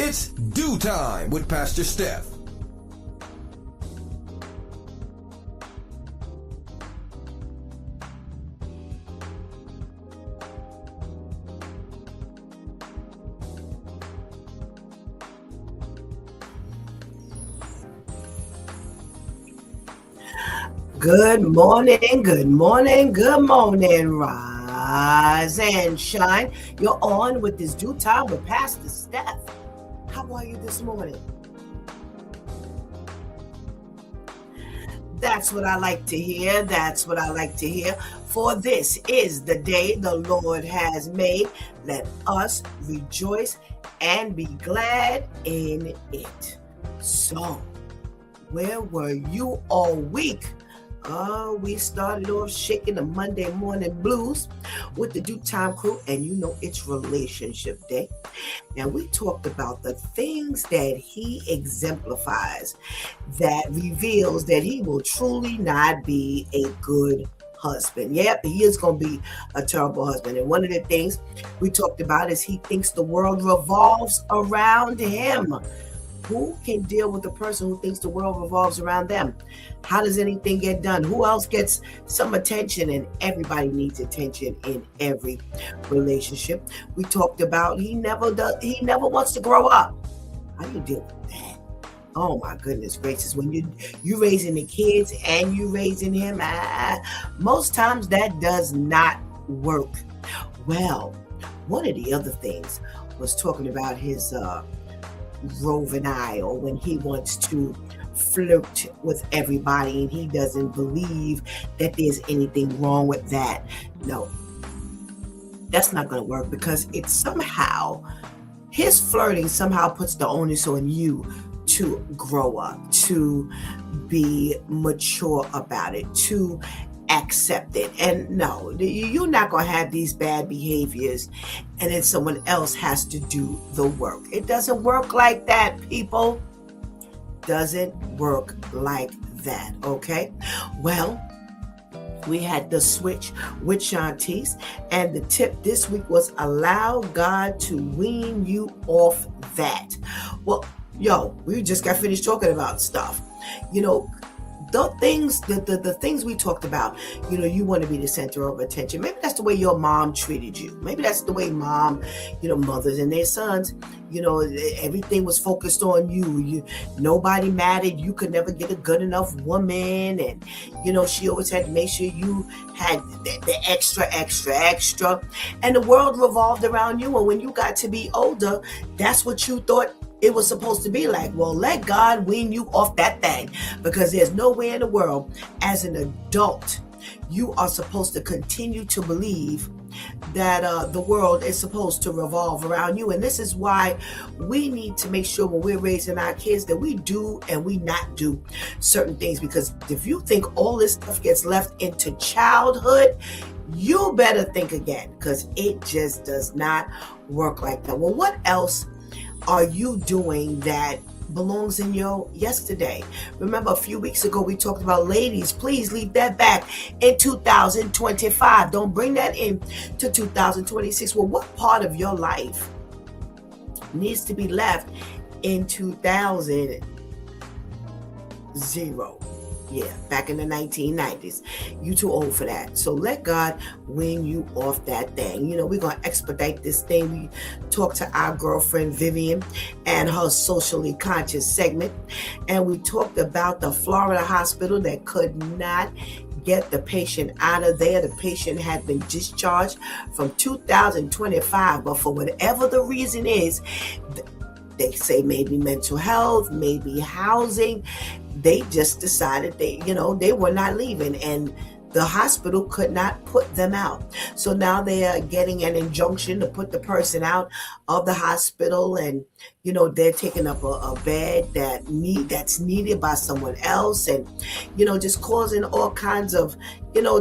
It's Do Time with Pastor Steph. Good morning, good morning, good morning. Rise and shine. You're on with this Due Time with Pastor Steph. How are you this morning? That's what I like to hear. That's what I like to hear. For this is the day the Lord has made. Let us rejoice and be glad in it. So, where were you all week? We started off shaking the Monday morning blues with the Due Time crew, and you know it's relationship day. Now we talked about the things that he exemplifies that reveals that he will truly not be a good husband. Yep, he is going to be a terrible husband. And one of the things we talked about is he thinks the world revolves around him. Who can deal with the person who thinks the world revolves around them? How does anything get done? Who else gets some attention? And everybody needs attention in every relationship. We talked about he never wants to grow up. How do you deal with that? Oh my goodness gracious. When you raising the kids and you raising him, most times that does not work well. One of the other things was talking about his roving eye, or when he wants to flirt with everybody and he doesn't believe that there's anything wrong with that. No, that's not going to work, because it's somehow his flirting somehow puts the onus on you to grow up, to be mature about it, to accept it. And no, you're not going to have these bad behaviors and then someone else has to do the work. It doesn't work like that, people. Doesn't work like that, okay? Well, we had the switch with Shantice, and the tip this week was allow God to wean you off that. Well, we just got finished talking about stuff. The things we talked about, you want to be the center of attention. Maybe that's the way your mom treated you. Maybe that's the way mothers and their sons, everything was focused on you. Nobody mattered. You could never get a good enough woman. And, she always had to make sure you had the extra. And the world revolved around you. And when you got to be older, that's what you thought it was supposed to be like. Well, let God wean you off that thing, because there's no way in the world as an adult you are supposed to continue to believe that the world is supposed to revolve around you. And this is why we need to make sure when we're raising our kids that we do and we not do certain things. Because if you think all this stuff gets left into childhood, you better think again, because it just does not work like that. Well, what else are you doing that belongs in your yesterday? Remember, a few weeks ago we talked about, ladies, please leave that back in 2025. Don't bring that in to 2026. Well, what part of your life needs to be left in 2000? Yeah, back in the 1990s. You too old for that. So let God wean you off that thing. We're going to expedite this thing. We talked to our girlfriend Vivian and her socially conscious segment. And we talked about the Florida hospital that could not get the patient out of there. The patient had been discharged from 2025. But for whatever the reason is, they say maybe mental health, maybe housing, they just decided they were not leaving, and the hospital could not put them out. So now they are getting an injunction to put the person out of the hospital, and they're taking up a bed that's needed by someone else, and just causing all kinds of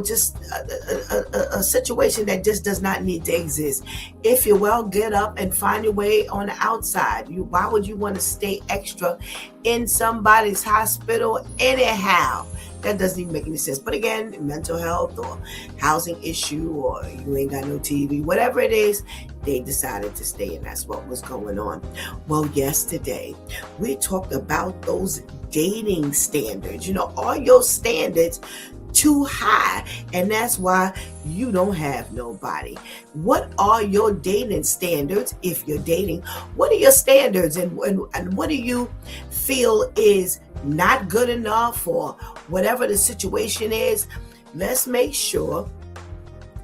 just a situation that just does not need to exist. If you're well, get up and find your way on the outside. Why would you want to stay extra in somebody's hospital anyhow? That doesn't even make any sense. But again, mental health or housing issue, or you ain't got no TV, whatever it is, they decided to stay, and that's what was going on. Well, yesterday we talked about those dating standards. Are your standards too high? And that's why you don't have nobody. What are your dating standards? If you're dating, what are your standards, and what do you feel is not good enough, or whatever the situation is? Let's make sure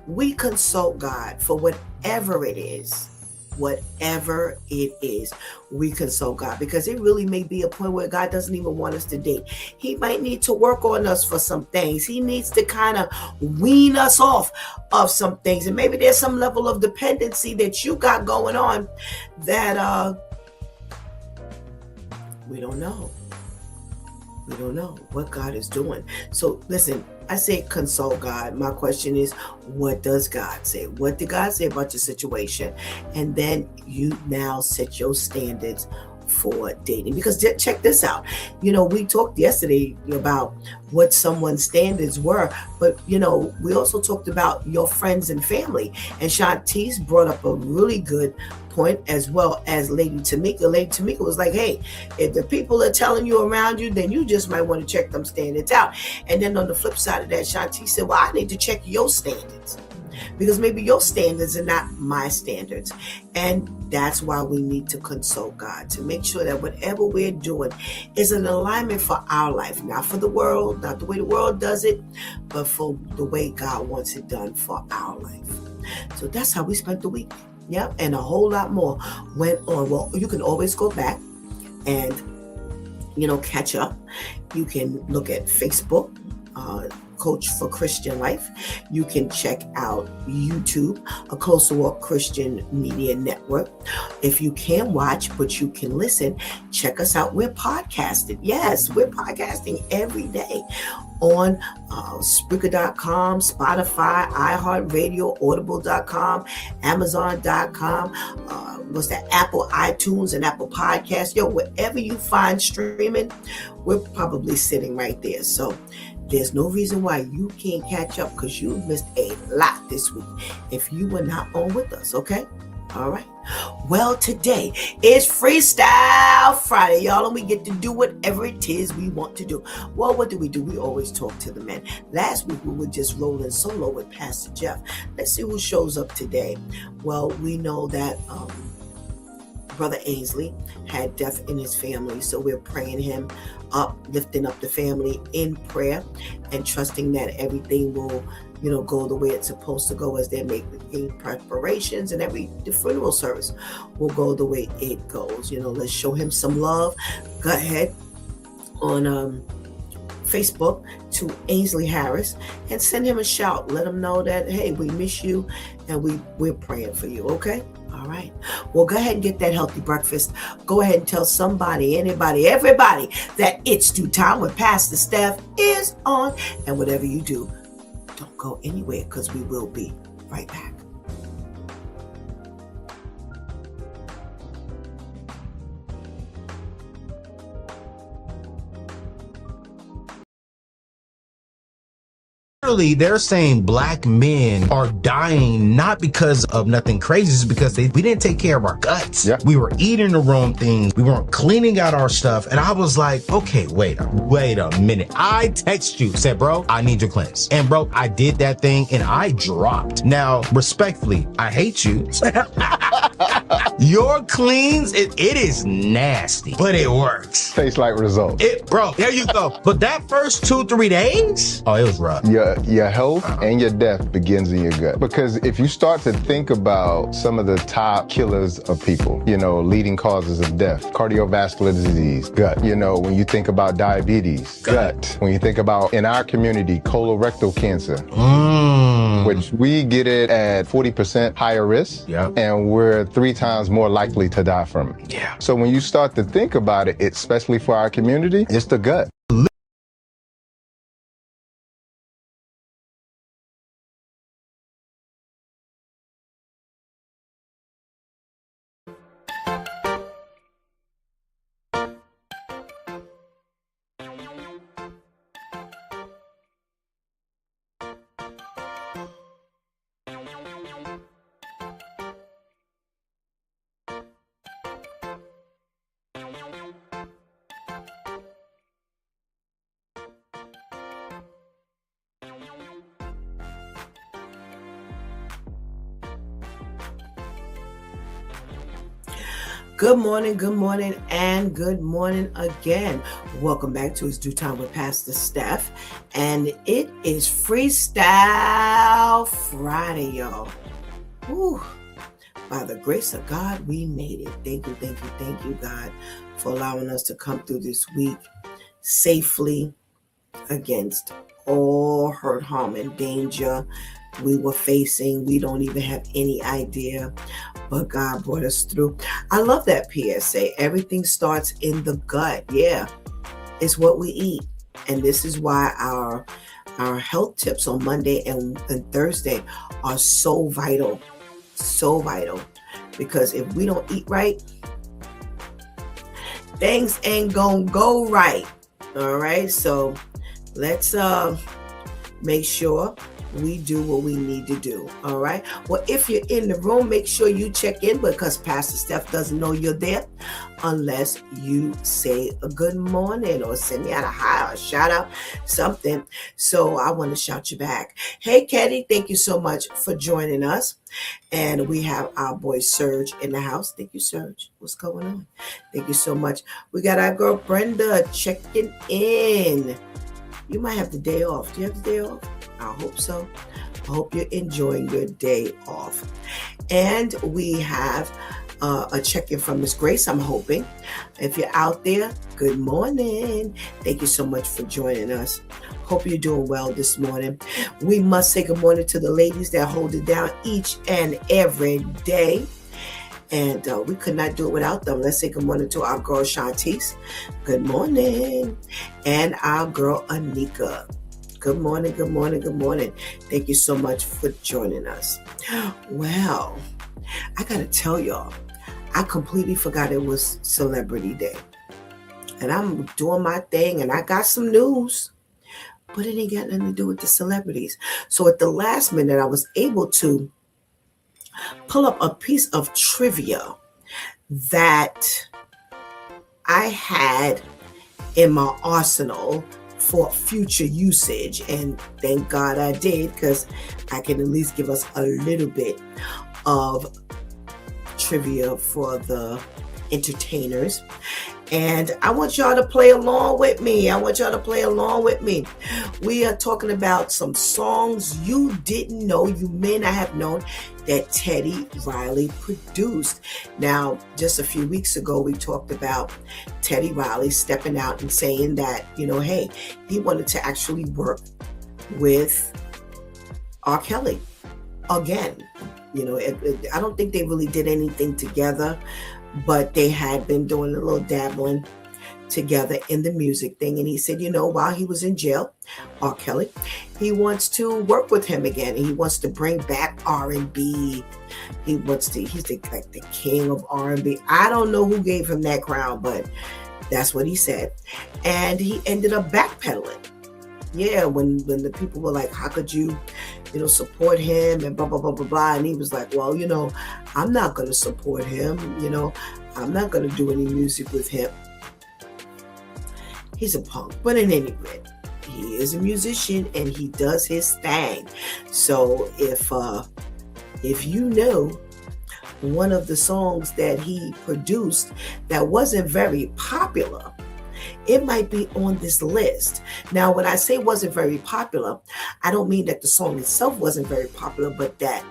we consult God for whatever it is. Whatever it is, we consult God, because it really may be a point where God doesn't even want us to date. He might need to work on us for some things. He needs to kind of wean us off of some things. And maybe there's some level of dependency that you got going on that we don't know. We don't know what God is doing. So listen, I say consult God. My question is, what does God say? What did God say about your situation? And then you now set your standards for dating. Because check this out. We talked yesterday about what someone's standards were, but we also talked about your friends and family. And Shantice brought up a really good point, as well as Lady Tamika. Lady Tamika was like, hey, if the people are telling you around you, then you just might want to check them standards out. And then on the flip side of that, Shantice said, well, I need to check your standards, because maybe your standards are not my standards. And that's why we need to consult God, to make sure that whatever we're doing is an alignment for our life, not for the world, not the way the world does it, but for the way God wants it done for our life. So that's how we spent the week. Yep, and a whole lot more went on. Well, you can always go back and, catch up. You can look at Facebook, Coach for Christian Life. You can check out YouTube, A Closer Walk Christian Media Network. If you can watch, but you can listen, check us out. We're podcasting. Yes, we're podcasting every day on Spreaker.com, Spotify, iHeartRadio, Audible.com, Amazon.com, what's that? Apple iTunes and Apple Podcasts. Wherever you find streaming, we're probably sitting right there. So there's no reason why you can't catch up, because you missed a lot this week if you were not on with us, okay? All right. Well, today is Freestyle Friday, y'all, and we get to do whatever it is we want to do. Well, what do? We always talk to the men. Last week, we were just rolling solo with Pastor Jeff. Let's see who shows up today. Well, we know that Brother Ainsley had death in his family, so we're praying him up, lifting up the family in prayer, and trusting that everything will go the way it's supposed to go as they're making preparations, and the funeral service will go the way it goes. Let's show him some love. Go ahead on Facebook to Ainsley Harris and send him a shout. Let him know that, hey, we miss you and we're praying for you, okay? All right. Well, go ahead and get that healthy breakfast. Go ahead and tell somebody, anybody, everybody that It's Due Time with Pastor Steph is on. And whatever you do, don't go anywhere, because we will be right back. Literally, they're saying black men are dying not because of nothing crazy, it's because we didn't take care of our guts. Yeah. We were eating the wrong things. We weren't cleaning out our stuff. And I was like, okay, wait a minute. I text you, said, bro, I need your cleanse. And bro, I did that thing and I dropped. Now, respectfully, I hate you. Your cleans, it is nasty, but it works. Tastes like results. Bro, there you go. But that first 2-3 days, oh, it was rough. Your health and your death begins in your gut. Because if you start to think about some of the top killers of people, leading causes of death, cardiovascular disease, gut. When you think about diabetes, gut. When you think about, in our community, colorectal cancer, which we get it at 40% higher risk, and we're 3 times more likely to die from it. Yeah. So when you start to think about it, especially for our community, it's the gut. good morning, and good morning again. Welcome back to It's Due Time with Pastor Steph. And it is Freestyle Friday, y'all. Whew. By the grace of God, we made it. Thank you, God, for allowing us to come through this week safely against all hurt, harm, and danger we were facing. We don't even have any idea, but God brought us through. I love that PSA. Everything starts in the gut. Yeah, it's what we eat. And this is why our health tips on Monday and Thursday are so vital. So vital. Because if we don't eat right, things ain't gonna go right. All right. So let's make sure we do what we need to do. All right. Well, if you're in the room, make sure you check in, because Pastor Steph doesn't know you're there unless you say a good morning or send me out a hi or a shout out, something. So I want to shout you back. Hey, Katie, thank you so much for joining us. And we have our boy Serge in the house. Thank you, Serge. What's going on? Thank you so much. We got our girl Brenda checking in. You might have the day off. Do you have the day off? I hope so. I hope you're enjoying your day off. And we have a check-in from Miss Grace, I'm hoping. If you're out there, good morning. Thank you so much for joining us. Hope you're doing well this morning. We must say good morning to the ladies that hold it down each and every day. And we could not do it without them. Let's say good morning to our girl Shantice. Good morning. And our girl Anika. Good morning, good morning, good morning. Thank you so much for joining us. Well, I got to tell y'all, I completely forgot it was Celebrity Day. And I'm doing my thing, and I got some news, but it ain't got nothing to do with the celebrities. So at the last minute, I was able to pull up a piece of trivia that I had in my arsenal for future usage, and thank God I did, because I can at least give us a little bit of trivia for the entertainers. And I want y'all to play along with me. We are talking about some songs you didn't know, you may not have known, that Teddy Riley produced. Now, just a few weeks ago, we talked about Teddy Riley stepping out and saying that, hey, he wanted to actually work with R. Kelly again. I don't think they really did anything together, but they had been doing a little dabbling together in the music thing. And he said, while he was in jail, R. Kelly, he wants to work with him again. He wants to bring back R&B. He's the king of R&B. I don't know who gave him that crown, but that's what he said. And he ended up backpedaling. Yeah, when the people were like, how could you, support him and blah, blah, blah, blah, blah. And he was like, well, I'm not going to support him. I'm not going to do any music with him. He's a punk. But in any event, he is a musician and he does his thing. So if you know one of the songs that he produced that wasn't very popular, it might be on this list. Now, when I say wasn't very popular, I don't mean that the song itself wasn't very popular, but that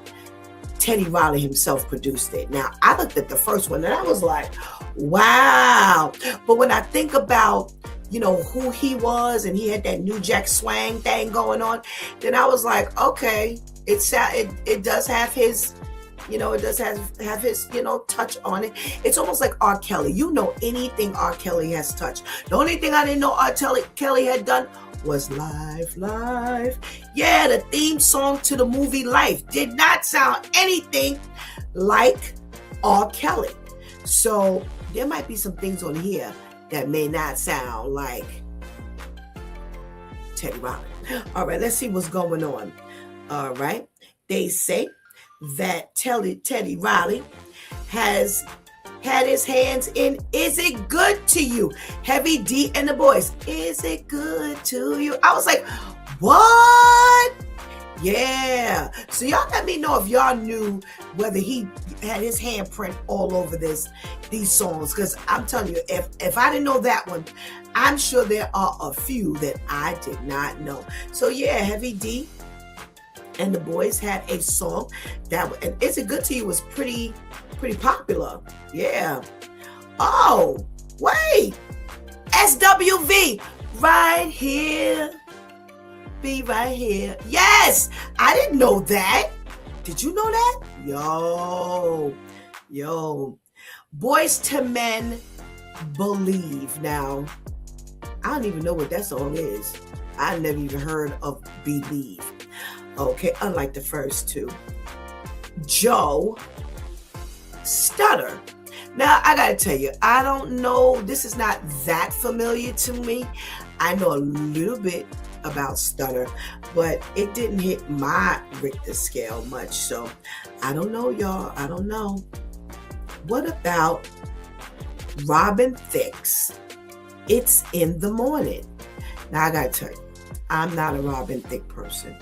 Teddy Riley himself produced it. Now, I looked at the first one and I was like, wow. But when I think about, who he was, and he had that New Jack Swing thing going on, then I was like, okay, it does have his, have his, touch on it. It's almost like R. Kelly. Anything R. Kelly has touched. The only thing I didn't know R. Kelly had done was Life. Yeah, the theme song to the movie Life did not sound anything like R. Kelly. So there might be some things on here that may not sound like Teddy Riley. All right, let's see what's going on. All right. They say that Teddy Riley has had his hands in Is It Good to You? Heavy D and the Boys. Is it good to you? I was like, what? Yeah. So y'all let me know if y'all knew whether he had his handprint all over these songs. Because I'm telling you, if I didn't know that one, I'm sure there are a few that I did not know. So yeah, Heavy D and the boys had a song and Is It Good to You was pretty popular. Yeah. Oh, wait. SWV, right here. Be right here. Yes, I didn't know that. Did you know that? Yo. Boys to Men, Believe. Now, I don't even know what that song is. I never even heard of Believe. Okay, unlike the first two. Joe, Stutter. Now, I gotta tell you, I don't know. This is not that familiar to me. I know a little bit about Stutter, but it didn't hit my Richter scale much. So I don't know, y'all. I don't know. What about Robin Thicke's It's in the Morning? Now I gotta tell you, I'm not a Robin Thicke person.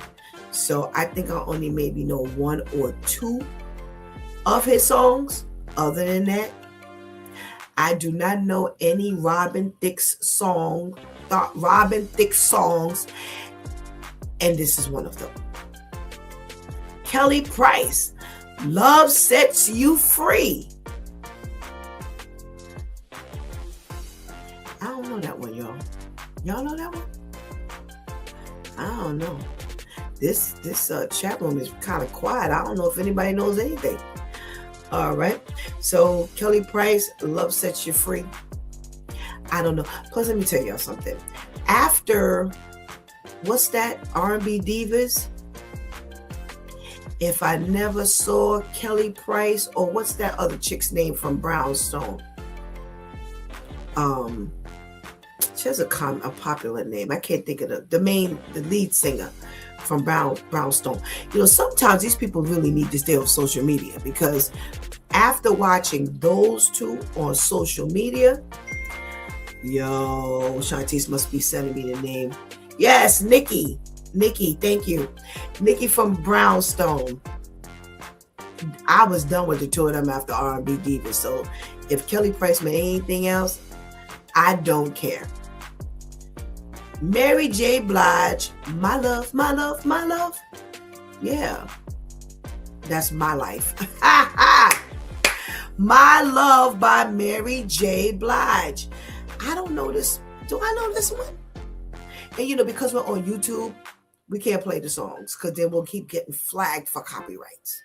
So I think I only maybe know one or two of his songs. Other than that, I do not know any Robin Thicke songs, and this is one of them. Kelly Price, Love Sets You Free. I don't know that one, y'all. Y'all know that one? I don't know. This chat room is kind of quiet. I don't know if anybody knows anything. All right. So Kelly Price, Love Sets You Free. I don't know. Plus, let me tell y'all something. After, what's that? R&B Divas? If I Never Saw Kelly Price, or what's that other chick's name from Brownstone? She has a popular name. I can't think of the lead singer from Brownstone. You know, sometimes these people really need to stay off social media, because after watching those two on social media, yo, Shantice must be sending me the name. Yes, Nikki, thank you. Nikki from Brownstone. I was done with the two of them after R&B Divas. So if Kelly Price made anything else, I don't care. Mary J. Blige, My Love, My Love, My Love. Yeah, that's my life. My Love by Mary J. Blige. I don't know this. Do I know this one? And you know, because we're on YouTube, we can't play the songs because then we'll keep getting flagged for copyrights.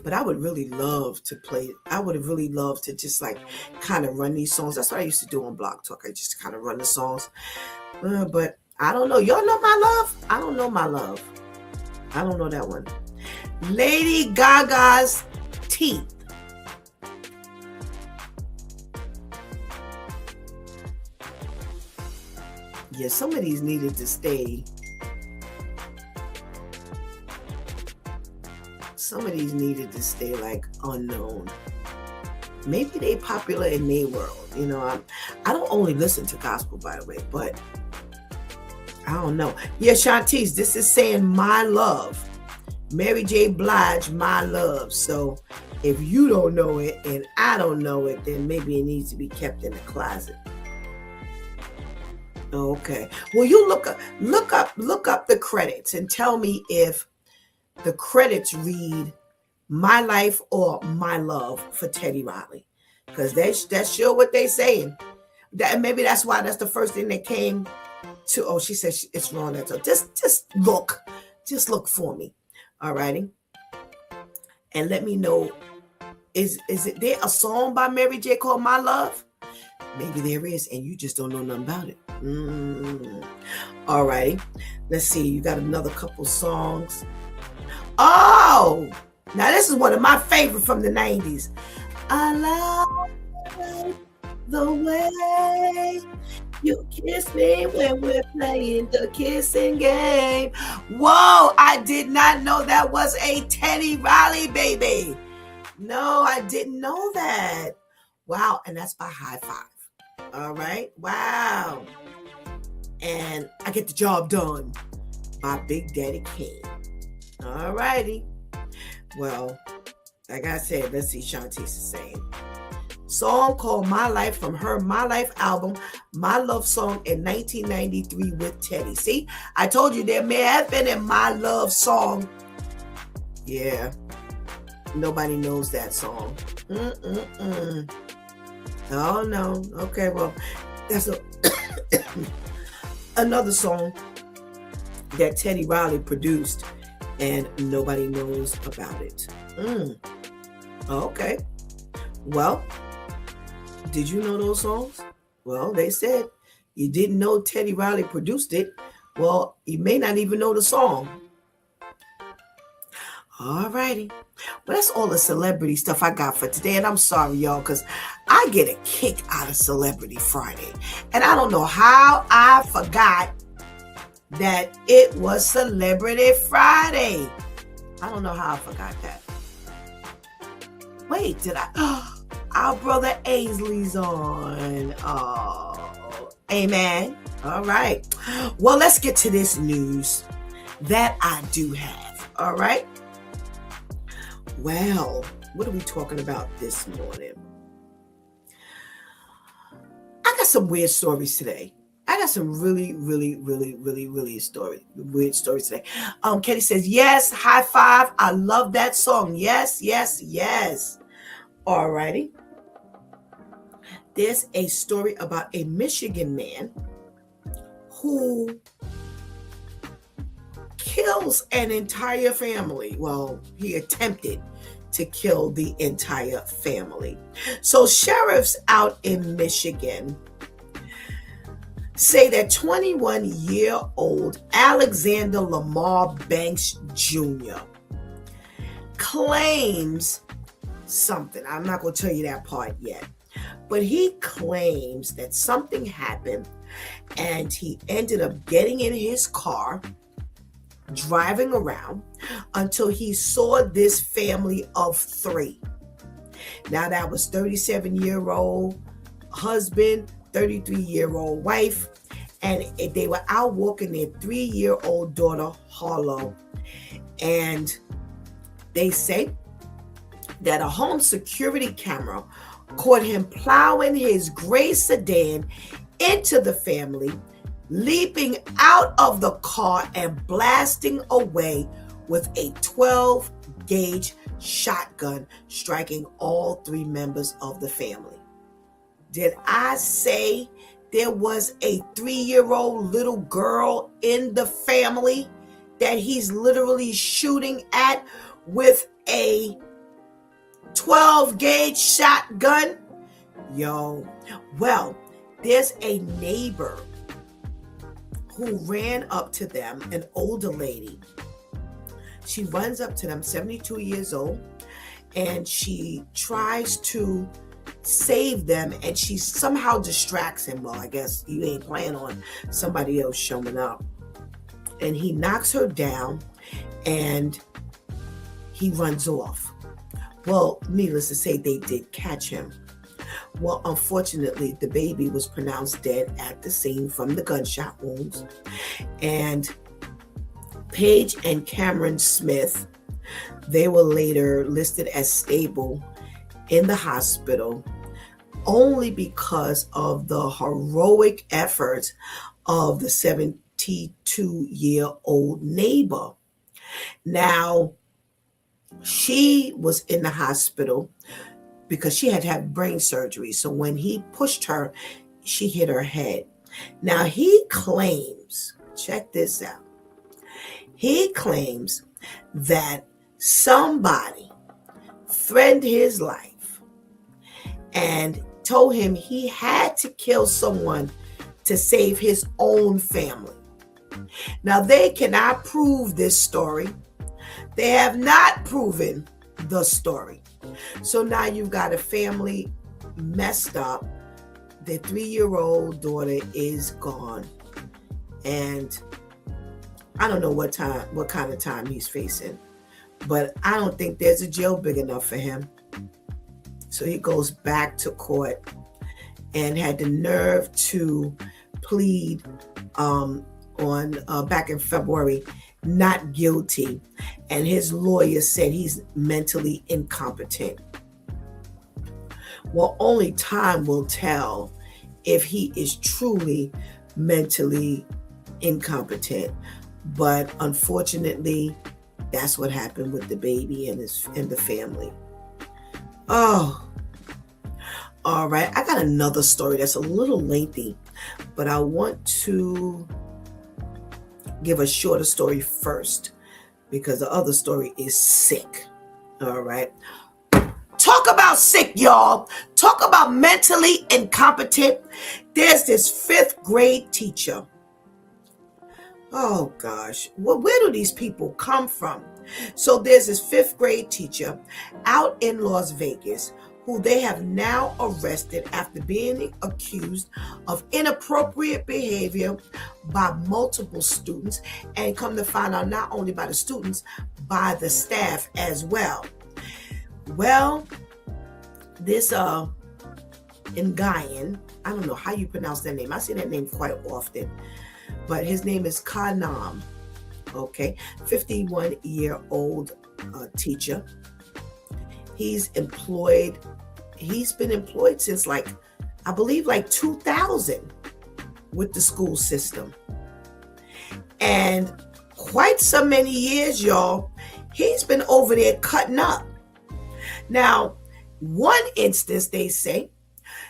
But I would really love to play. I would have really loved to just like kind of run these songs. That's what I used to do on Blog Talk. I just kind of run the songs. But I don't know. Y'all know My Love? I don't know My Love. I don't know that one. Lady Gaga's Teeth. Yeah, some of these needed to stay. Some of these needed to stay like unknown. Maybe they popular in their world. You know, I don't only listen to gospel, by the way, but I don't know. Yeah, Shantice, this is saying My Love. Mary J. Blige, My Love. So if you don't know it and I don't know it, then maybe it needs to be kept in the closet. Okay. Well, you look up the credits and tell me if the credits read My Life or My Love for Teddy Riley, because that's sure what they saying. That maybe that's why that's the first thing that came to. Oh, she says it's wrong. That's just look for me. All righty, and let me know. Is it there a song by Mary J called My Love? Maybe there is, and you just don't know nothing about it. All righty, let's see. You got another couple songs. Oh, now this is one of my favorite from the 90s. I love the way you kiss me when we're playing the kissing game. Whoa, I did not know that was a Teddy Riley baby. No, I didn't know that. Wow, and that's by High Five. All right, wow. And I Get the Job Done by Big Daddy Kane. All righty. Well, like I said, let's see Shantice is saying. Song called My Life from her My Life album, My Love Song in 1993 with Teddy. See, I told you there may have been a My Love song. Yeah, nobody knows that song. Oh, no. Okay, well, that's another song that Teddy Riley produced, and nobody knows about it. Okay. Well, did you know those songs? Well, they said you didn't know Teddy Riley produced it. Well, you may not even know the song. All righty. Well, that's all the celebrity stuff I got for today. And I'm sorry, y'all, because I get a kick out of Celebrity Friday. And I don't know how I forgot that it was Celebrity Friday. I don't know how I forgot that. Wait, did I? Our brother Ainsley's on. Oh, amen. All right. Well, let's get to this news that I do have. All right. Well, what are we talking about this morning? I got some weird stories today. I got some really weird stories today. Kenny says, yes, high five. I love that song. Yes. All righty. There's a story about a Michigan man who kills an entire family. Well, he attempted to kill the entire family. So sheriffs out in Michigan say that 21-year-old Alexander Lamar Banks Jr. claims something. I'm not going to tell you that part yet. But he claims that something happened and he ended up getting in his car, driving around until he saw this family of 3. Now that was 37-year-old husband, 33-year-old wife, and they were out walking their 3-year-old daughter, Harlow. And they say that a home security camera caught him plowing his gray sedan into the family, leaping out of the car and blasting away with a 12-gauge shotgun, striking all 3 members of the family. Did I say there was a 3-year-old little girl in the family that he's literally shooting at with a 12-gauge shotgun? Yo, well, there's a neighbor who ran up to them, an older lady. She runs up to them, 72 years old, and she tries to save them, and she somehow distracts him. Well, I guess you ain't planning on somebody else showing up. And he knocks her down, and he runs off. Well, needless to say, they did catch him. Well, unfortunately, the baby was pronounced dead at the scene from the gunshot wounds. And Paige and Cameron Smith, they were later listed as stable in the hospital only because of the heroic efforts of the 72-year-old neighbor. Now, she was in the hospital because she had to have brain surgery. So when he pushed her, she hit her head. Now he claims, check this out. He claims that somebody threatened his life and told him he had to kill someone to save his own family. Now they cannot prove this story. They have not proven the story. So now you've got a family messed up. Their 3-year-old daughter is gone. And I don't know what kind of time he's facing. But I don't think there's a jail big enough for him. So he goes back to court and had the nerve to plead on back in February, not guilty, and his lawyer said he's mentally incompetent. Well, only time will tell if he is truly mentally incompetent. But unfortunately, that's what happened with the baby and the family. Oh, all right. I got another story that's a little lengthy, but I want to give a shorter story first because the other story is sick. All right. Talk about sick, y'all. Talk about mentally incompetent. There's this 5th grade teacher. Oh gosh, well, where do these people come from? So there's this 5th grade teacher out in Las Vegas who they have now arrested after being accused of inappropriate behavior by multiple students, and come to find out not only by the students, by the staff as well. Well, this Ngayan, I don't know how you pronounce that name. I see that name quite often, but his name is Kanam. Okay, 51-year-old teacher. He's been employed since I believe 2000 with the school system. And quite so many years, y'all, he's been over there cutting up. Now, one instance, they say,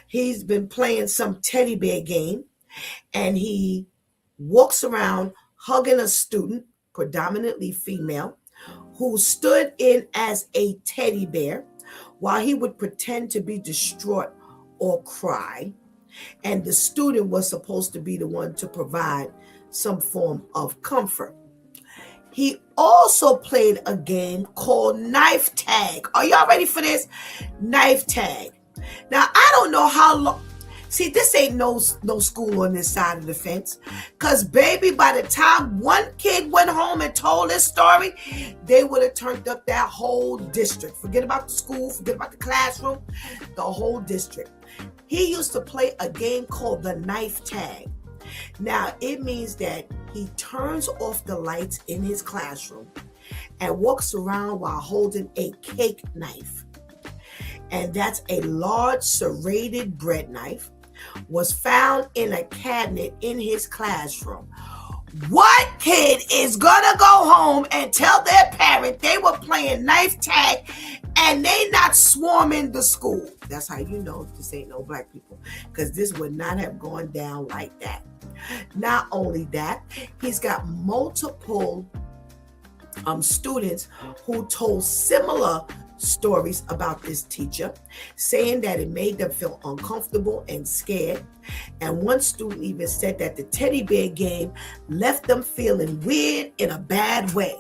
he's been playing some teddy bear game, and he walks around hugging a student, predominantly female, who stood in as a teddy bear while he would pretend to be distraught or cry. And the student was supposed to be the one to provide some form of comfort. He also played a game called knife tag. Are y'all ready for this? Knife tag. Now, I don't know how long. See, this ain't no school on this side of the fence. Because, baby, by the time one kid went home and told his story, they would have turned up that whole district. Forget about the school, forget about the classroom, the whole district. He used to play a game called the knife tag. Now, it means that he turns off the lights in his classroom and walks around while holding a cake knife. And that's a large serrated bread knife, was found in a cabinet in his classroom. What kid is gonna go home and tell their parent they were playing knife tag and they not swarming the school? That's how you know this ain't no black people, because this would not have gone down like that. Not only that, he's got multiple students who told similar stories about this teacher, saying that it made them feel uncomfortable and scared. And one student even said that the teddy bear game left them feeling weird in a bad way.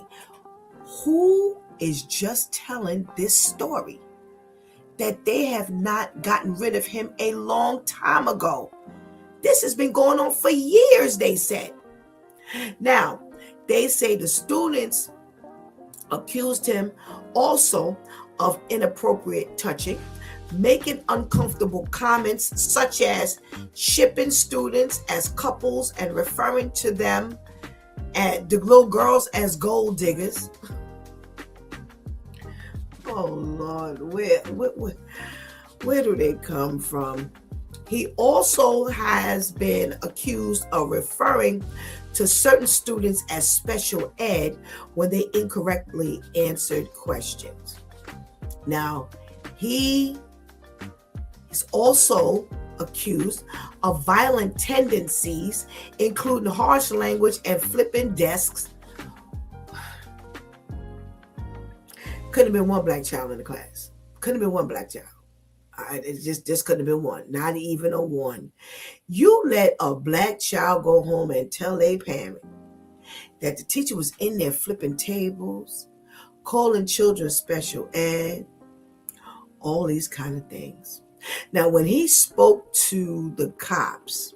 Who is just telling this story? That they have not gotten rid of him a long time ago. This has been going on for years, they said. Now, they say the students accused him also of inappropriate touching, making uncomfortable comments such as shipping students as couples and referring to them and the little girls as gold diggers. Oh Lord, where do they come from? He also has been accused of referring to certain students as special ed when they incorrectly answered questions. Now, he is also accused of violent tendencies, including harsh language and flipping desks. Couldn't have been one black child in the class. Couldn't have been one black child. It just couldn't have been one. Not even a one. You let a black child go home and tell a parent that the teacher was in there flipping tables, calling children special ed, all these kind of things. Now, when he spoke to the cops,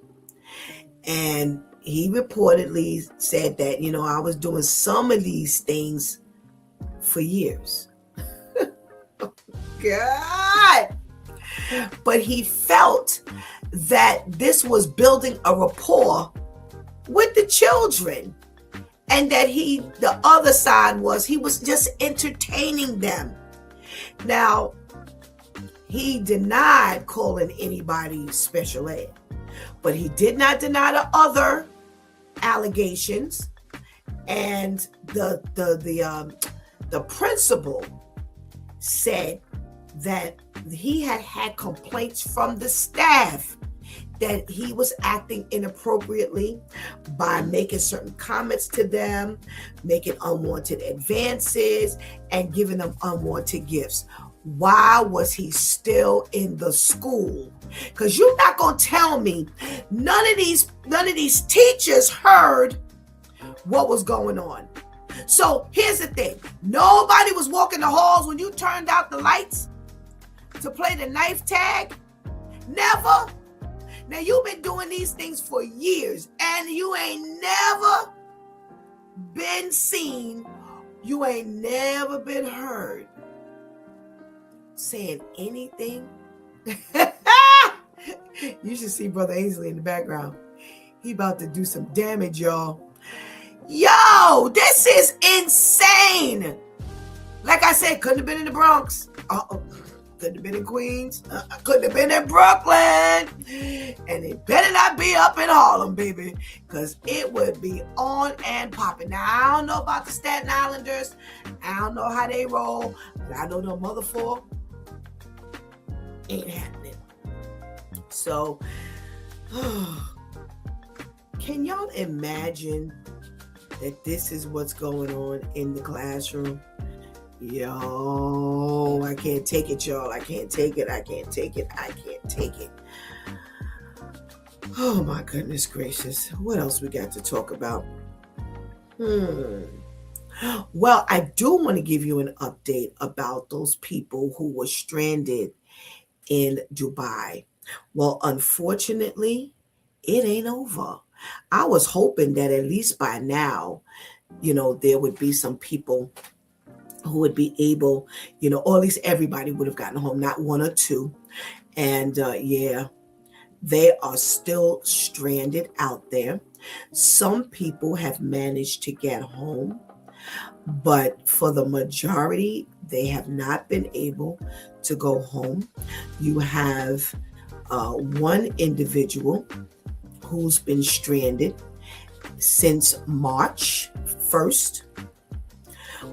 and he reportedly said that, I was doing some of these things for years. God! But he felt that this was building a rapport with the children. And that the other side was he was just entertaining them. Now, he denied calling anybody special ed, but he did not deny the other allegations. And the principal said that he had complaints from the staff that he was acting inappropriately by making certain comments to them, making unwanted advances, and giving them unwanted gifts. Why was he still in the school? Because you're not going to tell me none of these teachers heard what was going on. So here's the thing. Nobody was walking the halls when you turned out the lights to play the knife tag? Never? Now, you've been doing these things for years, and you ain't never been seen. You ain't never been heard saying anything. You should see Brother Ainsley in the background. He about to do some damage, y'all. Yo, this is insane. Like I said, couldn't have been in the Bronx. Couldn't have been in Queens. Couldn't have been in Brooklyn. And it better not be up in Harlem, baby. Because it would be on and popping. Now, I don't know about the Staten Islanders. I don't know how they roll. But I know the mother four ain't happening. So, can y'all imagine that this is what's going on in the classroom? Yo, I can't take it, y'all. I can't take it. I can't take it. I can't take it. Oh, my goodness gracious. What else we got to talk about? Well, I do want to give you an update about those people who were stranded in Dubai. Well, unfortunately, it ain't over. I was hoping that at least by now, there would be some people who would be able, or at least everybody would have gotten home, not one or two. And they are still stranded out there. Some people have managed to get home, but for the majority, they have not been able to go home. You have one individual who's been stranded since March 1st.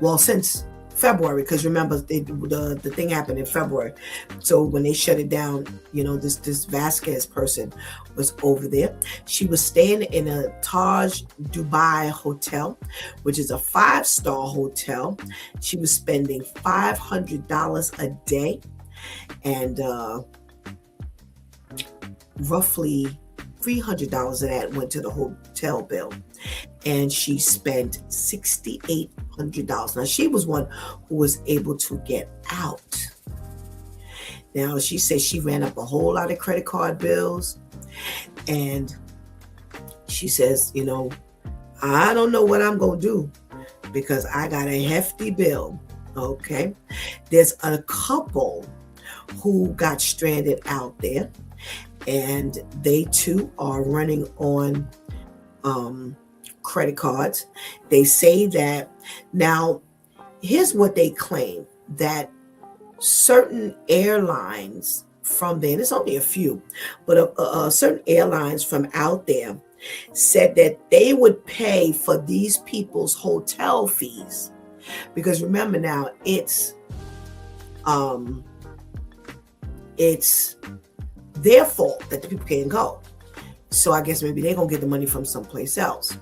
Well, since February, because remember the thing happened in February. So when they shut it down, this Vasquez person was over there. She was staying in a Taj Dubai hotel, which is a 5-star hotel. She was spending $500 a day, and roughly $300 of that went to the hotel bill. And she spent $6,800. Now, she was one who was able to get out. Now, she said she ran up a whole lot of credit card bills. And she says, I don't know what I'm going to do because I got a hefty bill. Okay. There's a couple who got stranded out there. And they too are running on credit cards. They say that now, here's what they claim, that certain airlines from there, and it's only a few, but certain airlines from out there said that they would pay for these people's hotel fees. Because remember now, it's their fault that the people can't go. So I guess maybe they're going to get the money from someplace else.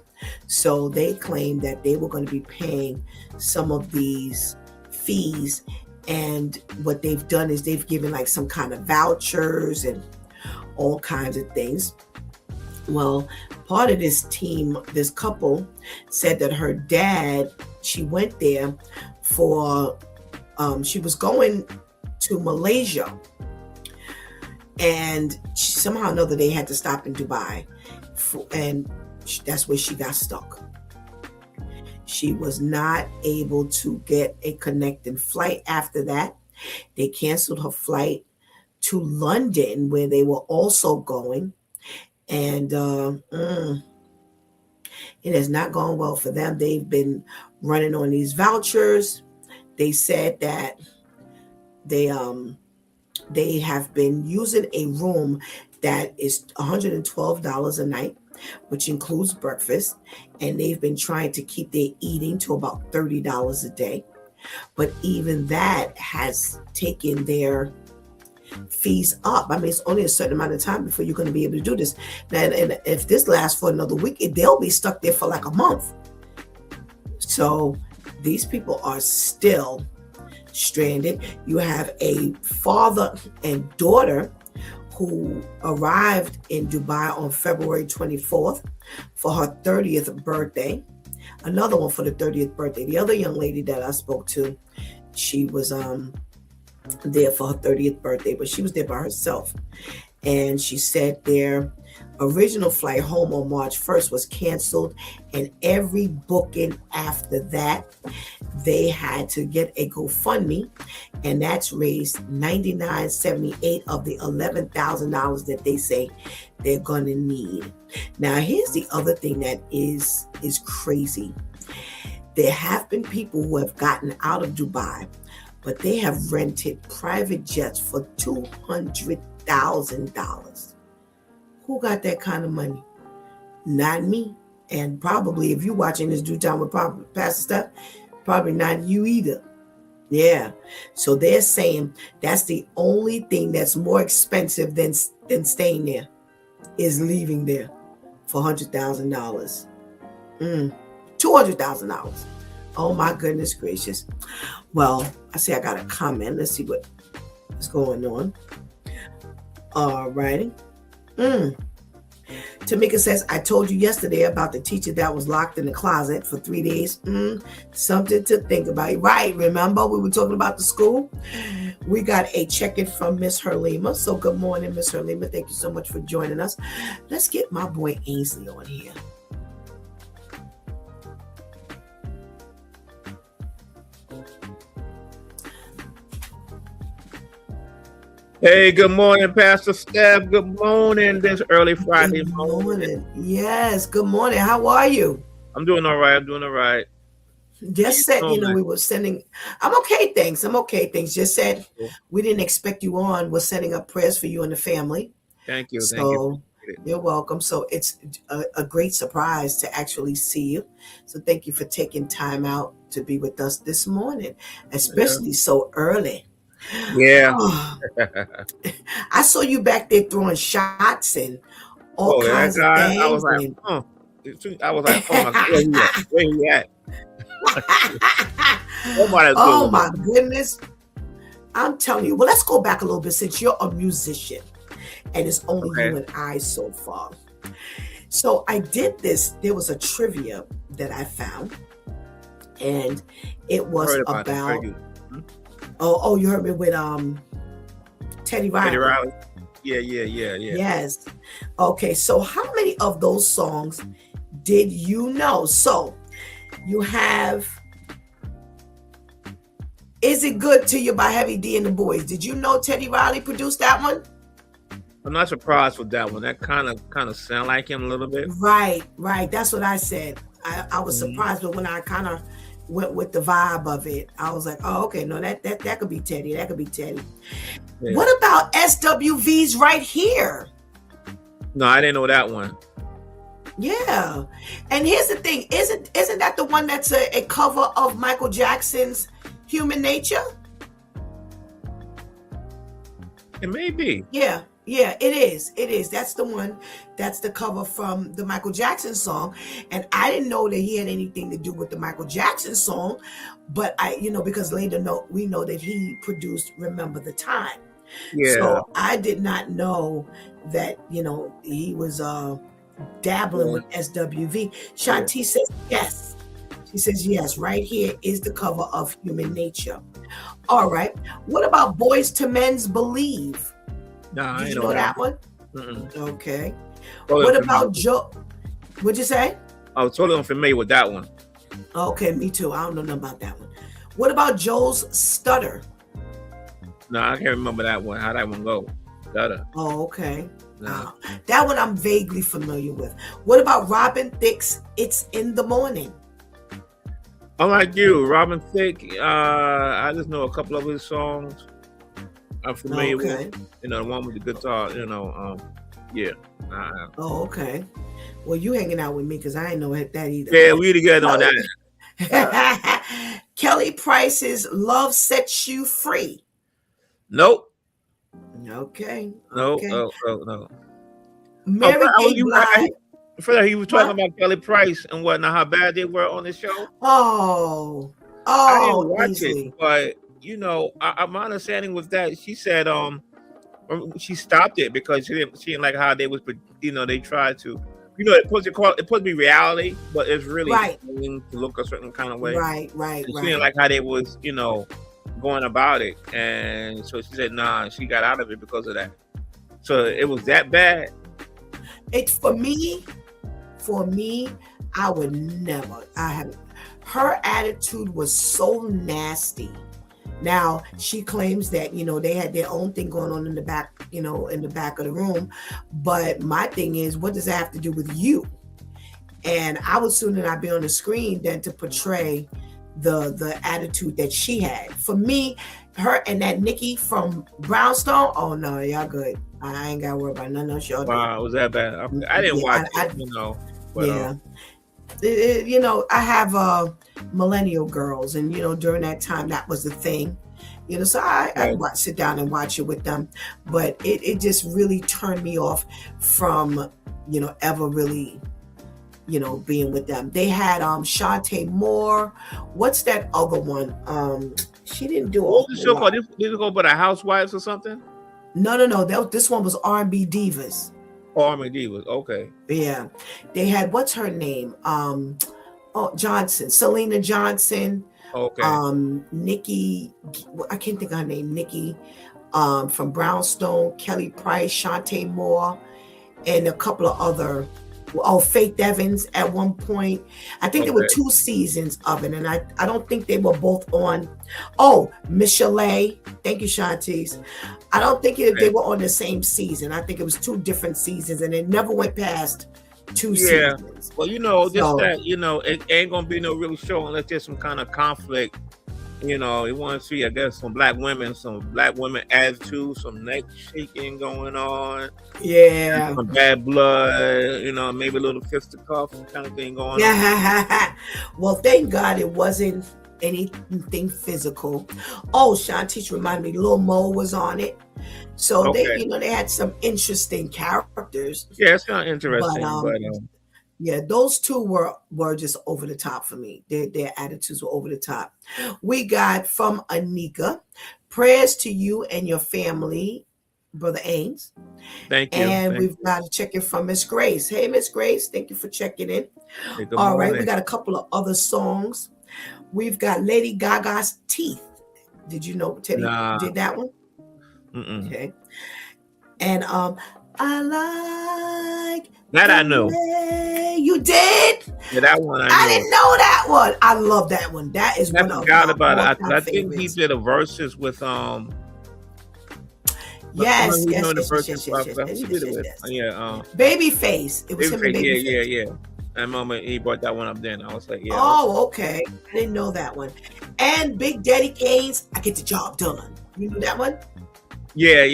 So they claim that they were going to be paying some of these fees. And what they've done is they've given like some kind of vouchers and all kinds of things. Well, part of this team, this couple, said that her dad, she went there for, she was going to Malaysia. And somehow or another, they had to stop in Dubai. And that's where she got stuck. She was not able to get a connecting flight after that. They canceled her flight to London, where they were also going. And It has not gone well for them. They've been running on these vouchers. They said that they have been using a room that is $112 a night, which includes breakfast, and they've been trying to keep their eating to about $30 a day. But even that has taken their fees up. I mean, it's only a certain amount of time before you're going to be able to do this. And if this lasts for another week, they'll be stuck there for like a month. So these people are still stranded. You have a father and daughter who arrived in Dubai on February 24th for her 30th birthday. Another one for the 30th birthday. The other young lady that I spoke to, she was there for her 30th birthday, but she was there by herself. And she said their original flight home on March 1st was canceled, and every booking after that, they had to get a GoFundMe, and that's raised $99.78 of the $11,000 that they say they're going to need. Now, here's the other thing that is crazy. There have been people who have gotten out of Dubai, but they have rented private jets for $200,000. Who got that kind of money? Not me. And probably if you're watching this Due Time with Pastor Steph, probably not you either. Yeah. So they're saying that's the only thing that's more expensive than staying there is leaving there for $100,000. $200,000. Oh my goodness gracious. Well, I see I got a comment. Let's see what's going on. All righty. Tamika says, I told you yesterday about the teacher that was locked in the closet for 3 days. Something to think about. Right. Remember we were talking about the school? We got a check-in from Miss Herlima. So good morning, Miss Herlima. Thank you so much for joining us. Let's get my boy Ainsley on here. Hey, good morning, Pastor Steph. Good morning this early Friday morning. Yes, good morning. How are you? I'm doing all right. Just said, we were sending. I'm okay, thanks. Just said we didn't expect you on. We're setting up prayers for you and the family. Thank you. So you're welcome. So it's a great surprise to actually see you. So thank you for taking time out to be with us this morning, especially so early. Yeah. Oh, I saw you back there throwing shots and all kinds of things. I was like, oh my God, where you at? Oh my goodness. I'm telling you. Well, let's go back a little bit since you're a musician and it's only you and I so far. So I did this. There was a trivia that I found, and it was about. Oh, you heard me with Teddy Riley. Yeah. Yes. Okay, so how many of those songs did you know? So you have Is It Good to You by Heavy D and the Boys. Did you know Teddy Riley produced that one? I'm not surprised with that one. That kind of sound like him a little bit. Right. That's what I said. I was surprised, but when I kind of went with the vibe of it, I was like, oh, okay, no, that could be Teddy. That could be Teddy. Yeah. What about SWV's Right Here? No, I didn't know that one. Yeah. And here's the thing. Isn't that the one that's a cover of Michael Jackson's Human Nature? It may be. Yeah, it is. That's the one. That's the cover from the Michael Jackson song. And I didn't know that he had anything to do with the Michael Jackson song, but because later we know that he produced Remember the Time. Yeah. So I did not know that, he was dabbling with SWV. Shanti says yes. She says yes, Right Here is the cover of Human Nature. All right. What about Boyz II Men's Believe? No, Did you know that one? Mm-mm. Okay. Totally what about Joe? What'd you say? I was totally unfamiliar with that one. Okay, me too. I don't know nothing about that one. What about Joe's Stutter? No, I can't remember that one. How'd that one go? Stutter. Oh, okay. no. That one I'm vaguely familiar with. What about Robin Thicke's It's in the Morning? Unlike you, Robin Thicke, I just know a couple of his songs I'm familiar with. You know, the one with the guitar, yeah. Oh, okay. Well, you hanging out with me because I ain't know that either. Yeah, we together on that. Kelly Price's Love Sets You Free. Nope. Okay. No. Mary J. Blige. I feel like he was talking about Kelly Price and whatnot, how bad they were on the show. I didn't watch it, but my understanding was that she said she stopped it because she didn't like how they was, they tried to, it's supposed to be reality, but it's really to look a certain kind of way. Right. She didn't like how they was, going about it, and so she said, nah, she got out of it because of that. So it was that bad. For me, I would never. Her attitude was so nasty. Now she claims that they had their own thing going on in the back, in the back of the room. But my thing is, what does that have to do with you? And I would sooner not be on the screen than to portray the attitude that she had. For me, her and that Nikki from Brownstone. Oh no, y'all good. I ain't got to worry about none of y'all. Wow, was that bad? I didn't watch it, But, I have millennial girls, and during that time that was the thing. So I sit down and watch it with them, but it just really turned me off from ever really being with them. They had Shantae Moore. What's that other one? She didn't do what was the show called? Did it go by the Housewives or something? No. This one was R&B Divas. Oh, R&B Divas. Okay. Yeah, they had, what's her name? Johnson, Selena Johnson. Okay. Nikki, I can't think of her name. Nikki, from Brownstone, Kelly Price, Shantae Moore, and a couple of other. Faith Evans at one point. I think there were 2 seasons of it, and I don't think they were both on. Michelle. Thank you, Shantice. I don't think they were on the same season. I think it was 2 different seasons, and it never went past 2 seasons. Well, it ain't gonna be no real show unless there's some kind of conflict. You want to see, I guess, some black women attitude, some neck shaking going on. Yeah. Some bad blood, maybe a little fisticuff kind of thing going on. Well, thank God it wasn't anything physical. Shantice reminded me, Lil Mo was on it. So they had some interesting characters. Yeah, it's kind of interesting. But yeah, those 2 were just over the top for me. Their attitudes were over the top. We got from Anika, prayers to you and your family, Brother Ames. Thank you. And we've got a check-in from Miss Grace. Hey, Miss Grace, thank you for checking in. Hey, all right, we got a couple of other songs. We've got Lady Gaga's Teeth. Did you know Teddy did that one? Mm-mm. Okay. And I like that. I know. You did? Yeah, that one I didn't know that one. I love that one. That is one of my forgot about it. I think favorites. he did a verses with Yes. Babyface. It was him and Babyface. Yeah. That moment he brought that one up then. I was like, yeah. Oh, okay. I didn't know that one. And Big Daddy Kane's I Get the Job Done. You know that one? Yeah.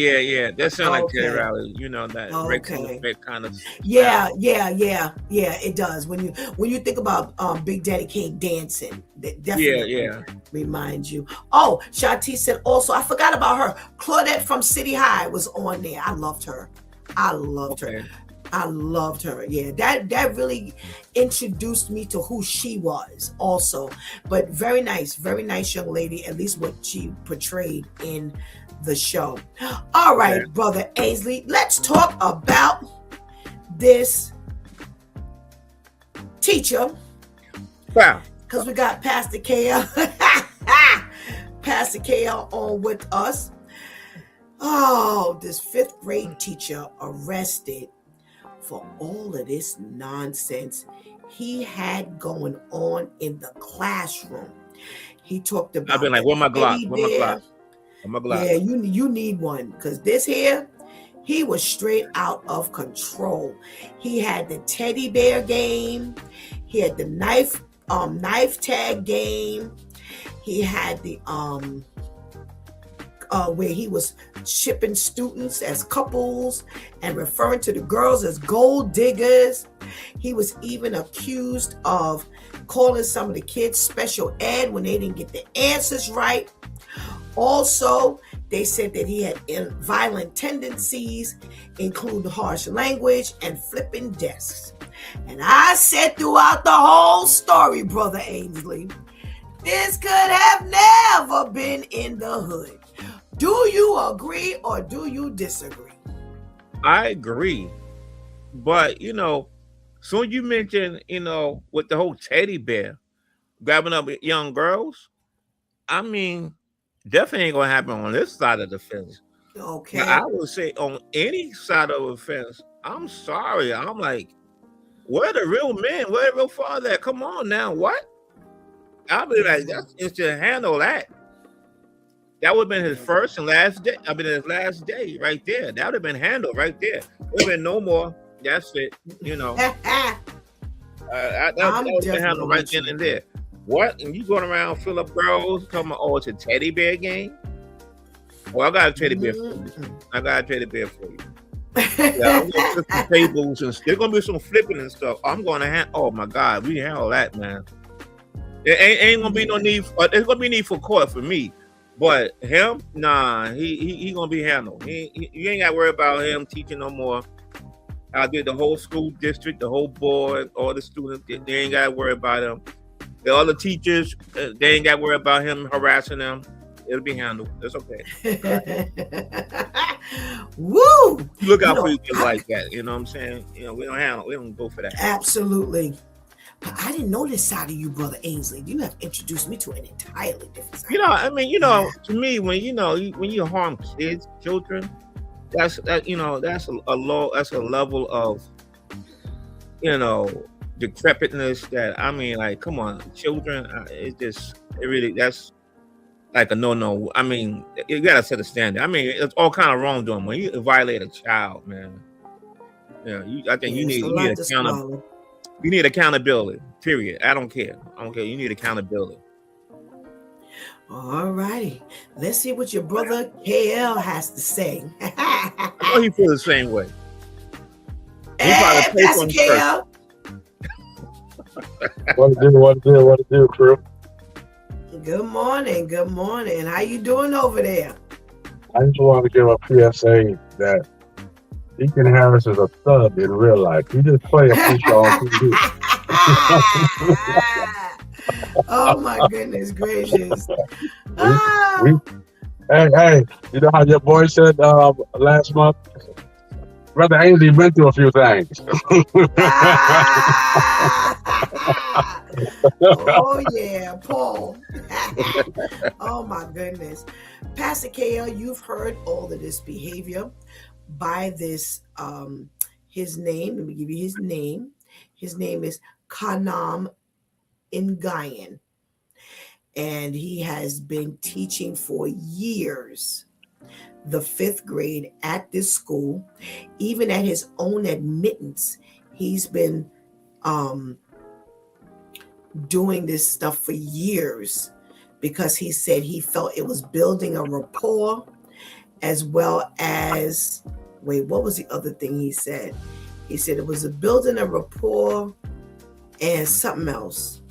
That sounds like Teddy Riley. That break kind of. Yeah. It does. When you think about Big Daddy Kane dancing, that definitely reminds you. Shantice said also, I forgot about her. Claudette from City High was on there. I loved her. Yeah, that really introduced me to who she was also. But very nice young lady, at least what she portrayed in the show. All right, Brother Ainsley, let's talk about this teacher. Wow. Because we got Pastor KL. Pastor KL on with us. This 5th grade teacher arrested for all of this nonsense he had going on in the classroom. He talked about. I've been like, where my Glock? Yeah, you need one because this here, He was straight out of control. He had the teddy bear game. He had the knife tag game. He had the where he was shipping students as couples and referring to the girls as gold diggers. He was even accused of calling some of the kids special ed when they didn't get the answers right. Also, they said that he had violent tendencies, including harsh language and flipping desks. And I said throughout the whole story, Brother Ainsley, this could have never been in the hood. Do you agree or do you disagree? I agree. But, soon you mentioned, with the whole teddy bear grabbing up young girls, I mean, definitely ain't going to happen on this side of the fence. Okay. Now, I would say on any side of the fence, I'm sorry. I'm like, where the real men? Where the real father at? Come on now. What? I'll be like, it's to handle that. That would have been his first and last day. His last day right there. That would have been handled right there. There would have been no more. That's it. That would have been handled right then and there. What? And you going around fill up girls talking about, it's a teddy bear game? Well, I got a teddy bear for you. I got a teddy bear for you. Yeah, I'm going to flip some tables and there's going to be some flipping and stuff. I'm going to oh my God, we handle that, man. There ain't going to be no need. There's going to be need for court for me. But him, nah, he gonna be handled. You ain't got to worry about him teaching no more. I did the whole school district, the whole board, all the students. They ain't got to worry about him. The other teachers, they ain't got to worry about him harassing them. It'll be handled. It's okay. Woo! Look out for you like that. You know what I'm saying? We don't handle. We don't go for that. Absolutely. But I didn't know this side of you, Brother Ainsley. You have introduced me to an entirely different side. To me, when you harm children, that's a level of decrepitness that come on, children. That's like a no. I mean, you gotta set a standard. I mean, it's all kind of wrongdoing when you violate a child, man. I think you need accountability. You need accountability, period. I don't care. You need accountability. All righty. Let's see what your brother KL has to say. I know he feels the same way. Hey, Pastor KL. What to do, crew? Good morning. How you doing over there? I just want to give a PSA that Deacon Harris is a thug in real life. He just play a preacher on TV. Oh my goodness gracious! Hey, you know how your boy said last month? Brother Ainsley went through a few things. Oh yeah, Paul. Oh my goodness. Pastor KL, you've heard all of this behavior by this his name. Let me give you his name. His name is Kanam Ngayan. And he has been teaching for years the 5th grade at this school. Even at his own admittance, he's been doing this stuff for years because he said he felt it was building a rapport, as well as, what was the other thing he said? He said it was building a rapport and something else.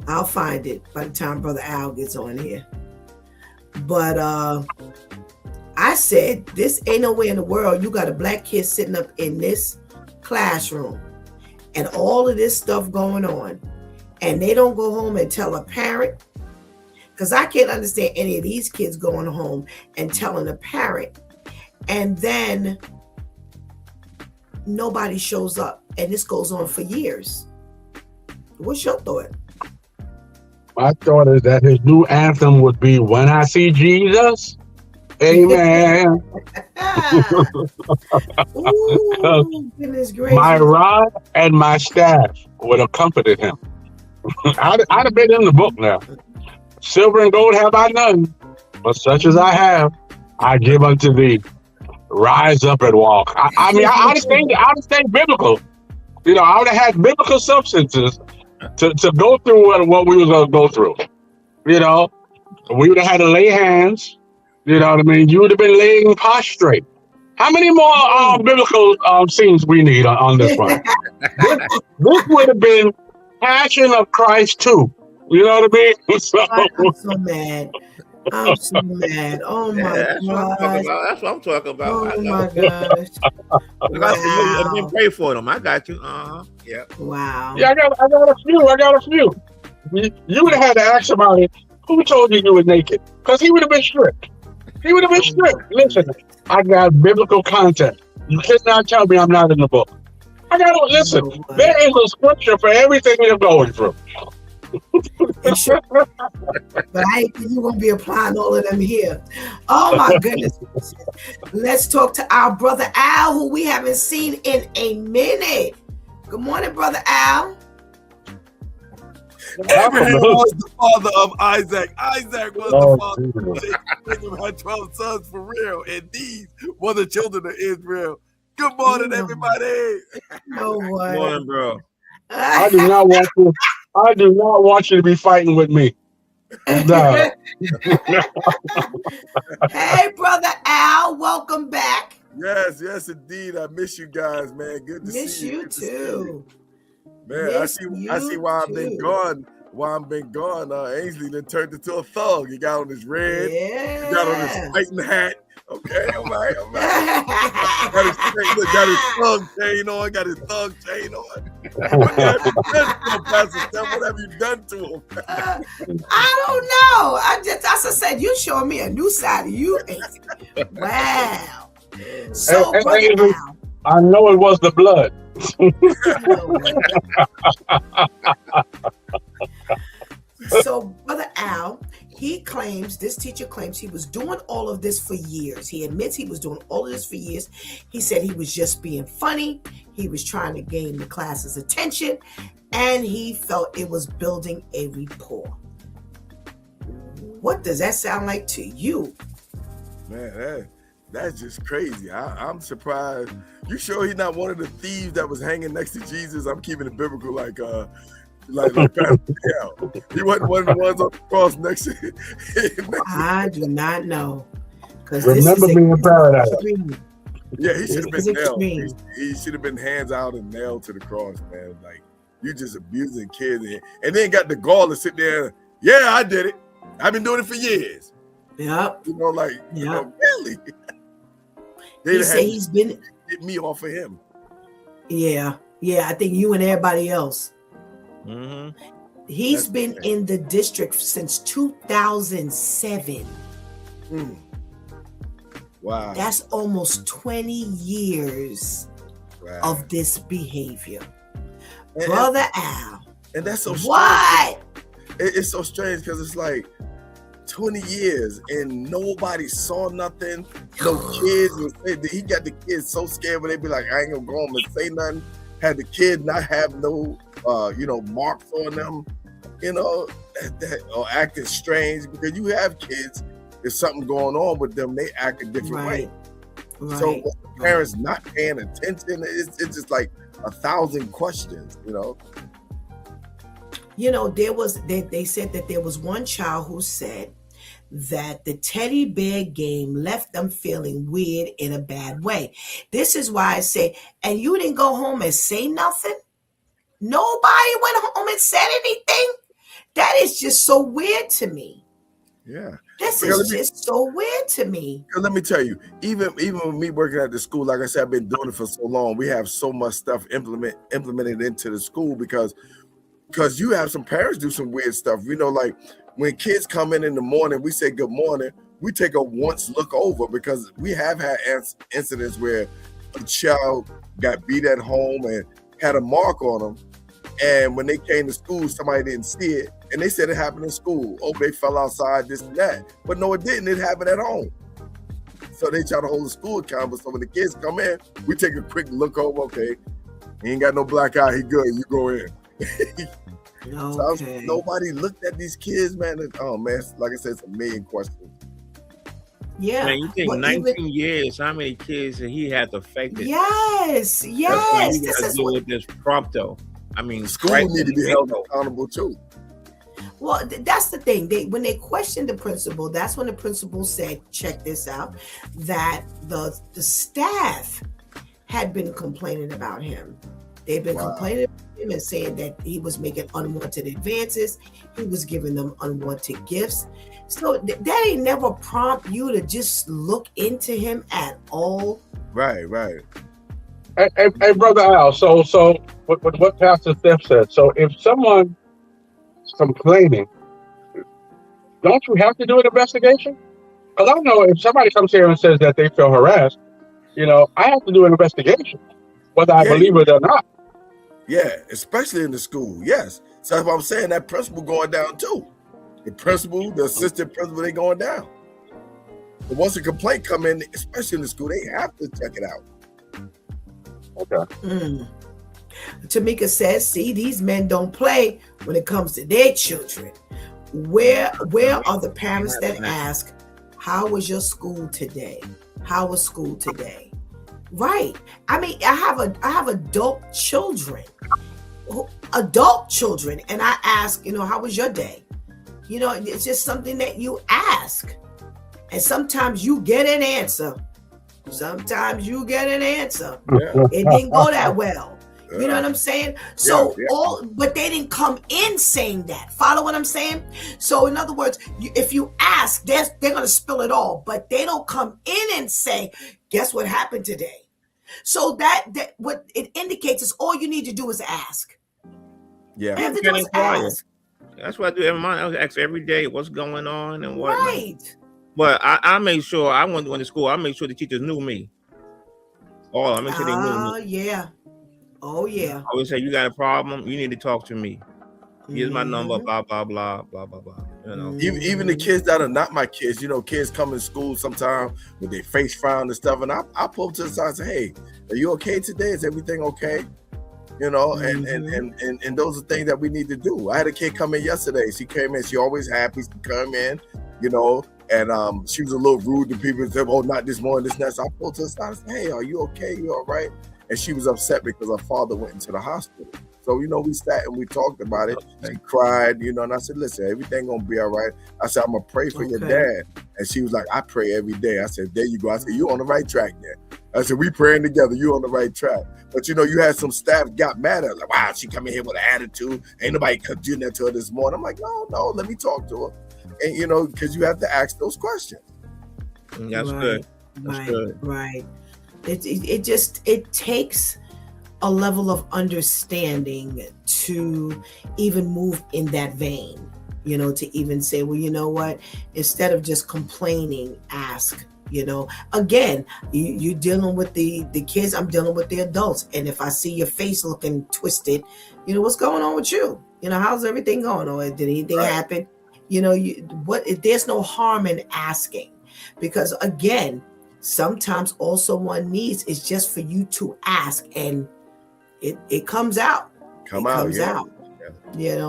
I'll find it by the time Brother Al gets on here. But I said, this ain't no way in the world you got a black kid sitting up in this classroom and all of this stuff going on, and they don't go home and tell a parent. Because I can't understand any of these kids going home and telling a parent, and then nobody shows up, and this goes on for years. What's your thought? My thought is that his new anthem would be "When I See Jesus." Amen. Ooh, goodness gracious. My rod and my staff would have comforted him. I'd have been in the book now. Silver and gold have I none, but such as I have, I give unto thee. rise up and walk. I mean, I'd have stayed biblical. You know, I would have had biblical substances to go through what we was going to go through. You know, we would have had to lay hands. You know what I mean? You would have been laying prostrate. How many more biblical scenes we need on this one? This would have been Passion of Christ too. You know what I mean? So, I'm so mad. I'm so mad. Oh my gosh. That's what I'm talking about. Oh my gosh. I didn't pray for them. I got you. Yeah. Wow. Yeah, I got a few. You would have had to ask somebody, who told you were naked? Because he would have been stripped. Listen, I got biblical content. You cannot tell me I'm not in the book. I got to listen. There is a scripture for everything you're going through. Sure. But I ain't think you're going to be applying all of them here. Oh my goodness. Let's talk to our brother Al, who we haven't seen in a minute. Good morning, brother Al. Abraham was the father of Isaac. Isaac was the father of Jacob. Jacob had 12 sons for real, and these were the children of Israel. Good morning, everybody. No way. Good morning, bro. I do not want you to be fighting with me. No. Hey, brother Al, welcome back. Yes, indeed. I miss you guys, man. Good to miss see you. You too. Man, I see why I've been gone. Ainsley done turned into a thug. He got on his red. Yeah. He got on his fighting hat. Okay, all right. Got his thug chain on. Pastor Steph, what have you done to him? I don't know. I just said, you showing me a new side of you. Wow. So, Ainsley, I know it was the blood. So, brother Al, this teacher claims he was doing all of this for years. He admits he was doing all of this for years. He said he was just being funny. He was trying to gain the class's attention, and he felt it was building a rapport. What does that sound like to you? Man, that's just crazy. I'm surprised. You sure he's not one of the thieves that was hanging next to Jesus? I'm keeping it biblical, like Pastor Al. He wasn't one of the ones on the cross next to him. I do not know. Remember me in paradise. Yeah, he should have been nailed. He should have been hands out and nailed to the cross, man. Like, you just abusing kids, and then got the gall to sit there. Yeah, I did it. I've been doing it for years. Yep. You know, really. He said he's been get me off of him. Yeah. I think you and everybody else. Mm-hmm. He's been in the district since 2007. Wow. That's almost 20 years of this behavior. Brother Al. And that's so strange. What? It's so strange because it's like 20 years and nobody saw nothing. No kids. He got the kids so scared when they be like, I ain't gonna go home and say nothing. Had the kid not have no, marks on them, or acting strange, because you have kids. There's something going on with them. They act a different way. Right. So the parents not paying attention. It's just like 1,000 questions. They said that there was one child who said that the teddy bear game left them feeling weird in a bad way. This is why I say, and you didn't go home and say nothing? Nobody went home and said anything? That is just so weird to me. Yeah. This is just so weird to me. Let me tell you, even with me working at the school, like I said, I've been doing it for so long. We have so much stuff implemented into the school because you have some parents do some weird stuff. Like when kids come in the morning, we say good morning. We take a once look over because we have had incidents where a child got beat at home and had a mark on them. And when they came to school, somebody didn't see it. And they said it happened in school. Oh, they fell outside, this and that. But no, it didn't. It happened at home. So they try to hold the school accountable. So when the kids come in, we take a quick look over. Okay, he ain't got no black eye. He good. You go in. Okay. Nobody looked at these kids, man. Oh, man. Like I said, it's a million questions. Yeah. Man, you think But 19 years, how many kids that he has affected? yes, That's why yes. you This gotta is deal what. with this prompto. I mean, School Christ need to be hell held no. accountable too. Well, that's the thing. When they questioned the principal, that's when the principal said, "Check this out," that the staff had been complaining about him. They've been Wow. complaining about him and saying that he was making unwanted advances. He was giving them unwanted gifts. So that ain't never prompt you to just look into him at all. Right. Hey, brother Al. So what Pastor Steph said. So if someone is complaining, don't you have to do an investigation? Because I know if somebody comes here and says that they feel harassed, I have to do an investigation, whether I Yeah, believe it or not. Yeah, especially in the school. Yes. So that's what I'm saying. That principal going down too. The principal, the assistant principal, they going down. But once a complaint come in, especially in the school, they have to check it out. Okay. Tamika says, "See, these men don't play when it comes to their children. Where are the parents that ask, how was your school today? How was school today?" Right. I mean, I have adult children, and I ask, how was your day? It's just something that you ask, and sometimes you get an answer. Sometimes you get an answer. Yeah. It didn't go that well. You know what I'm saying? So Yeah. but they didn't come in saying that. Follow what I'm saying? So in other words, if you ask, they're going to spill it all, but they don't come in and say, guess what happened today? So that what it indicates is all you need to do is ask. Yeah. All you have to do is ask. That's what I do every morning. I ask every day what's going on and whatnot. Right. But I made sure I went to school. I made sure the teachers knew me. I make sure they knew me. Yeah. Oh yeah. I always say, you got a problem, you need to talk to me. Here's my number, blah, blah, blah, blah, blah, blah. Even the kids that are not my kids, kids come in school sometimes with their face frown and stuff, and I pull up to the side and say, "Hey, are you okay today? Is everything okay?" And those are things that we need to do. I had a kid come in yesterday. She came in. She always happy to come in, and she was a little rude to people and said, "Oh, not this morning, this and that." So I pulled to the side and said, "Hey, are you okay? You all right?" And she was upset because her father went into the hospital. So, we sat and we talked about it. She cried, and I said, "Listen, everything gonna be all right." I said, "I'm gonna pray for your dad." And she was like, "I pray every day." I said, "There you go." I said, "You on the right track there." I said, "We praying together. You on the right track." But you had some staff got mad at her, like, "Wow, she come in here with an attitude. Ain't nobody doing that to her this morning." I'm like, no, let me talk to her. And because you have to ask those questions. That's good. That's good. Right. It takes a level of understanding to even move in that vein, to even say, well, you know what, instead of just complaining, ask. Again, you're dealing with the kids, I'm dealing with the adults, and if I see your face looking twisted, what's going on with you? How's everything going? Or did anything happen? There's no harm in asking, because again, sometimes all someone needs is just for you to ask, and it comes out. Comes out.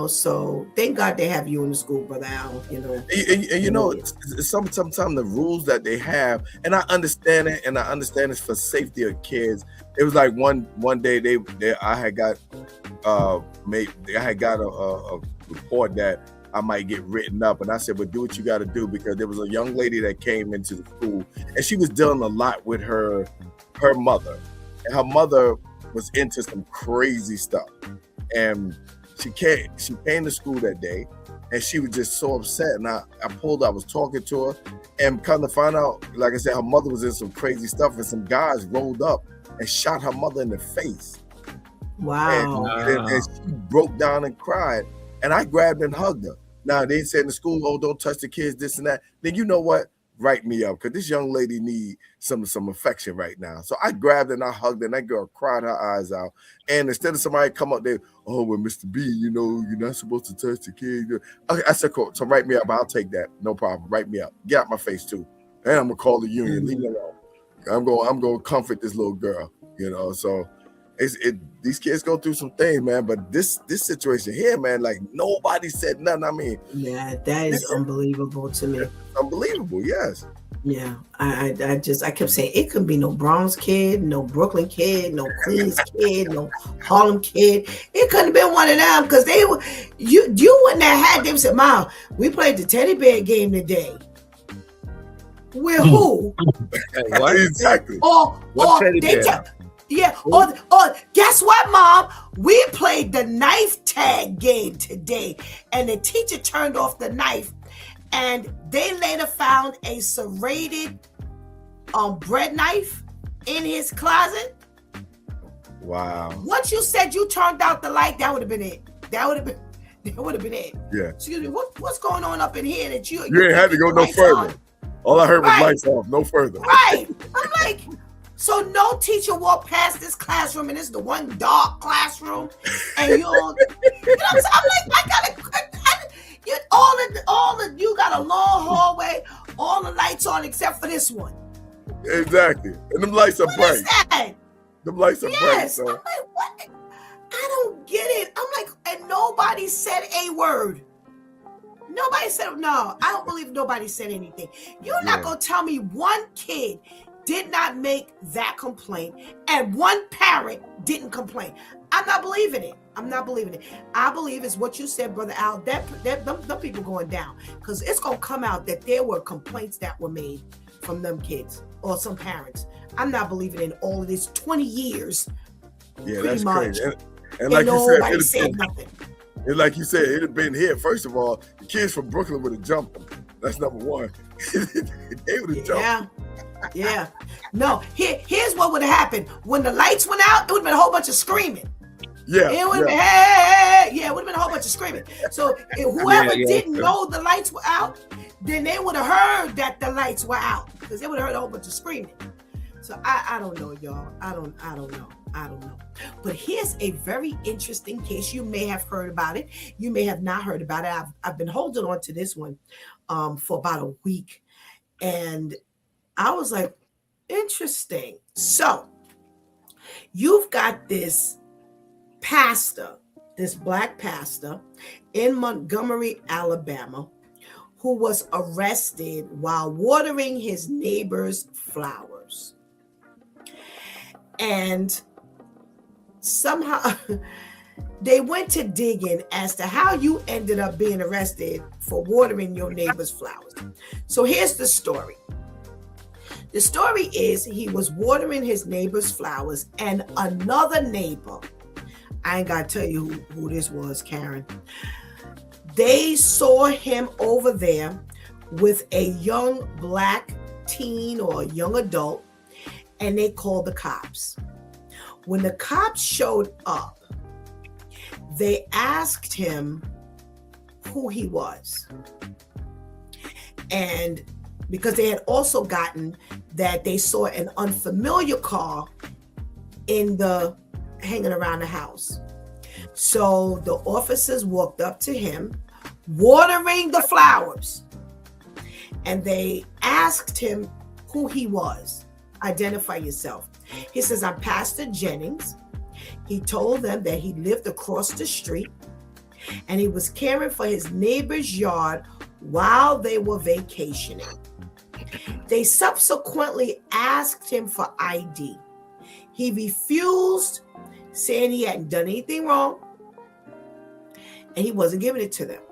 So thank God they have you in the school, Brother Al. Sometimes the rules that they have, and I understand it, and I understand it's for safety of kids. It was like one day I had got a report that I might get written up, and I said, "But do what you got to do," because there was a young lady that came into the school, and she was dealing a lot with her mother, and her mother was into some crazy stuff, and she came to school that day, and she was just so upset. And I pulled her, I was talking to her, and come to find out, like I said, her mother was in some crazy stuff, and some guys rolled up and shot her mother in the face. Wow. And she broke down and cried, and I grabbed and hugged her. Now, they said in the school, "Oh, don't touch the kids," this and that. Then you know what? Write me up, because this young lady need some affection right now. So I grabbed her and I hugged her, and that girl cried her eyes out. And instead of somebody come up there, "Oh, well, Mr. B, you're not supposed to touch the kids." Okay, I said, "Cool. So write me up. I'll take that. No problem. Write me up. Get out my face too. And I'm gonna call the union. Leave me alone. I'm gonna comfort this little girl. So these kids go through some things, man. But this situation here, man, like nobody said nothing. I mean, yeah, that is unbelievable to me. Unbelievable, yes. Yeah, I kept saying it couldn't be no Bronx kid, no Brooklyn kid, no Queens kid, no Harlem kid. It couldn't have been one of them because they were you wouldn't have had them say, Mom, we played the teddy bear game today. With who? What? Exactly. Or teddy bear? yeah, or guess what, Mom? We played the knife tag game today, and the teacher turned off the knife. And they later found a serrated bread knife in his closet. Wow. Once you said you turned out the light, that would have been it. That would have been it. Yeah. Excuse me, what's going on up in here that you ain't had to go no further. On? All I heard was Right. lights off, no further. Right. I'm like, so no teacher walked past this classroom, and it's the one dark classroom, and you know what I'm saying? I'm like, you got a long hallway, all the lights on except for this one. Exactly. And them lights are What bright. is that? Them lights are bright. Yes. So. I'm like, what? I don't get it. I'm like, and nobody said a word. Nobody said, no, I don't believe nobody said anything. You're not going to tell me one kid did not make that complaint and one parent didn't complain. I'm not believing it. I'm not believing it. I believe it's what you said, Brother Al, them people going down, because it's going to come out that there were complaints that were made from them kids or some parents. I'm not believing in all of this 20 years. Yeah, pretty that's much. crazy. And like nobody you said nothing. And like you said, it'd have been here. First of all, the kids from Brooklyn would have jumped them. That's number one. They would have jumped. Yeah. No, here's what would have happened. When the lights went out, it would have been a whole bunch of screaming. Yeah. It would have been, hey, yeah, it would have been a whole bunch of screaming. So if whoever didn't know the lights were out, then they would have heard that the lights were out, because they would have heard a whole bunch of screaming. So I don't know, y'all. I don't know. But here's a very interesting case. You may have heard about it. You may have not heard about it. I've been holding on to this one for about a week. And I was like, interesting. So you've got this pastor, this black pastor in Montgomery, Alabama, who was arrested while watering his neighbor's flowers. And somehow they went to dig in as to how you ended up being arrested for watering your neighbor's flowers. So here's the story. The story is he was watering his neighbor's flowers, and another neighbor, I ain't got to tell you who this was, Karen, they saw him over there with a young black teen or young adult, and they called the cops. When the cops showed up, they asked him who he was. And because they had also gotten that they saw an unfamiliar car hanging around the house. So the officers walked up to him, watering the flowers, and they asked him who he was. Identify yourself. He says, I'm Pastor Jennings. He told them that he lived across the street and he was caring for his neighbor's yard while they were vacationing. They subsequently asked him for ID. He refused, saying he hadn't done anything wrong, and he wasn't giving it to them.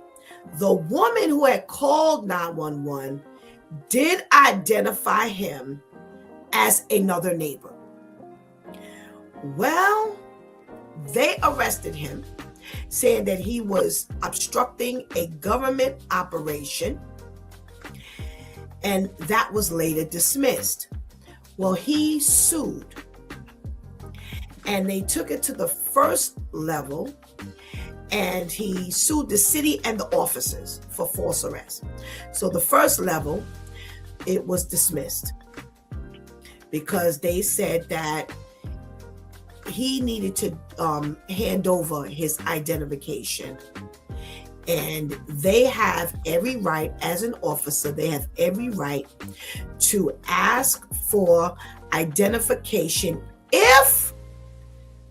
The woman who had called 911 did identify him as another neighbor. Well, they arrested him, saying that he was obstructing a government operation, and that was later dismissed. Well, he sued, and they took it to the first level, and he sued the city and the officers for false arrest. So the first level, it was dismissed because they said that he needed to hand over his identification. And they have every right, as an officer, they have every right to ask for identification if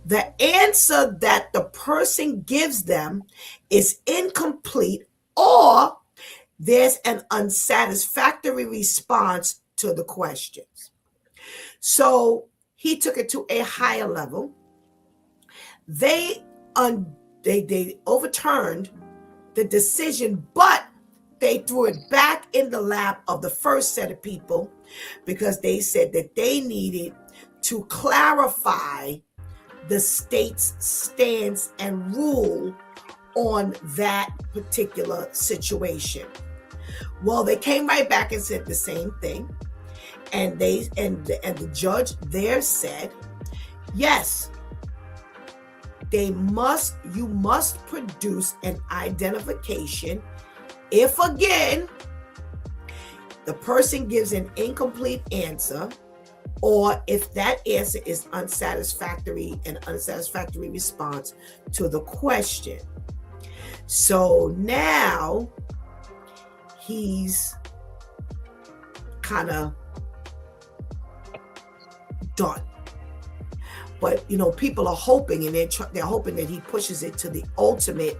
the answer that the person gives them is incomplete or there's an unsatisfactory response to the questions. So he took it to a higher level. They overturned the decision, but they threw it back in the lap of the first set of people because they said that they needed to clarify the state's stance and rule on that particular situation. Well, they came right back and said the same thing, and the judge there said, yes, you must produce an identification if, again, the person gives an incomplete answer, or if that answer is unsatisfactory, an unsatisfactory response to the question. So now he's kind of done. But, people are hoping, and they're hoping that he pushes it to the ultimate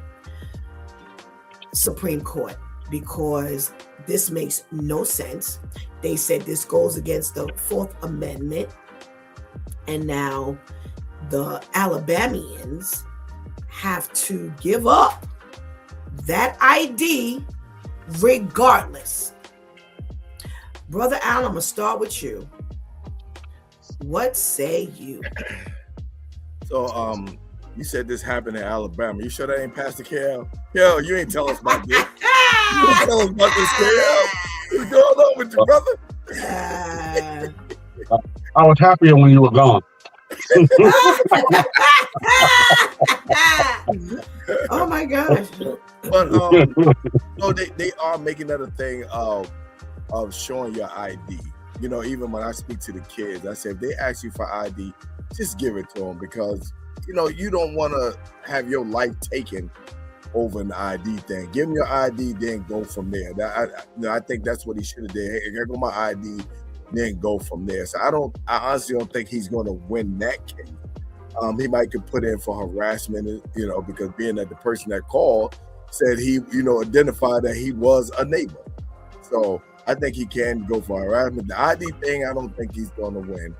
Supreme Court, because this makes no sense. They said this goes against the Fourth Amendment, and now the Alabamians have to give up that ID regardless. Brother Al, I'm going to start with you. What say you? So, you said this happened in Alabama. You sure that ain't Pastor Cal? Yo, you ain't tell us about this. You didn't tell us about this, Cal. What's going on with you, brother? I was happier when you were gone. Oh my gosh. But no, they are making that a thing of showing your ID. Even when I speak to the kids, I say if they ask you for ID, just give it to them, because you don't want to have your life taken over an ID thing. Give them your ID, then go from there. I think that's what he should have did. Hey, here go my ID, then go from there. So I honestly don't think he's going to win that case. He might get put in for harassment, because being that the person that called said he, identified that he was a neighbor. So I think he can go for harassment. The ID thing, I don't think he's going to win.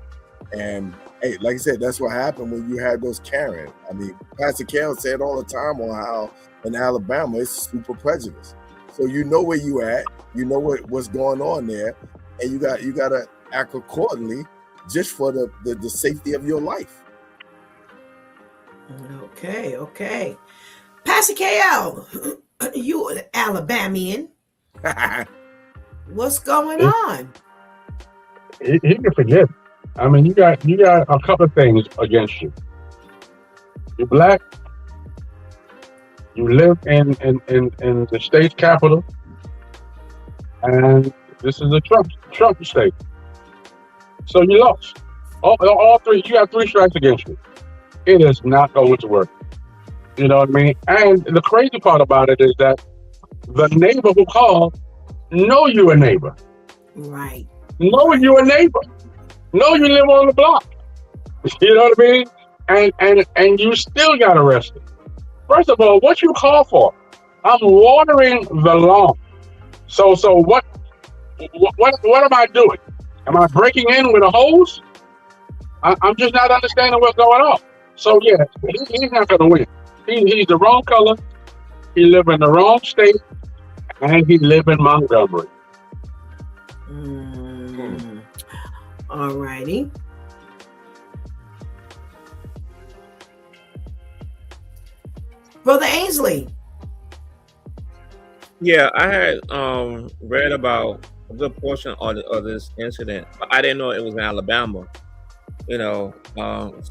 And hey, like I said, that's what happened when you had those Karen. I mean, Pastor Cal said all the time on how in Alabama it's super prejudice. So you know where you at, you know what's going on there, and you got to act accordingly just for the safety of your life. Okay. Pastor Cal, you an Alabamian. What's going on? He can forget. I mean, you got a couple of things against you. You're black. You live in the state's capital, and this is a Trump state. So you lost. All three. You got 3 strikes against you. It is not going to work. You know what I mean? And the crazy part about it is that the neighbor who called know you a neighbor. Right. Know you a neighbor. Know you live on the block. You know what I mean? And you still got arrested. First of all, what you call for? I'm watering the lawn. So what am I doing? Am I breaking in with a hose? I'm just not understanding what's going on. So yeah, he's not going to win. He's the wrong color. He live in the wrong state, and he live in Montgomery. All righty. Brother Ainsley. Yeah, I had read about a good portion of this incident, but I didn't know it was in Alabama. So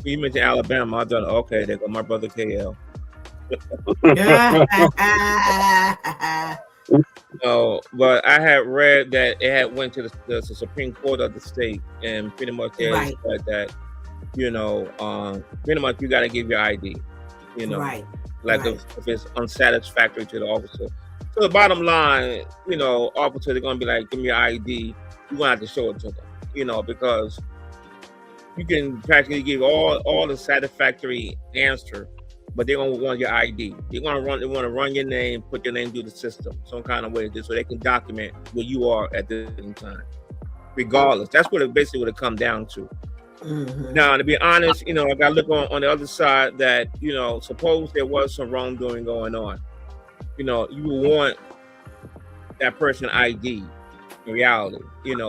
you mentioned Alabama, I thought, okay, there go my brother KL. No, but I had read that it had went to the Supreme Court of the state, and pretty much they said that, pretty much you got to give your ID, Right. If it's unsatisfactory to the officer. So the bottom line, officer, they're gonna be like, give me your ID. You're gonna have to show it to them, because you can practically give all the satisfactory answer, but they're gonna want your ID. They want to run your name, put your name through the system, some kind of way, just so they can document where you are at this time. regardless. That's what it basically would have come down to. Now, to be honest, I got to look on the other side that, suppose there was some wrongdoing going on. You would want that person ID in reality.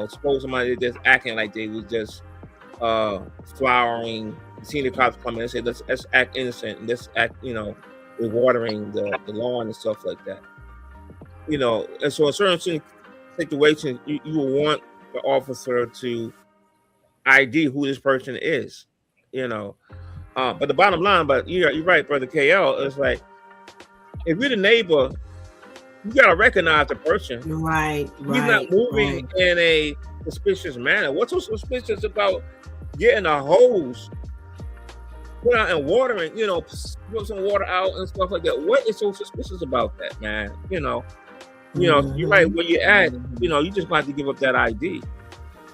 Suppose somebody just acting like they was just flowering, seeing the cops come in and say, let's act innocent and let's act, with watering the lawn and stuff like that. And so in certain situations, you will want the officer to ID who this person is, but the bottom line, but you're right, brother KL, is like, if you're the neighbor, you gotta recognize the person. Right. He's not moving in a suspicious manner. What's so suspicious about getting a hose put out and watering, put some water out and stuff like that? What is so suspicious about that, man? You're right, where you're at, you just got to give up that ID.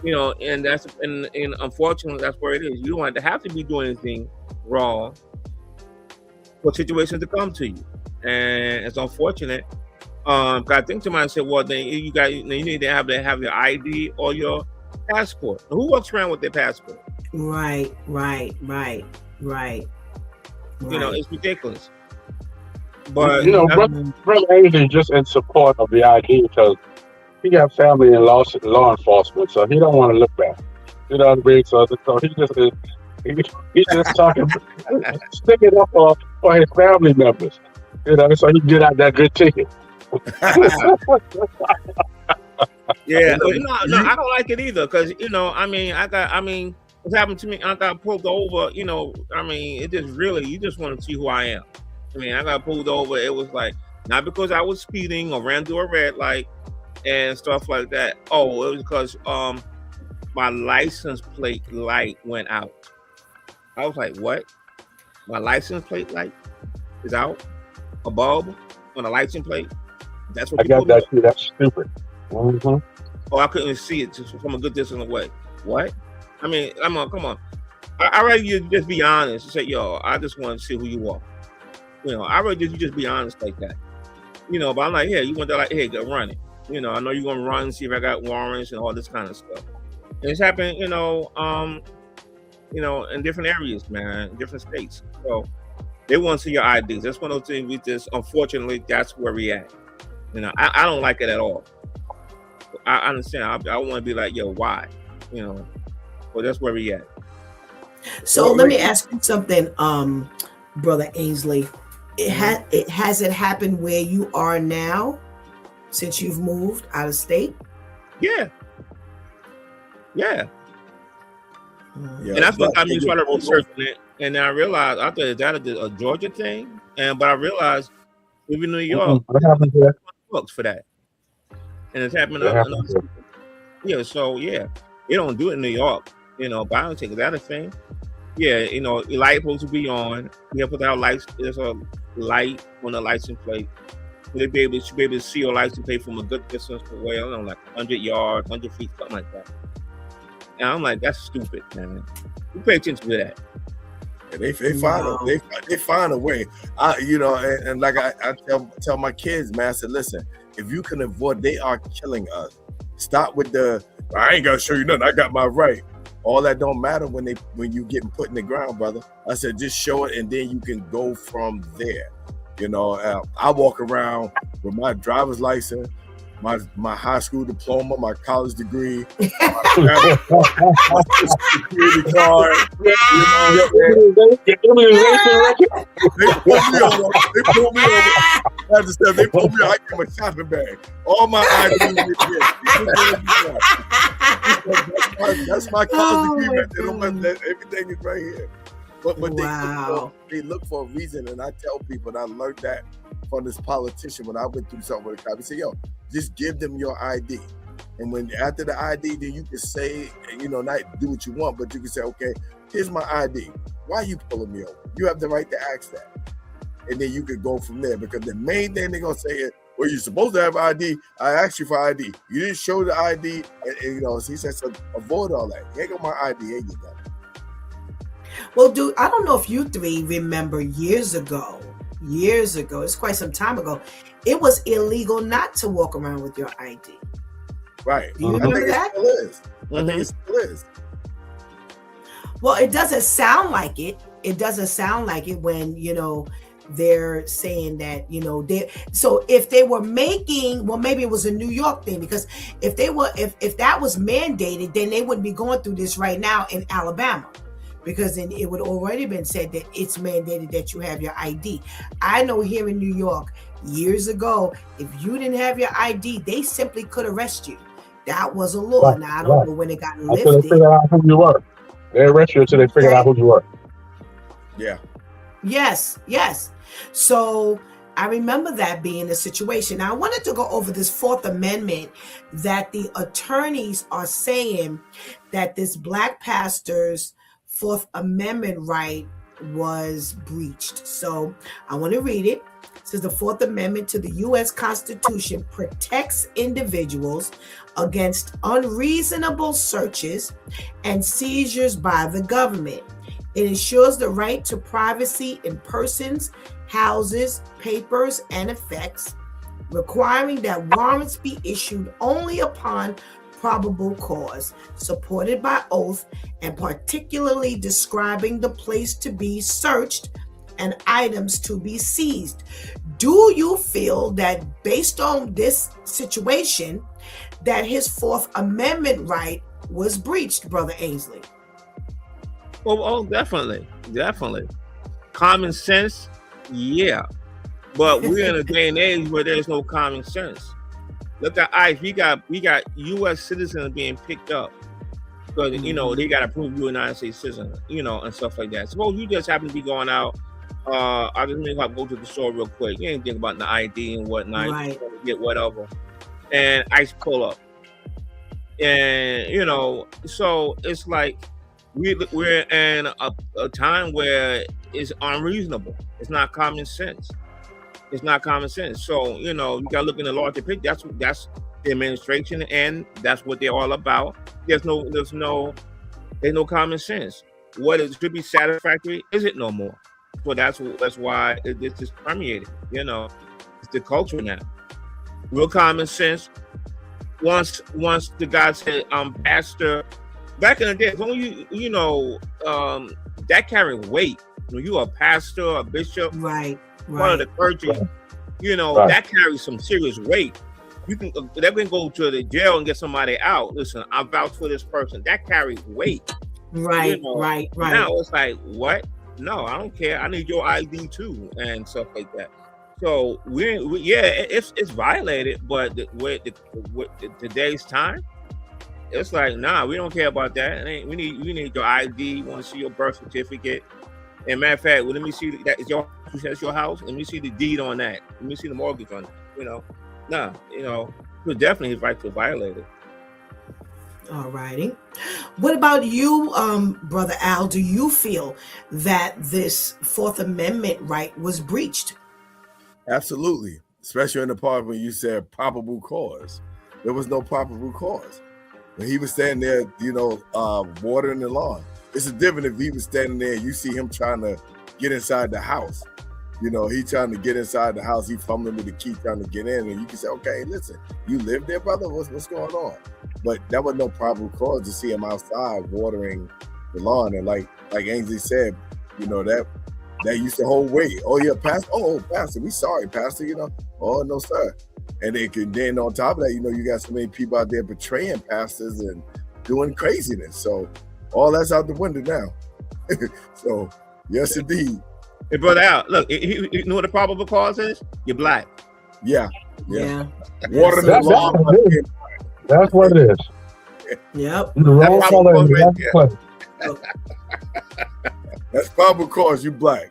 And that's and unfortunately that's where it is. You don't have to be doing anything wrong for situations to come to you, and it's unfortunate. I think to myself, well, then you need to have your ID or your passport. Who walks around with their passport? Right. It's ridiculous. But brother Ainsley just in support of the ID because he got family in law enforcement, so he don't want to look bad. You know what I mean? So he's just talking, sticking up for his family members. So he can get out that good ticket. Yeah, no, I don't like it either because what's happened to me? I got pulled over. It just really, you just want to see who I am. I got pulled over. It was like not because I was speeding or ran through a red light and stuff like that. Oh, it was because my license plate light went out. I was like, what? My license plate light is out? A bulb on a license plate? That's what I got that too. That's stupid. Mm-hmm. Oh, I couldn't see it just from a good distance away. What? Come on. I rather you just be honest and say, yo, I just want to see who you are. I rather you just be honest like that. But I'm like, yeah, you want that, like, hey, go run it. I know you're gonna run, see if I got warrants and all this kind of stuff. And it's happened, in different areas, man, in different states. So they want to see your IDs. That's one of those things. Unfortunately, that's where we at. I don't like it at all. I understand. I want to be like, yo, why? But that's where we at. So let me ask you something, Brother Ainsley. Has it happened where you are now since you've moved out of state? Yeah. And that's what got me trying to research it. And then I realized I thought is that a Georgia thing, but I realized even New York, what happened to that? Books for that, and it's happening. So yeah, they don't do it in New York. But I don't think that a thing. Yeah, your light supposed to be on. You have to put out lights. There's a light on the license plate. So they should be able to see your license plate from a good distance away. I don't know, like 100 yards, 100 feet, something like that. And I'm like, that's stupid, man. You pay attention to that. And they find a way. And like I tell my kids, man, I said, listen, if you can avoid, they are killing us. Stop with I ain't gotta show you nothing. I got my right. All that don't matter when you getting put in the ground, brother. I said, just show it, and then you can go from there. I walk around with my driver's license, my high school diploma, my college degree, my security card. They pull me over. They pull me over. I give them a shopping bag. All my IDs that's my college degree. Everything is right here. But they look for a reason, and I tell people, and I learned that from this politician when I went through something with a cop. He said, yo, just give them your ID. And when after the ID, then you can say, not do what you want, but you can say, okay, here's my ID. Why are you pulling me over? You have the right to ask that. And then you could go from there, because the main thing they're going to say is, well, you're supposed to have ID. I asked you for ID. You didn't show the ID. And so he said, so avoid all that. Here go my ID. Here you go. Well, dude, I don't know if you three remember years ago, it's quite some time ago, it was illegal not to walk around with your ID. Right. Do you remember that? I think it still is. Well, it doesn't sound like it. It doesn't sound like it when, they're saying that, so if they were making, well, maybe it was a New York thing, because if that was mandated, then they wouldn't be going through this right now in Alabama, because then it would already been said that it's mandated that you have your ID. I know here in New York, years ago, if you didn't have your ID, they simply could arrest you. That was a law. Right, Now, I don't know when it got until they lifted. figured out who you were. They arrest you until they figured out who you were. Yeah. Yes. So I remember that being the situation. Now, I wanted to go over this Fourth Amendment that the attorneys are saying that this black pastor's Fourth Amendment right was breached. So I want to read it. It says the Fourth Amendment to the U.S. Constitution protects individuals against unreasonable searches and seizures by the government. It ensures the right to privacy in persons, houses, papers, and effects, requiring that warrants be issued only upon probable cause, supported by oath, and particularly describing the place to be searched and items to be seized. Do you feel that based on this situation, that his Fourth Amendment right was breached, Brother Ainsley? Oh, definitely. Common sense, yeah. But we're in a day and age where there's no common sense. Look at ICE. We got U.S. citizens being picked up because they got to prove you're a United States citizen, and stuff like that. Suppose you just happen to be going out. I just maybe go to the store real quick. You ain't think about the ID and whatnot. Right. You get whatever, and ICE pull up, and so it's like we're in a time where it's unreasonable. It's not common sense. So you got to look in the larger picture. That's the administration, and that's what they're all about. There's no common sense. What it should be satisfactory isn't no more. So that's why it's just permeated. It's the culture now. Real common sense. Once the guy said, pastor. Back in the day, when that carried weight. When you a pastor, a bishop, right, one of the clergy, Right. that carries some serious weight. They can go to the jail and get somebody out. Listen, I vouch for this person. That carries weight. Right. Now it's like, what? No, I don't care. I need your ID too, and stuff like that. So it's violated, but with today's time, it's like, nah, we don't care about that. We need your ID. We want to see your birth certificate. And matter of fact, let me see that is that's your house. Let me see the deed on that. Let me see the mortgage on that. It's definitely his right to violate it. All righty. What about you, Brother Al? Do you feel that this Fourth Amendment right was breached? Absolutely. Especially in the part when you said probable cause. There was no probable cause. When he was standing there, watering the lawn. It's different if he was standing there and you see him trying to get inside the house. He trying to get inside the house. He fumbling with the key trying to get in. And you can say, okay, listen, you live there, brother? What's going on? But that was no probable cause to see him outside watering the lawn. And like Ainsley said, that used to hold weight. Oh, yeah, Pastor. Oh, Pastor, we sorry, Pastor, Oh, no, sir. And then on top of that, you got so many people out there betraying pastors and doing craziness. So all that's out the window now. So, yes, indeed. Hey, Brother Al, look, you know what the probable cause is? You're black. Yeah. Water the lawn. That's what it is. Yep. The wrong color in the right place. That's probable cause you black.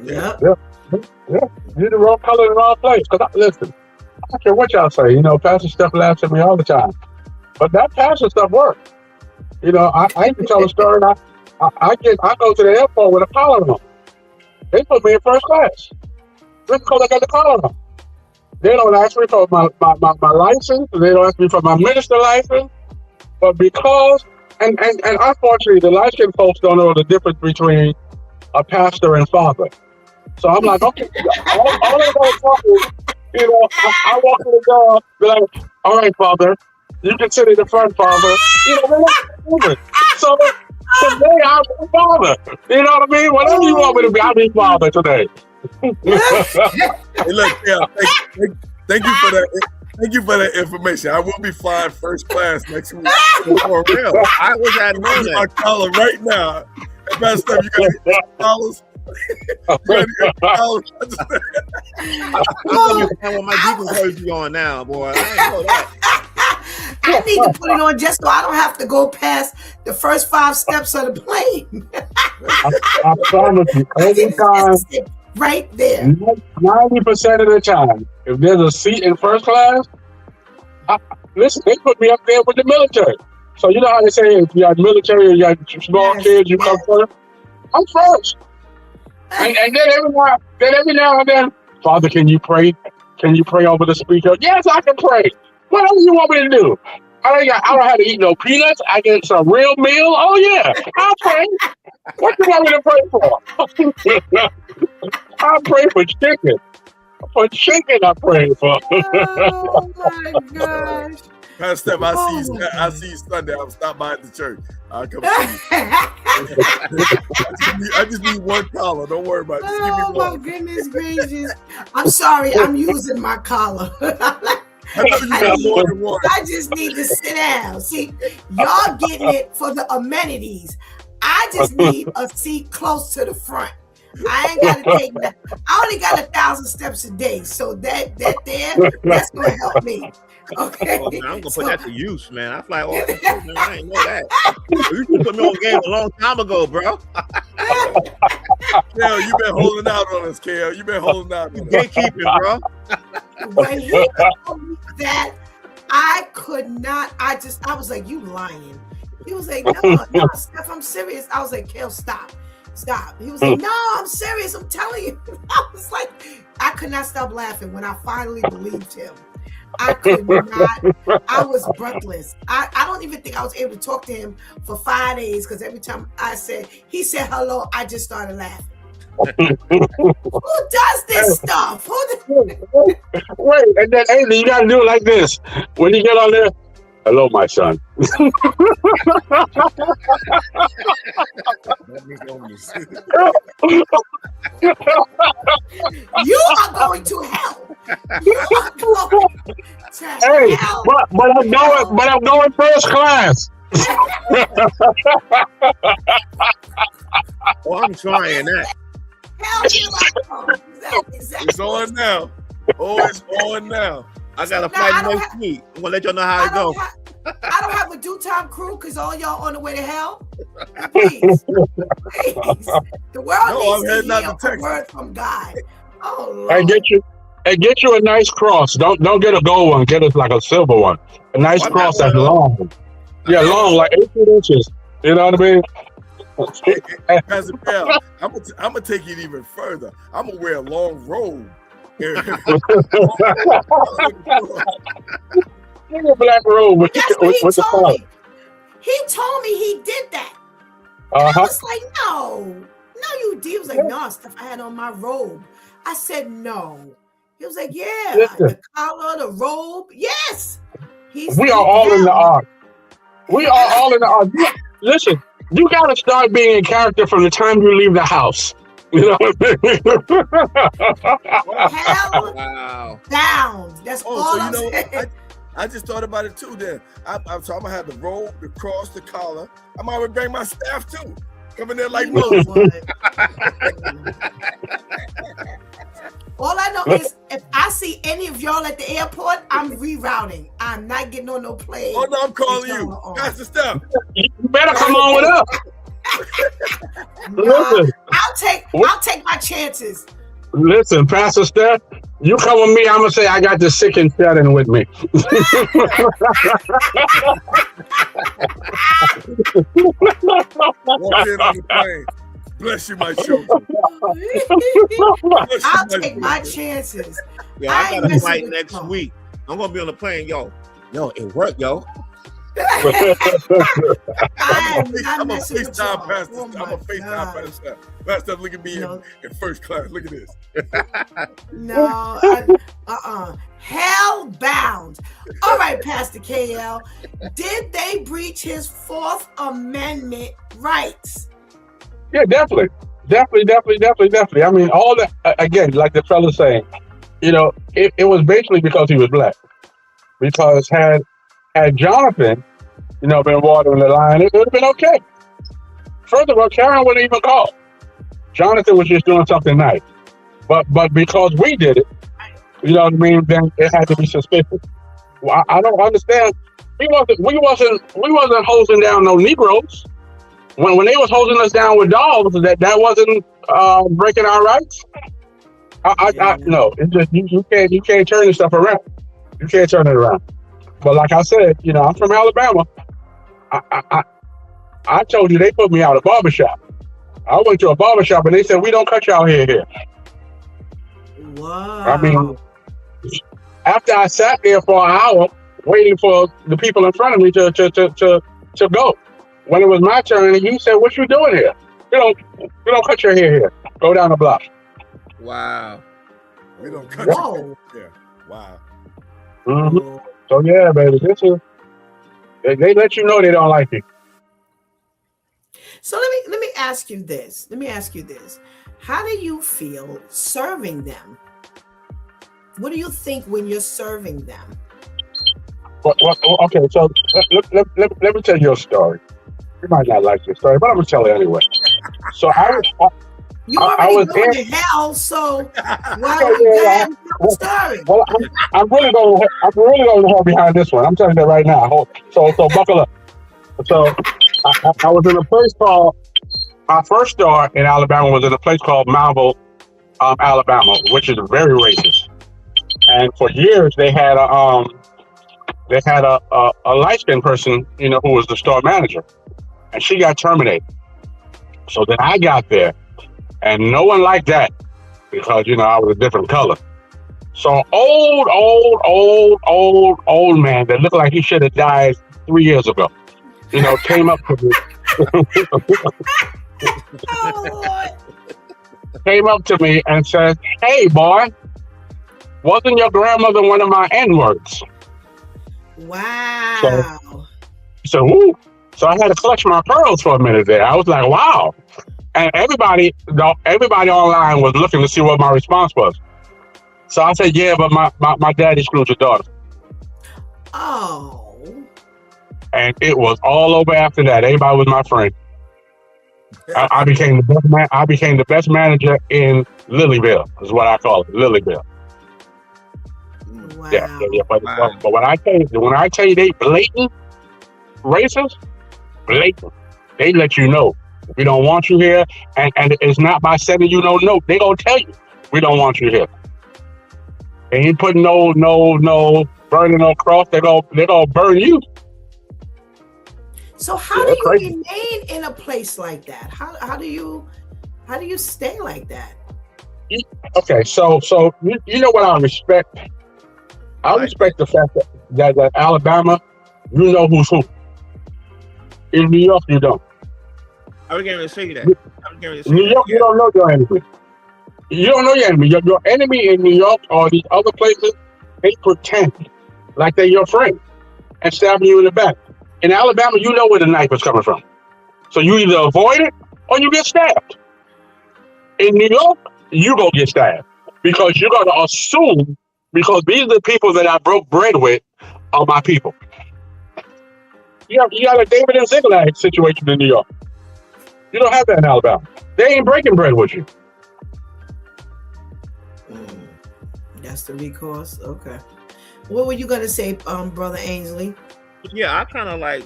Yep. You're the wrong color in the wrong place. Because listen, I don't care what y'all say. Pastor Steph laughs at me all the time. But that pastor stuff works. I can tell a story. I go to the airport with a collar on. They put me in first class. Just because I got the collar on. They don't ask me for my license. They don't ask me for my minister license. But because, and unfortunately, the light-skinned folks don't know the difference between a pastor and father. So I'm like, okay, all they gonna talk is, I walk in the door, be like, all right, Father, You consider the first father. You know, so today I'm the father. You know what I mean? Whatever you want me to be, I'll be father today. Hey, look, yeah, thank you for that. Thank you for that information. I will be flying first class next week. For real. I wish I'd known My that. collar right now. Hey, Pastor Steph, you got any collars? You got any collars? I'm gonna be with my deacon jersey on now, boy. I ain't know that. I need to put it on just so I don't have to go past the first 5 steps of the plane. I promise you, every time, right there. 90% of the time, if there's a seat in first class, listen, they put me up there with the military. So you know how they say if you got military or you got small kids, you come first. I'm first. And then every now and then, Father, can you pray? Can you pray over the speaker? Yes, I can pray. What else you want me to do? I don't have to eat no peanuts. I get some real meal. Oh yeah, I'll pray. What you want me to pray for? I'll pray for chicken. For chicken, I pray for. Oh my gosh. Pastor Steph, I see you Sunday. I'm stop by at the church. I'll come see you. I just need one collar. Don't worry about it. Just give me Oh my one. goodness gracious. I'm sorry, I'm using my collar. I know you got more than one. I just need to sit down. See, y'all getting it for the amenities. I just need a seat close to the front. I ain't got to take that. I only got 1,000 steps a day, so that's gonna help me. Okay, Oh, man, I'm gonna put that to use, man. I fly all the time, man. I ain't know that. You should put me on game a long time ago, bro. Kel, you been holding out on us, Kel. You been holding out on us. Gatekeeping, bro. When he told me that, I could not. I was like, "You lying?" He was like, "No, Steph, I'm serious." I was like, "Kel, stop." He was like, "No, I'm serious. I'm telling you." I was like, I could not stop laughing when I finally believed him. I could not. I was breathless. I don't even think I was able to talk to him for 5 days because every time he said hello, I just started laughing. Who does this stuff? Wait, and then Andy, you gotta do it like this. When you get on there, hello, my son. You are going to hell. You are going to hell. But I'm going first class. Oh, I'm trying that. Hell, you like exactly. It's on now. Oh, it's on now. I got a flight next week. I'm gonna let y'all know how it goes. I don't have a due time crew because all y'all on the way to hell. Please. The world needs to hear a word from God. Oh Lord. And get you a nice cross. Don't get a gold one. Get it like a silver one. A nice cross that's long. Yeah, long, like 18 inches. You know what I mean? Pastor Kel, I'm gonna take it even further. I'm gonna wear a long robe. A black robe with the collar. He told me he did that. And I was like, no, you did. He was like, no, Steph, I had on my robe. I said, no. He was like, yeah, the collar, the robe. Yes. We are all in the ark. We are all in the ark. Listen, you got to start being in character from the time you leave the house. You know what I mean? Hell bound. That's all so I'm saying. I just thought about it too. Then so I'm gonna have the robe, the cross, the collar. I might would bring my staff too. Come in there like Moses. All I know is if I see any of y'all at the airport, I'm rerouting. I'm not getting on no plane. Oh no, I'm calling you, Pastor Steph. You better come on with us. Listen, I'll take my chances. Listen, Pastor Steph, you come with me, I'm gonna say I got the sick and shedding with me. Walk in on the plane. Bless you, my children. I'll take my chances. Yeah, I got a flight next week. I'm gonna be on the plane, yo, it worked, yo. I'm a FaceTime Pastor. I'm a FaceTime Pastor. Pastor, look at me in first class. Look at this. No, hell bound. All right, Pastor. Pastor KL, did they breach his Fourth Amendment rights? Yeah, definitely. I mean, all that, again, like the fella's saying, it was basically because he was black. Because had Jonathan, been watering the line, it would have been okay. First of all, Karen wouldn't even call. Jonathan was just doing something nice. But because we did it, you know what I mean, then it had to be suspicious. Well, I don't understand. We wasn't hosing down no Negroes. When they was hosing us down with dogs, that wasn't breaking our rights. No, it's just you can't turn this stuff around. You can't turn it around. But like I said, I'm from Alabama. I told you they put me out of barbershop. I went to a barbershop and they said, we don't cut y'all hair here. Wow. I mean, after I sat there for an hour waiting for the people in front of me to go. When it was my turn, he said, what you doing here? You don't cut your hair here. Go down the block. Wow. We don't cut Whoa. you. Wow. Mm-hmm. So yeah, baby, they let you know they don't like you. So let me ask you this. How do you feel serving them? What do you think when you're serving them? Okay, so let me tell you a story. You might not like this story, but I'm gonna tell it anyway. So You already going to hell, so why are you glad I'm story? Well, I'm really going to hold behind this one. I'm telling you that right now. So buckle up. So I was in a place called, my first start in Alabama was in a place called Malville, Alabama, which is very racist. And for years they had a light-skinned person, who was the store manager, and she got terminated. So then I got there, and no one liked that because I was a different color. So old man that looked like he should have died 3 years ago, came up to me. Oh, Lord. Came up to me and said, "Hey, boy, wasn't your grandmother one of my N-words?" Wow. So, ooh. So I had to clutch my pearls for a minute there. I was like, wow. And everybody online was looking to see what my response was. So I said, yeah, but my daddy screwed your daughter. Oh. And it was all over after that. Everybody was my friend. I became the best man. I became the best manager in Lilyville, is what I call it, Lilyville. Wow. Yeah. But when I tell you they blatant racist, blatant, they let you know we don't want you here, and it's not by sending you no note. They gonna tell you we don't want you here. They ain't putting no burning no cross. They gonna burn you. So how do you remain in a place like that? How do you stay like that? Okay, so you know what I respect? I respect the fact that Alabama, you know who's who. In New York, you don't. I was going to say that. New York, you don't know your enemy. You don't know your enemy. Your enemy in New York or these other places, they pretend like they're your friend and stabbing you in the back. In Alabama, you know where the knife is coming from. So you either avoid it or you get stabbed. In New York, you go get stabbed because you're going to assume, because these are the people that I broke bread with are my people. You got a David and Ziglag situation in New York. You don't have that in Alabama. They ain't breaking bread with you. That's the recourse. Okay. What were you going to say, Brother Ainsley? Yeah, I kind of like,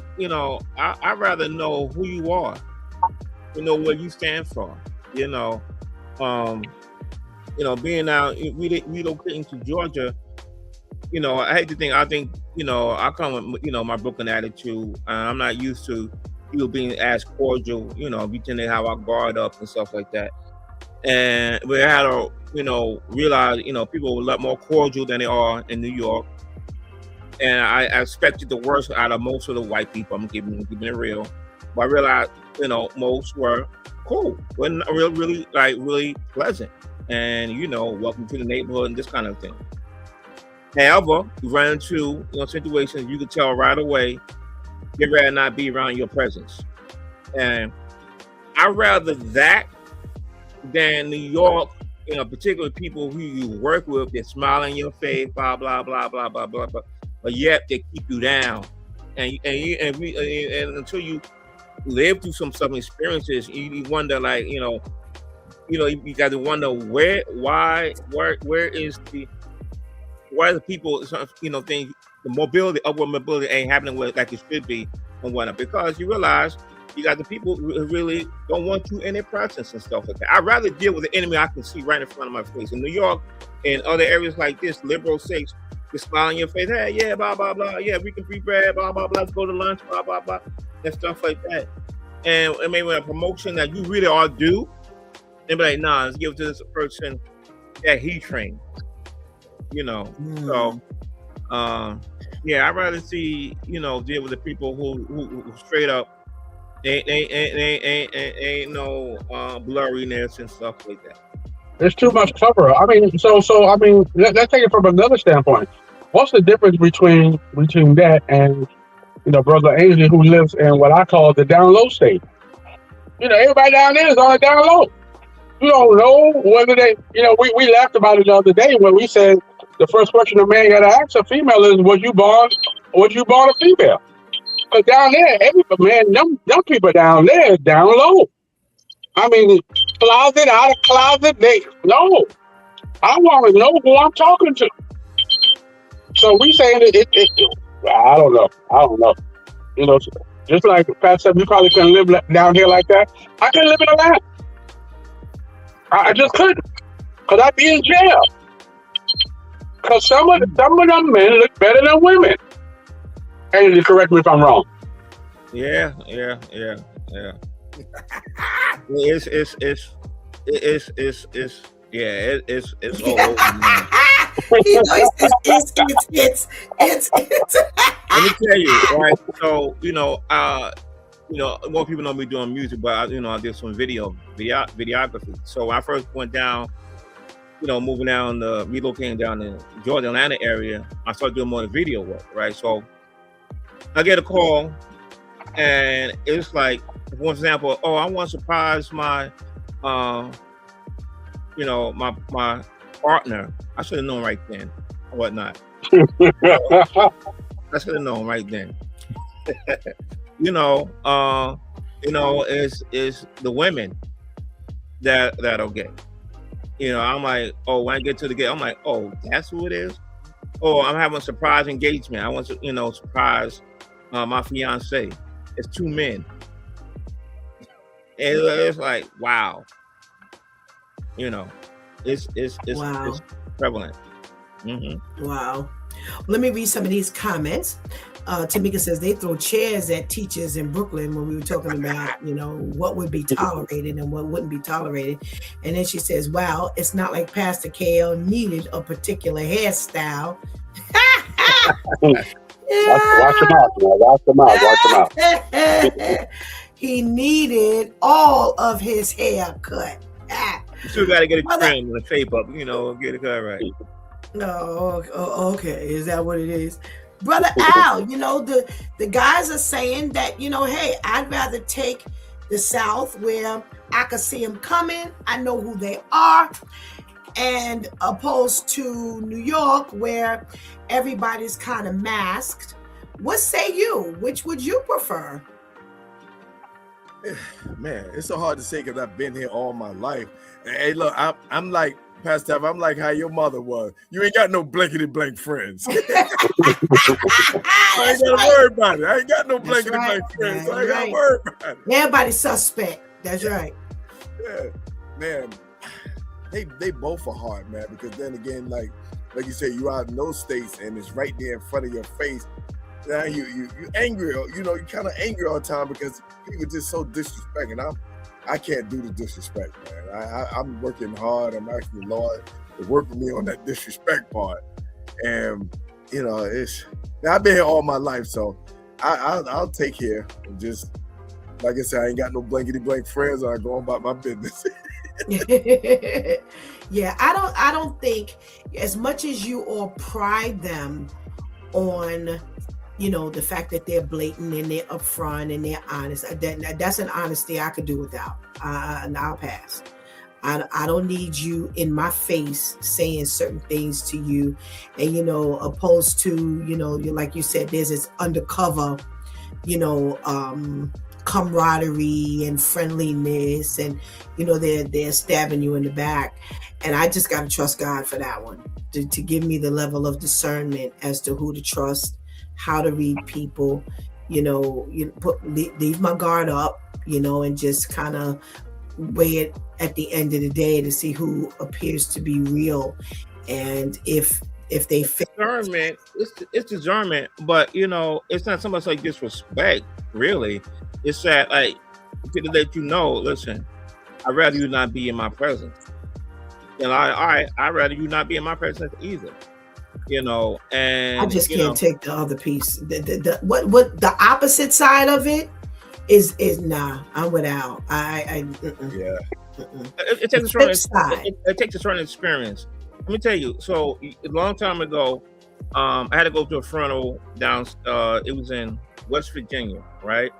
I'd rather know who you are, what you stand for, being out, relocating to Georgia, I hate to think, I come with, my Brooklyn attitude. I'm not used to people being as cordial, we tend to have our guard up and stuff like that. And we had to, realize, people are a lot more cordial than they are in New York. And I expected the worst out of most of the white people. I'm keeping it real. But I realized, most were cool. Wasn't really pleasant. And, welcome to the neighborhood and this kind of thing. However, you run into situations you can tell right away they'd rather not be around your presence. And I'd rather that than New York, particularly people who you work with that smile in your face, blah blah blah blah blah blah blah, but yet they keep you down, and until you live through some experiences, you wonder, like, you got to wonder where is the people, things, the mobility, upward mobility ain't happening like it should be, and whatnot, because you realize you got the people who really don't want you in their presence and stuff like that. I'd rather deal with the enemy I can see right in front of my face. In New York and other areas like this, liberal states, they smile in your face, hey, yeah, blah, blah, blah, yeah, we can free bread, blah, blah, blah, let's go to lunch, blah, blah, blah, and stuff like that. And maybe a promotion that you really are due, and be like, nah, let's give it to this person that he trained, So, yeah, I'd rather see, deal with the people who straight up, ain't no blurriness and stuff like that. There's too much cover. I mean, let's take it from another standpoint. What's the difference between that and Brother Ainsley, who lives in what I call the down low state? Everybody down there is on the down low. You don't know whether they, we laughed about it the other day when we said the first question a man got to ask a female is, was you born a female? Because down there, them people down there is down low. I mean, closet, out of closet, no. I want to know who I'm talking to. So we saying I don't know. Just like Pat said, we probably couldn't live down here like that. I couldn't live in Atlanta. I just couldn't. Because I'd be in jail. Because some of them men look better than women. And you correct me if I'm wrong. Yeah. It's all over. It's. Let me tell you, right? So, more people know me doing music, but I did some videography. So when I first went down, moving down, relocating down the Georgia, Atlanta area, I started doing more video work, right? So I get a call, and it's like, for example, I want to surprise my, my partner. I should have known right then, or whatnot. I should have known right then. It's the women that'll get. I'm like, when I get to the gate, I'm like, that's who it is. I'm having a surprise engagement. I want to, surprise my fiance. It's two men. And it's like, wow. It's wow. It's prevalent. Mm-hmm. Wow. Let me read some of these comments. Tamika says they throw chairs at teachers in Brooklyn when we were talking about, what would be tolerated and what wouldn't be tolerated. And then she says, wow, it's not like Pastor KL needed a particular hairstyle. Watch him out. He needed all of his hair cut. You still got to get it trimmed and a shape up, get it cut right. No, okay. Is that what it is? Brother Al, the guys are saying that, hey, I'd rather take the South where I could see them coming. I know who they are. And opposed to New York where everybody's kind of masked. What say you? Which would you prefer? Man, it's so hard to say because I've been here all my life. Hey, look, I'm like, Pastor Steph, I'm like how your mother was. You ain't got no blankety blank friends. I ain't got to worry about it. I ain't got no blankety blank friends. So I ain't got to worry about it. Everybody's suspect. That's right. Yeah, man. They both are hard, man. Because then again, like you say, you out in those states and it's right there in front of your face. Now you angry. You kind of angry all the time because people just so disrespecting. I can't do the disrespect, man. I'm working hard. I'm asking the Lord to work with me on that disrespect part. And, I've been here all my life, so I'll take care. And just, like I said, I ain't got no blankety blank friends. I go on about my business. Yeah, I don't think, as much as you all pride them on, the fact that they're blatant and they're upfront and they're honest, that's an honesty I could do without. And I'll pass. I don't need you in my face saying certain things to you, and opposed to like you said, there's this undercover, camaraderie and friendliness, and they're stabbing you in the back, and I just got to trust God for that one, to give me the level of discernment as to who to trust, how to read people, leave my guard up, and just kind of weigh it at the end of the day to see who appears to be real, and if they fit. Discernment, it's discernment, but it's not so much like disrespect, really. It's that, like, to let you know, listen, I'd rather you not be in my presence. And I'd rather you not be in my presence either. And I just can't take the other piece. What the opposite side of it is nah. I'm without. Yeah. It takes a certain experience. Let me tell you. So a long time ago, I had to go to a funeral down. It was in West Virginia, right?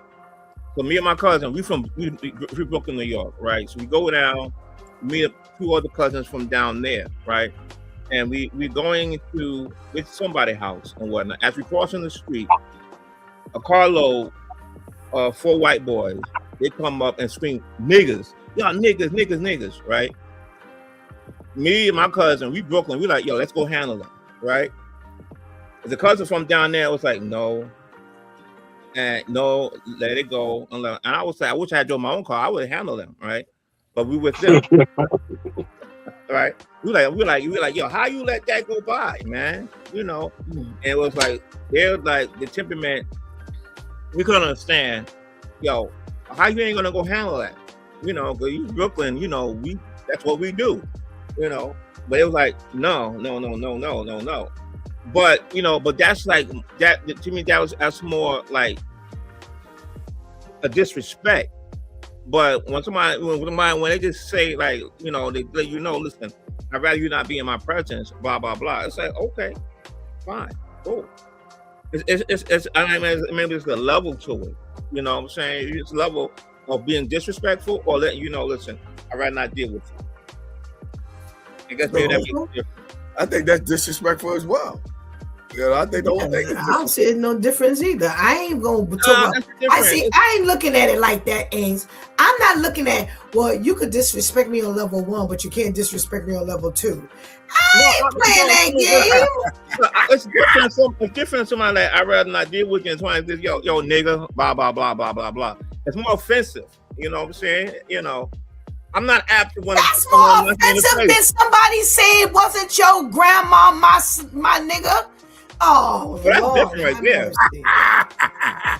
So me and my cousin, we Brooklyn, New York, right? So we go down, meet up 2 other cousins from down there, right? And we're going to with somebody's house and whatnot. As we crossing the street, a carload of 4 white boys, they come up and scream, "Niggas, y'all niggas," right? Me and my cousin, we Brooklyn, we like, yo, let's go handle them, right? The cousin from down there was like, no, and no, let it go. And I was like, I wish I had drove my own car, I would have handled them, right? But we with them, right? We like, yo, how you let that go by, man? And it was like, they're like the temperament. We couldn't understand, yo, how you ain't gonna go handle that? Because you Brooklyn, that's what we do, But it was like, no. But but that's like that to me. That's more like a disrespect. But when they just say, like, they let listen, I'd rather you not be in my presence, blah blah blah. It's like, okay, fine, cool. I mean, maybe it's the level to it. You know what I'm saying? It's level of being disrespectful or letting listen, I'd rather not deal with you. I guess maybe that makes a difference. I think that's disrespectful as well. I think the whole thing is I don't see it no difference either. I ain't gonna talk about. I ain't looking at it like that, Ains. I'm not looking at, well, you could disrespect me on level 1, but you can't disrespect me on level 2. I ain't playing that game. It's different. It's different. Somebody like, I'd rather not deal with you. And trying to yo nigga, blah blah blah blah blah blah. It's more offensive. You know what I'm saying? I'm not apt to want to. That's more offensive than somebody saying it wasn't your grandma, my nigga. Oh, well, that's different right there.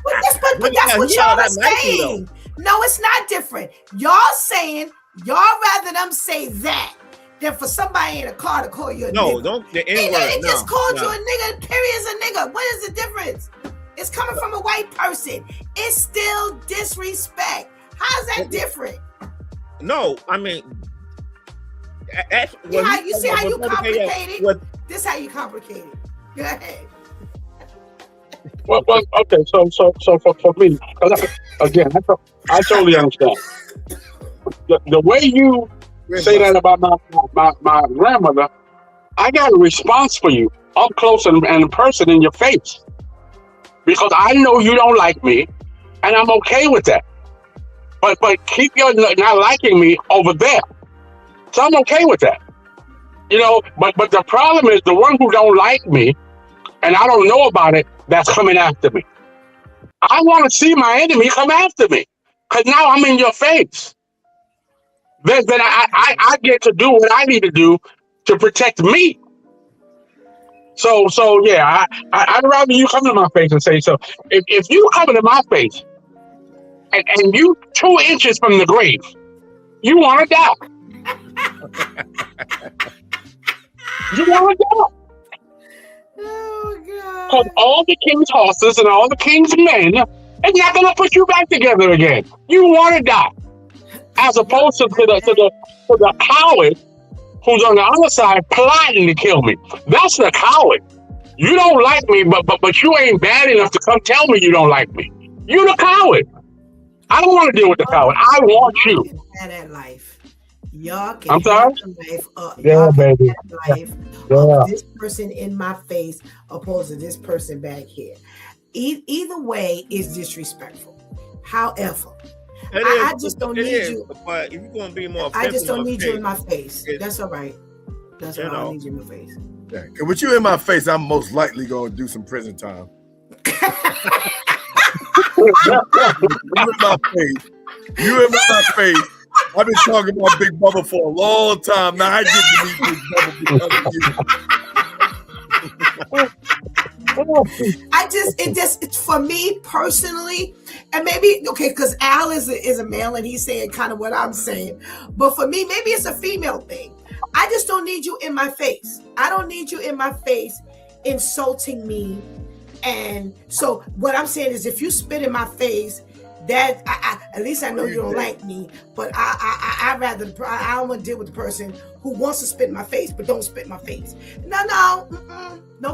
But that's what y'all are saying. No, it's not different. Y'all saying y'all rather them say that than for somebody in a car to call you a nigga. No, don't the N-word. They just called you a nigga. Period is a nigga. What is the difference? It's coming from a white person. It's still disrespect. How's that different? No, I mean, you see how you complicate it? This how you complicate it. Go ahead. Well, okay. So for me, again, I totally understand. The way you say that about my grandmother, I got a response for you up close and in person in your face, because I know you don't like me, and I'm okay with that. But keep your not liking me over there, so I'm okay with that. But the problem is the one who don't like me, and I don't know about it, that's coming after me. I want to see my enemy come after me, because now I'm in your face. Then I get to do what I need to do to protect me. So yeah, I'd rather you come to my face and say so. If you come into my face and you 2 inches from the grave, you want to die. You want to die. Oh, God. Because all the king's horses and all the king's men is not going to put you back together again. You want to die. as opposed to the coward who's on the other side plotting to kill me. That's the coward. You don't like me, but you ain't bad enough to come tell me you don't like me. You the coward. I don't want to deal with the coward. I want you. Have that life. Y'all can I'm sorry? have the life. Yeah, Y'all can baby. have the life Yeah. of this person in my face opposed to this person back here. Either way is disrespectful. However, I just don't need you. But if you're gonna be more, I just don't need you in my face. That's all right. That's all right. I don't need you in my face. Yeah, 'cause with you in my face, I'm most likely going to do some prison time. You in my face. You in my face. I've been talking about Big Bubba for a long time. Now I get to meet Big Bubba because of you. It's for me personally, and maybe okay, because Al is a male and he's saying kind of what I'm saying, but for me, maybe it's a female thing. I just don't need you in my face. I don't need you in my face insulting me. And so what I'm saying is, if you spit in my face, that at least I know you don't like me. But I don't want to deal with the person who wants to spit in my face but don't spit in my face. No,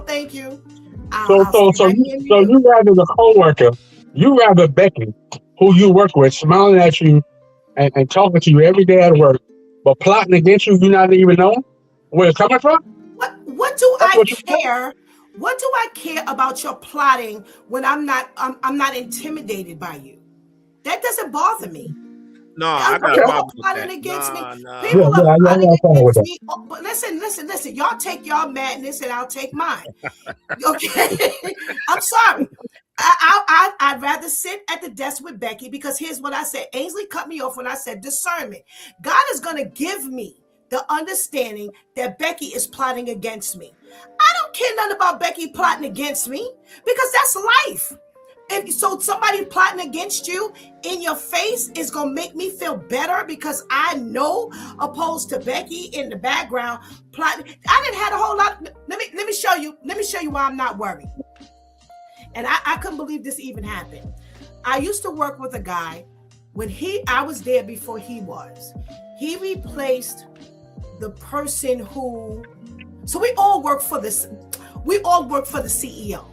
thank you. So you rather the coworker, you rather Becky, who you work with, smiling at you and talking to you every day at work, but plotting against you not even knowing where it's coming from? What do I care? What do I care about your plotting when I'm not intimidated by you? That doesn't bother me. No, I got a problem with that. Against me. Nah. People are plotting against me. But listen. Y'all take y'all madness and I'll take mine. Okay, I'm sorry. I'd rather sit at the desk with Becky because here's what I said. Ainsley cut me off when I said discernment. God is going to give me the understanding that Becky is plotting against me. I don't care nothing about Becky plotting against me because that's life. So somebody plotting against you in your face is going to make me feel better because I know, opposed to Becky in the background plotting. I didn't have a whole lot. Let me show you why I'm not worried. And I couldn't believe this even happened. I used to work with a guy when I was there before he was. He replaced the person who. So we all work for this. We all work for the CEO.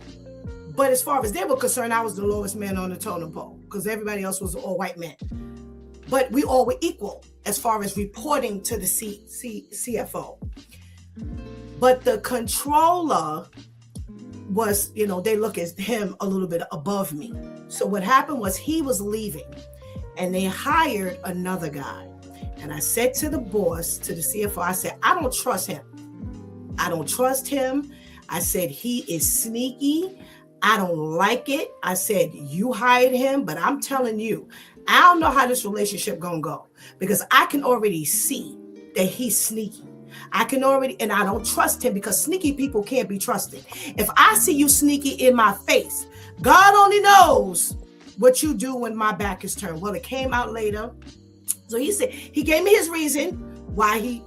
But as far as they were concerned, I was the lowest man on the totem pole because everybody else was all white men. But we all were equal as far as reporting to the CFO. But the controller was, they look at him a little bit above me. So what happened was he was leaving and they hired another guy. And I said to the boss, to the CFO, I said, I don't trust him. I don't trust him. I said, he is sneaky. I don't like it. I said, you hired him, but I'm telling you, I don't know how this relationship gonna go because I can already see that he's sneaky. And I don't trust him because sneaky people can't be trusted. If I see you sneaky in my face, God only knows what you do when my back is turned. Well, it came out later. So he said, he gave me his reason why he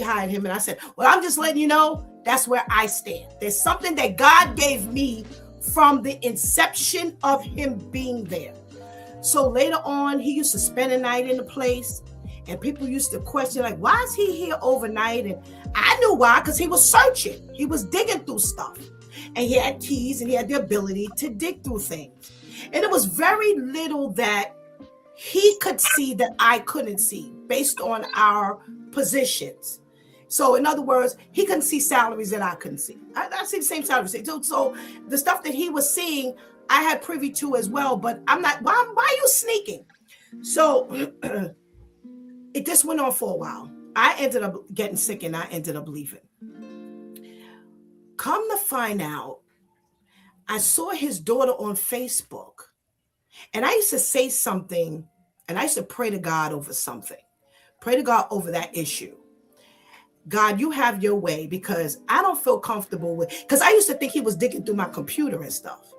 hired him. And I said, well, I'm just letting you know, that's where I stand. There's something that God gave me from the inception of him being there. So later on, he used to spend a night in the place and people used to question, like, why is he here overnight? And I knew why, because he was searching. He was digging through stuff. And he had keys and he had the ability to dig through things. And it was very little that he could see that I couldn't see based on our positions. So in other words, he couldn't see salaries that I couldn't see. I see the same salaries. So the stuff that he was seeing, I had privy to as well, but I'm not, why are you sneaking? So it just went on for a while. I ended up getting sick and I ended up leaving. Come to find out, I saw his daughter on Facebook and I used to say something and I used to pray to God over something. Pray to God over that issue. God, you have your way because I don't feel comfortable with, because I used to think he was digging through my computer and stuff,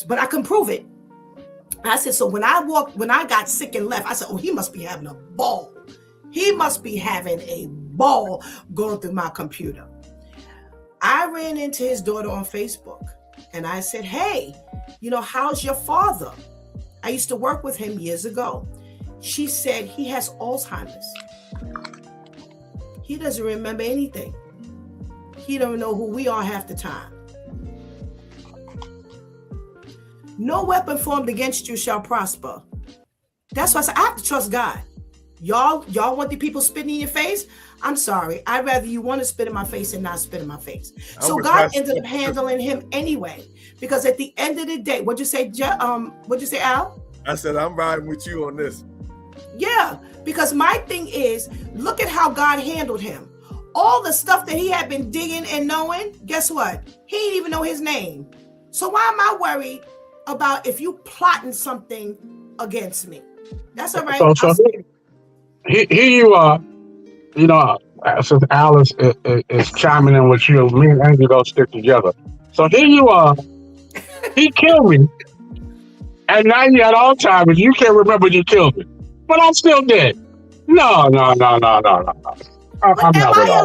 but I can prove it. I said, so when I got sick and left, I said, oh, he must be having a ball. He must be having a ball going through my computer. I ran into his daughter on Facebook and I said, hey, how's your father? I used to work with him years ago. She said he has Alzheimer's. He doesn't remember anything. He don't know who we are half the time. No weapon formed against you shall prosper. That's why I said I have to trust God. Y'all want the people spitting in your face? I'm sorry. I'd rather you want to spit in my face and not spit in my face. So God ended up handling him anyway. Because at the end of the day, what'd you say, Al? I said, I'm riding with you on this. Yeah, because my thing is, look at how God handled him. All the stuff that he had been digging and knowing, guess what? He didn't even know his name. So why am I worried about if you plotting something against me? That's all right. So here you are, since Alice is chiming in with you, me and Angie don't stick together. So here you are, he killed me, and now you got Alzheimer's. You can't remember you killed me, but I'm still dead. No. I'm am not I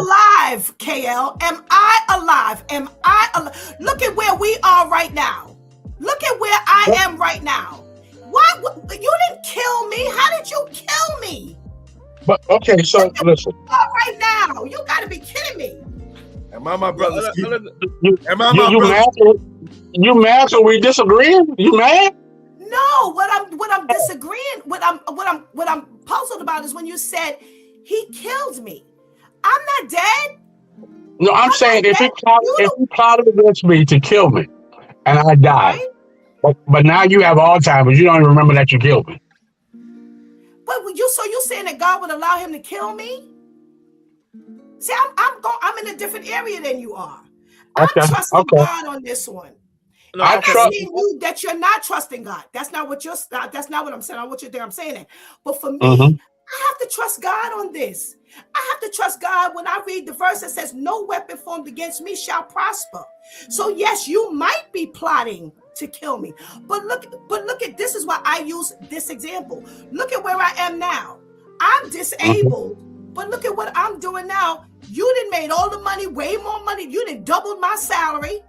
alive, KL? Am I alive? Am I alive? Look at where we are right now. Look at where I am right now. Why? You didn't kill me. How did you kill me? But okay, so listen. Right now, you got to be kidding me. Am I my brother's keeper? You mad? So we disagreeing? You mad? No. What I'm disagreeing. What I'm puzzled about is when you said he killed me. I'm not dead. No, I'm saying if he plotted against me to kill me, and I died, right? but now you have Alzheimer's, you don't even remember that you killed me. But you saying that God would allow him to kill me? See, I'm in a different area than you are. I'm trusting God on this one. No, I'm seeing you that you're not trusting God. That's not what I'm saying. I want you to think I'm saying that. But for me, I have to trust God on this. I have to trust God when I read the verse that says, no weapon formed against me shall prosper. So yes, you might be plotting to kill me. But look at this is why I use this example. Look at where I am now. I'm disabled, but look at what I'm doing now. You done made all the money, way more money. You done doubled my salary.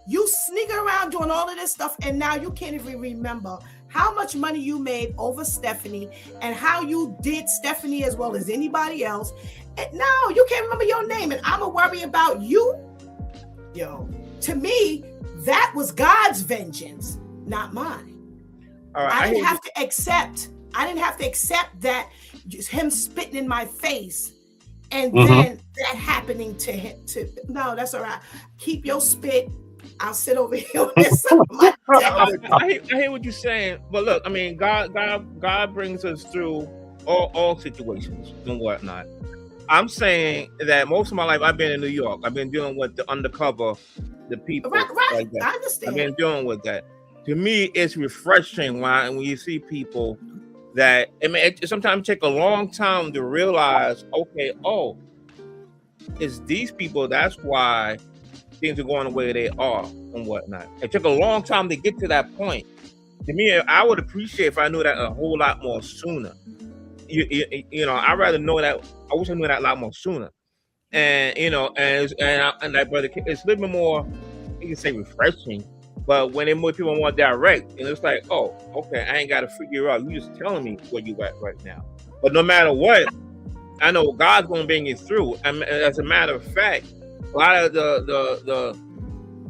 You sneaking around doing all of this stuff, and now you can't even remember how much money you made over Stephanie and how you did Stephanie as well as anybody else. And now you can't remember your name, and I'm gonna worry about you. Yo, to me, that was God's vengeance, not mine. All right, I didn't have to accept that him spitting in my face and then that happening to him. No, that's all right. Keep your spit. I'll sit over here on this side of my I hear what you're saying, but look, I mean, God brings us through all situations and whatnot. I'm saying that most of my life I've been in New York. I've been dealing with the undercover, the people. Right. Like that. I understand. I've been dealing with that. To me, it's refreshing when you see people that, I mean, it sometimes take a long time to realize, okay, it's these people. That's why things are going the way they are and whatnot. It took a long time to get to that point. To me, I would appreciate if I knew that a whole lot more sooner. I'd rather know that. I wish I knew that a lot more sooner. And like brother, it's a little bit more, you can say refreshing, but when more people are more direct, and it's like, oh, okay, I ain't got to figure out. You just telling me where you at right now. But no matter what, I know God's gonna bring you through. And as a matter of fact, a lot of the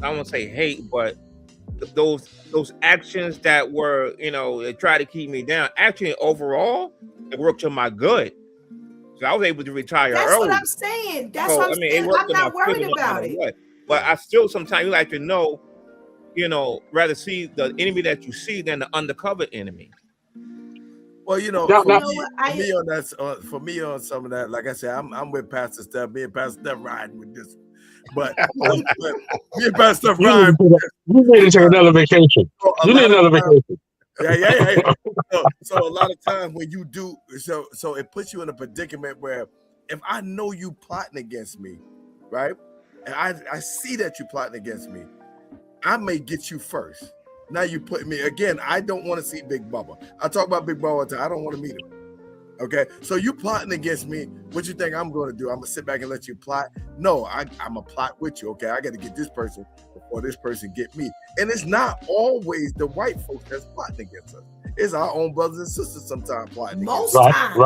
I won't say hate, but those actions that were, they try to keep me down. Actually, overall, it worked to my good. So I was able to retire early. That's what I'm saying. I'm not worried about it. But I still sometimes like to know, rather see the enemy that you see than the undercover enemy. Well, for me on some of that, like I said, I'm with Pastor Steph. Me and Pastor Steph riding with this. But me and Pastor Steph riding. You need to take another vacation. Yeah. So a lot of times when you do, so it puts you in a predicament where if I know you plotting against me, right, and I see that you plotting against me, I may get you first. Now you put me again. I don't want to see Big Bubba. I talk about Big Bubba all the time. I don't want to meet him. Okay, so you plotting against me. What you think I'm going to do? I'm gonna sit back and let you plot? No, I'm gonna plot with you. Okay, I got to get this person before this person get me. And it's not always the white folks that's plotting against us. It's our own brothers and sisters sometimes plotting. Most Right, times.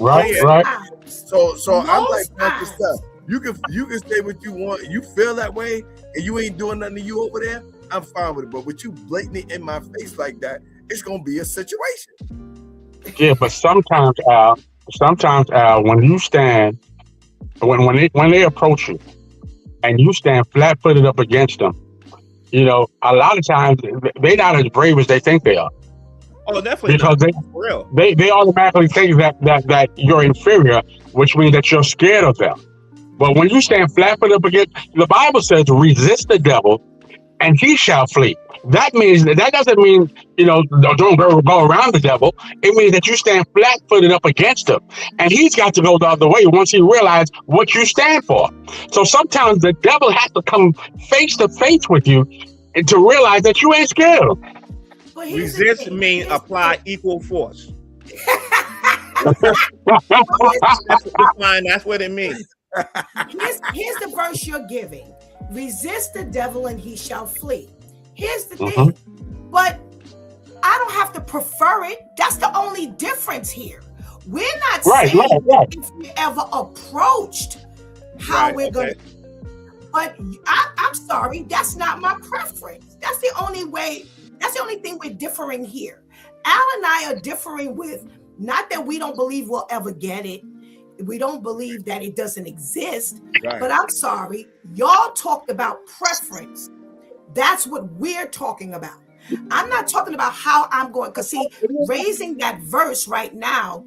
right. So I'm like Most Pastor times. Steph. You can say what you want. You feel that way, and you ain't doing nothing to you over there. I'm fine with it. But with you blatantly in my face like that, it's gonna be a situation. Yeah, but sometimes, Al, when you stand, when they approach you, and you stand flat-footed up against them, you know, a lot of times they're not as brave as they think they are. Oh, definitely Because not. For real. they automatically think that you're inferior, which means that you're scared of them. But when you stand flat-footed up against, the Bible says, resist the devil, and he shall flee. That doesn't mean, you know, don't go around the devil. It means that you stand flat-footed up against him, and he's got to go the other way once he realizes what you stand for. So sometimes the devil has to come face to face with you and to realize that you ain't scared of him. But here's the Resist thing. means Here's the apply thing. equal force. But That's what it means. here's the verse you're giving. Resist the devil and he shall flee. Here's the thing. But I don't have to prefer it. That's the only difference here. We're not saying if we ever approached how we're going to. But I'm sorry, that's not my preference. That's the only way. That's the only thing we're differing here. Al and I are differing with, not that we don't believe we'll ever get it. We don't believe that it doesn't exist. Right. But I'm sorry, y'all talked about preference. That's what we're talking about. I'm not talking about how I'm going, because see, raising that verse right now,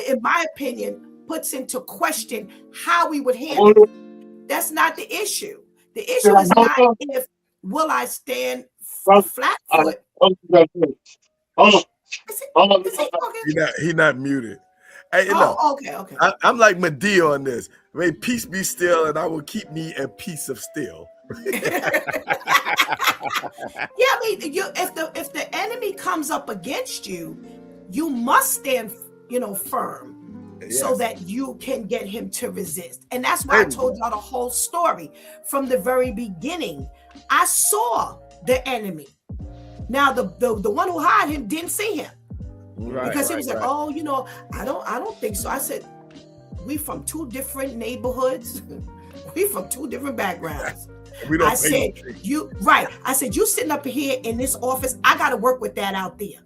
in my opinion, puts into question how we would handle it. That's not the issue. The issue is not if will I stand flat foot. Is he talking? He not muted. Hey, Okay. I'm like Medea on this. May peace be still, and I will keep me a piece of steel. Yeah, I mean, if the enemy comes up against you, you must stand, firm. Yes. So that you can get him to resist. And that's why I told y'all the whole story from the very beginning. I saw the enemy. Now the one who hired him didn't see him. Because he was like, oh, I don't think so. I said, we from two different neighborhoods. We from two different backgrounds. I said, you sitting up here in this office, I got to work with that out there.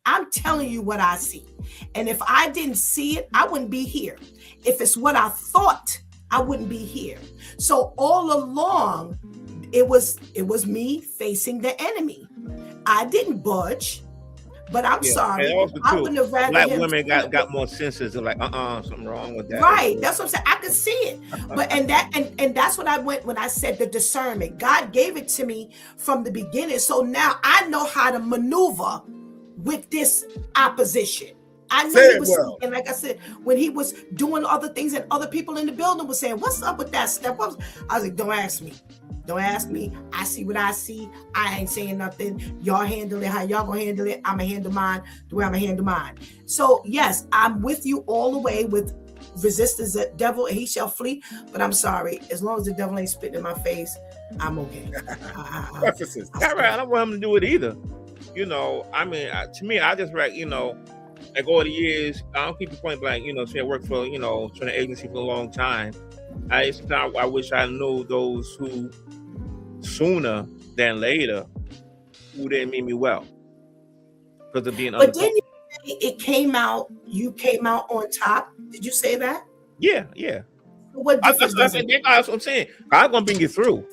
I'm telling you what I see. And if I didn't see it, I wouldn't be here. If it's what I thought, I wouldn't be here. So all along, it was me facing the enemy. I didn't budge, but I'm sorry. I wouldn't have rather Black women got more senses. They're like, something wrong with that. Right. That's what I'm saying. I could see it. But and that's what I went when I said the discernment. God gave it to me from the beginning. So now I know how to maneuver with this opposition. I knew he was speaking, like I said, when he was doing other things and other people in the building were saying, what's up with that stuff? I was like, don't ask me. Don't ask me. I see what I see. I ain't saying nothing. Y'all handle it how y'all gonna handle it. I'm gonna handle mine the way I'm gonna handle mine. So yes, I'm with you all the way with resist the devil and he shall flee. But I'm sorry, as long as the devil ain't spitting in my face, I'm okay. I don't want him to do it either. I mean, to me, I just like, like all the years, I don't keep the point blank, say I worked for, an agency for a long time. I wish I knew those who sooner than later who didn't mean me well. Because of being But didn't you say it came out, you came out on top? Did you say that? Yeah. What difference that's what I'm saying. I'm going to bring you through.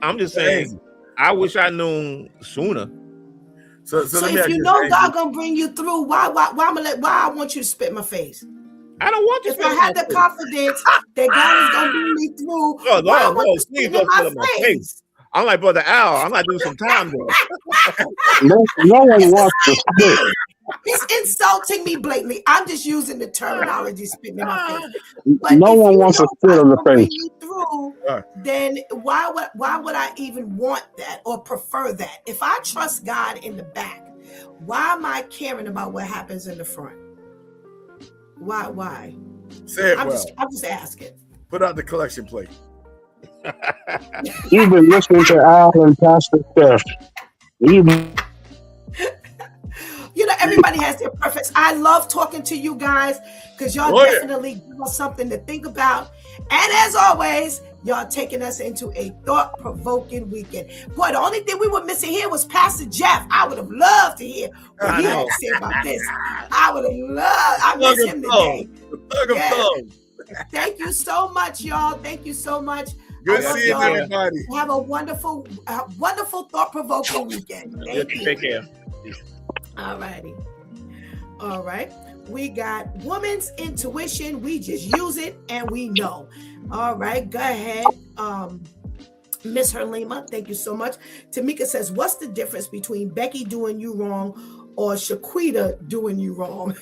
I'm just saying, I wish I knew sooner. So if you know God gonna bring you through, why I want you to spit in my face? I don't want you to. If I had the confidence that God is gonna bring me through, please don't spit in my face. I'm like Brother Al. I'm not doing some time though. No one wants to spit. He's insulting me blatantly. I'm just using the terminology spitting in my face. But no one wants to spit on the face. Then why would I even want that or prefer that? If I trust God in the back, why am I caring about what happens in the front? Why? Say it I'm just asking. Put out the collection plate. You've been listening to Al and Pastor Steph. everybody has their preference. I love talking to you guys because y'all definitely give us something to think about. And as always, y'all taking us into a thought-provoking weekend. Boy, the only thing we were missing here was Pastor Jeff. I would have loved to hear what he had to say about this. I would have loved. I miss him today. Thank you so much, y'all. Thank you so much. Good seeing everybody. Have a wonderful, thought-provoking weekend. Thank you. Take care. All righty. All right. We got woman's intuition. We just use it and we know. All right. Go ahead. Miss Herlima, thank you so much. Tamika says, what's the difference between Becky doing you wrong or Shaquita doing you wrong?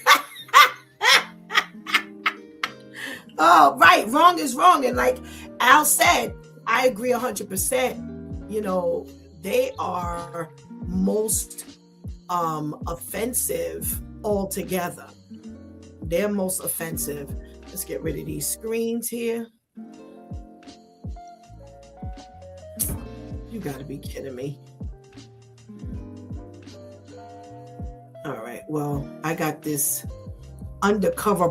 Oh, right. Wrong is wrong. And like Al said, I agree 100%. You know, they are most offensive altogether. They're most offensive. Let's get rid of these screens here. You gotta be kidding me. All right, well, I got this undercover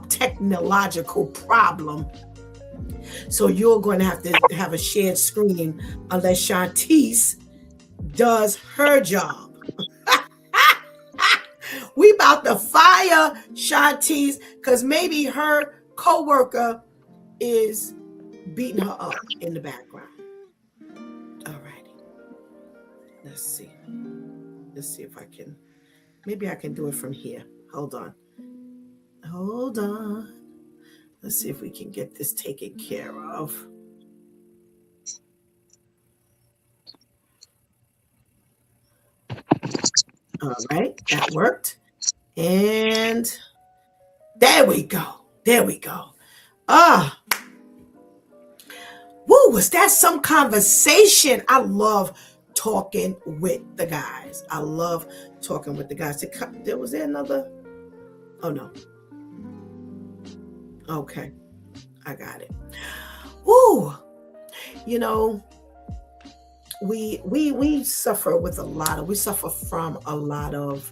technological problem. So you're going to have a shared screen unless Shantice does her job. We about to fire Shantice because maybe her co-worker is beating her up in the background. All righty. Let's see. Let's see if I can. Maybe I can do it from here. Hold on. Let's see if we can get this taken care of. All right, that worked. And there we go. Woo, was that some conversation? I love talking with the guys. Was there another? Oh, no. Okay, I got it. Woo! You know, we suffer from a lot of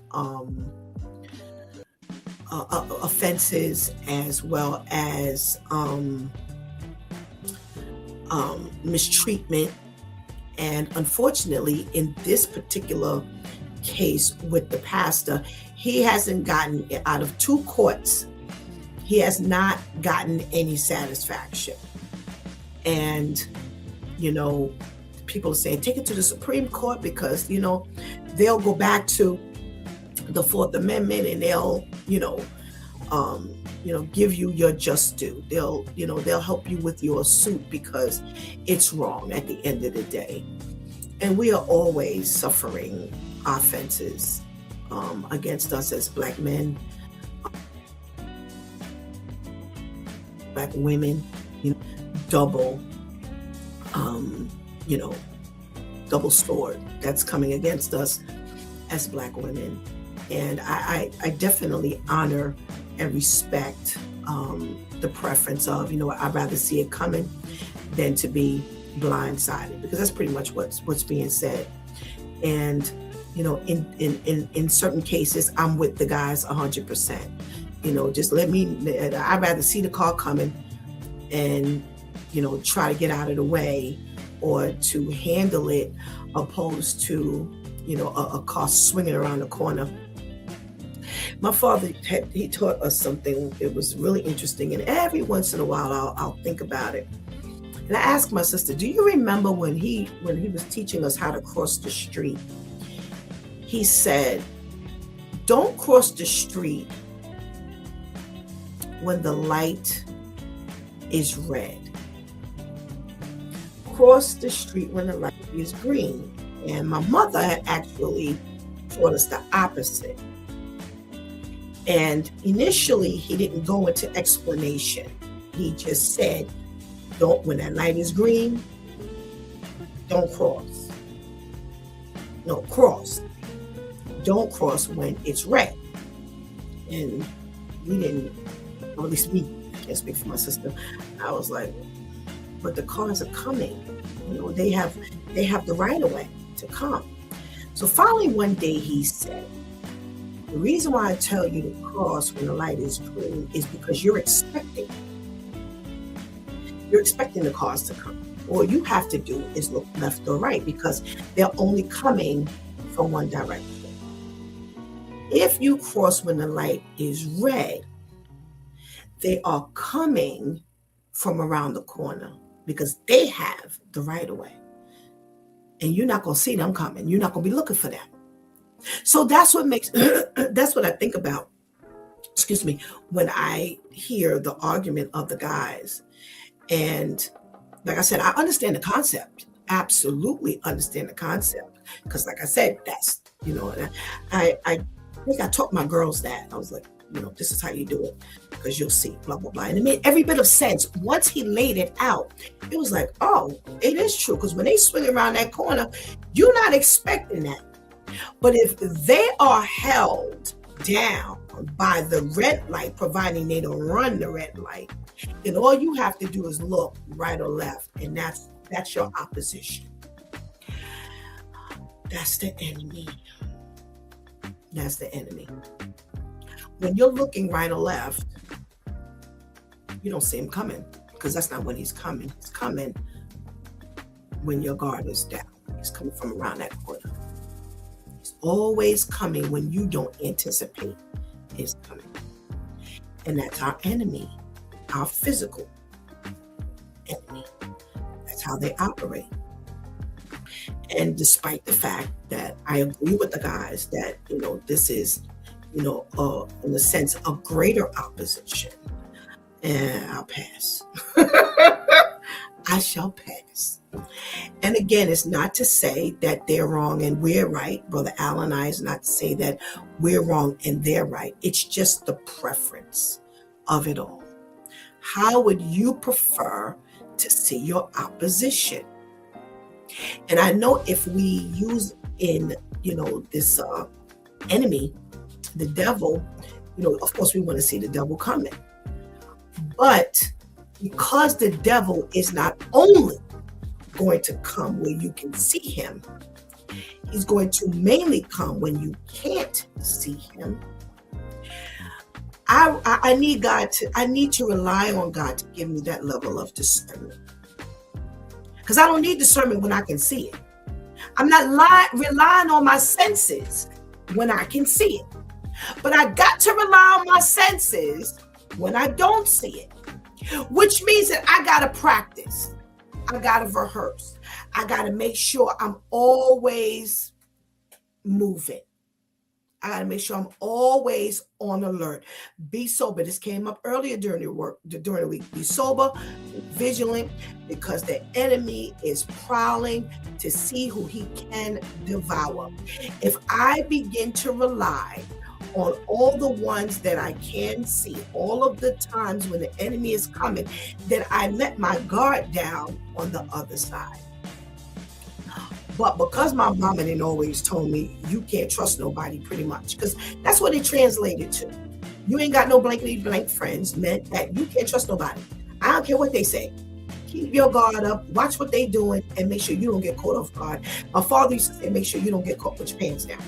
offenses as well as mistreatment, and unfortunately, in this particular case with the pastor, he hasn't gotten out of 2 courts. He has not gotten any satisfaction. And, you know, people are saying, take it to the Supreme Court because, you know, they'll go back to the 4th Amendment and they'll, give you your just due. They'll help you with your suit because it's wrong at the end of the day. And we are always suffering offenses against us as Black men, Black women, double sword that's coming against us as Black women. And I definitely honor and respect the preference of, I'd rather see it coming than to be blindsided, because that's pretty much what's being said. And, in certain cases, I'm with the guys 100%. Just I'd rather see the car coming and, try to get out of the way or to handle it opposed to, a car swinging around the corner. My father, he taught us something. It was really interesting. And every once in a while, I'll think about it. And I asked my sister, do you remember when he was teaching us how to cross the street? He said, don't cross the street when the light is red. Cross the street when the light is green. And my mother had actually taught us the opposite. And initially, he didn't go into explanation. He just said, when that light is green, don't cross. No, cross. Don't cross when it's red. And we didn't, or at least me, I can't speak for my sister. I was like, but the cars are coming. They have the right of way to come. So finally one day he said, The reason why I tell you to cross when the light is green is because you're expecting the cars to come. All you have to do is look left or right because they're only coming from one direction. If you cross when the light is red, they are coming from around the corner because they have the right of way. And you're not going to see them coming. You're not going to be looking for them. So that's what I think about, when I hear the argument of the guys. And like I said, I understand the concept. Absolutely understand the concept. Because like I said, that's, I think I taught my girls that. I was like, this is how you do it, because you'll see, blah, blah, blah. And it made every bit of sense. Once he laid it out, it was like, oh, it is true. Because when they swing around that corner, you're not expecting that. But if they are held down by the red light, providing they don't run the red light, then all you have to do is look right or left. And that's your opposition. That's the enemy. That's the enemy. When you're looking right or left, you don't see him coming, because that's not when he's coming. He's coming when your guard is down. He's coming from around that corner. He's always coming when you don't anticipate he's coming. And that's our enemy, our physical enemy. That's how they operate. And despite the fact that I agree with the guys that, this is, in a sense, a greater opposition, and I'll pass. I shall pass. And again, it's not to say that they're wrong and we're right. Brother Al and I, is not to say that we're wrong and they're right. It's just the preference of it all. How would you prefer to see your opposition? And I know if we use in, this enemy, the devil, of course we want to see the devil coming. But because the devil is not only going to come where you can see him, he's going to mainly come when you can't see him. I need to rely on God to give me that level of discernment. Because I don't need discernment when I can see it. I'm not relying on my senses when I can see it. But I got to rely on my senses when I don't see it. Which means that I got to practice. I got to rehearse. I got to make sure I'm always moving. I got to make sure I'm always on alert. Be sober. This came up earlier during the week. Be sober, be vigilant, because the enemy is prowling to see who he can devour. If I begin to rely on all the ones that I can see, all of the times when the enemy is coming, then I let my guard down on the other side. But because my mama didn't always told me you can't trust nobody, pretty much, because that's what it translated to. You ain't got no blankety blank friends meant that you can't trust nobody. I don't care what they say. Keep your guard up, watch what they doing, and make sure you don't get caught off guard. My father used to say, make sure you don't get caught with your pants down.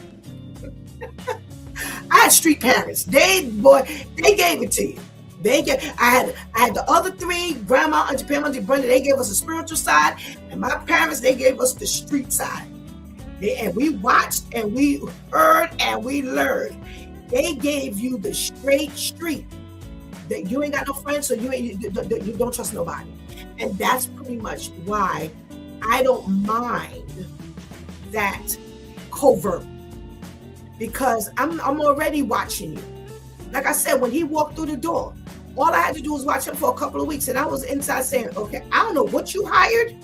I had street parents. They gave it to you. I had the other three, grandma, auntie Pam, auntie Brenda, they gave us a spiritual side, and my parents, they gave us the street side. And we watched and we heard and we learned. They gave you the straight street. That you ain't got no friends, so you don't trust nobody. And that's pretty much why I don't mind that covert, because I'm already watching you. Like I said, when he walked through the door, all I had to do was watch him for a couple of weeks, and I was inside saying, okay, I don't know what you hired.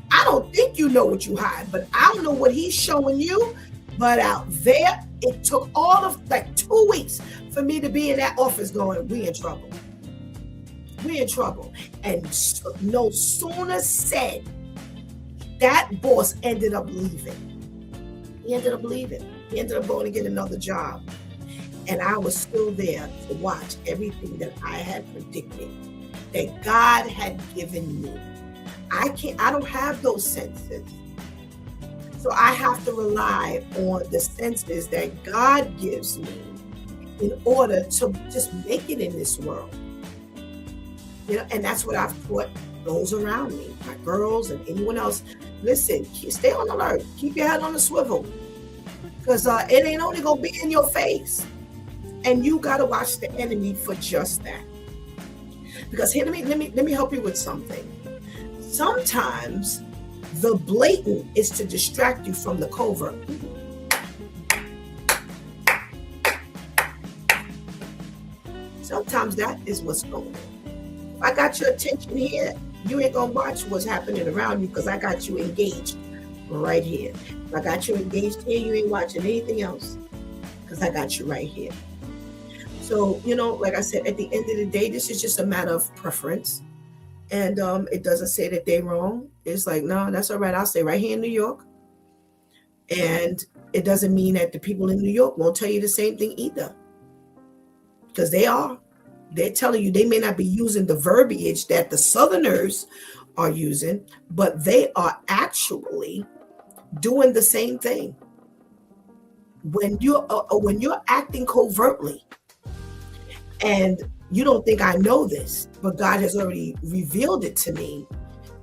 I don't think you know what you hired, but I don't know what he's showing you. But out there, it took all of like 2 weeks for me to be in that office going, we in trouble. We in trouble. And no sooner said, that boss ended up leaving. He ended up leaving. He ended up going to get another job. And I was still there to watch everything that I had predicted, that God had given me. I don't have those senses. So I have to rely on the senses that God gives me in order to just make it in this world. And that's what I've taught those around me, my girls and anyone else. Listen, stay on alert. Keep your head on the swivel, because it ain't only gonna be in your face, and you gotta watch the enemy for just that. Because here, let me help you with something. Sometimes the blatant is to distract you from the covert. Sometimes that is what's going on. If I got your attention here, you ain't gonna watch what's happening around you, because I got you engaged right here. If I got you engaged here, you ain't watching anything else, because I got you right here. So, like I said, at the end of the day, this is just a matter of preference. And it doesn't say that they're wrong. It's like, no, that's all right. I'll stay right here in New York. And it doesn't mean that the people in New York won't tell you the same thing either. Because they're telling you, they may not be using the verbiage that the Southerners are using, but they are actually doing the same thing. When you're acting covertly, and you don't think I know this, but God has already revealed it to me.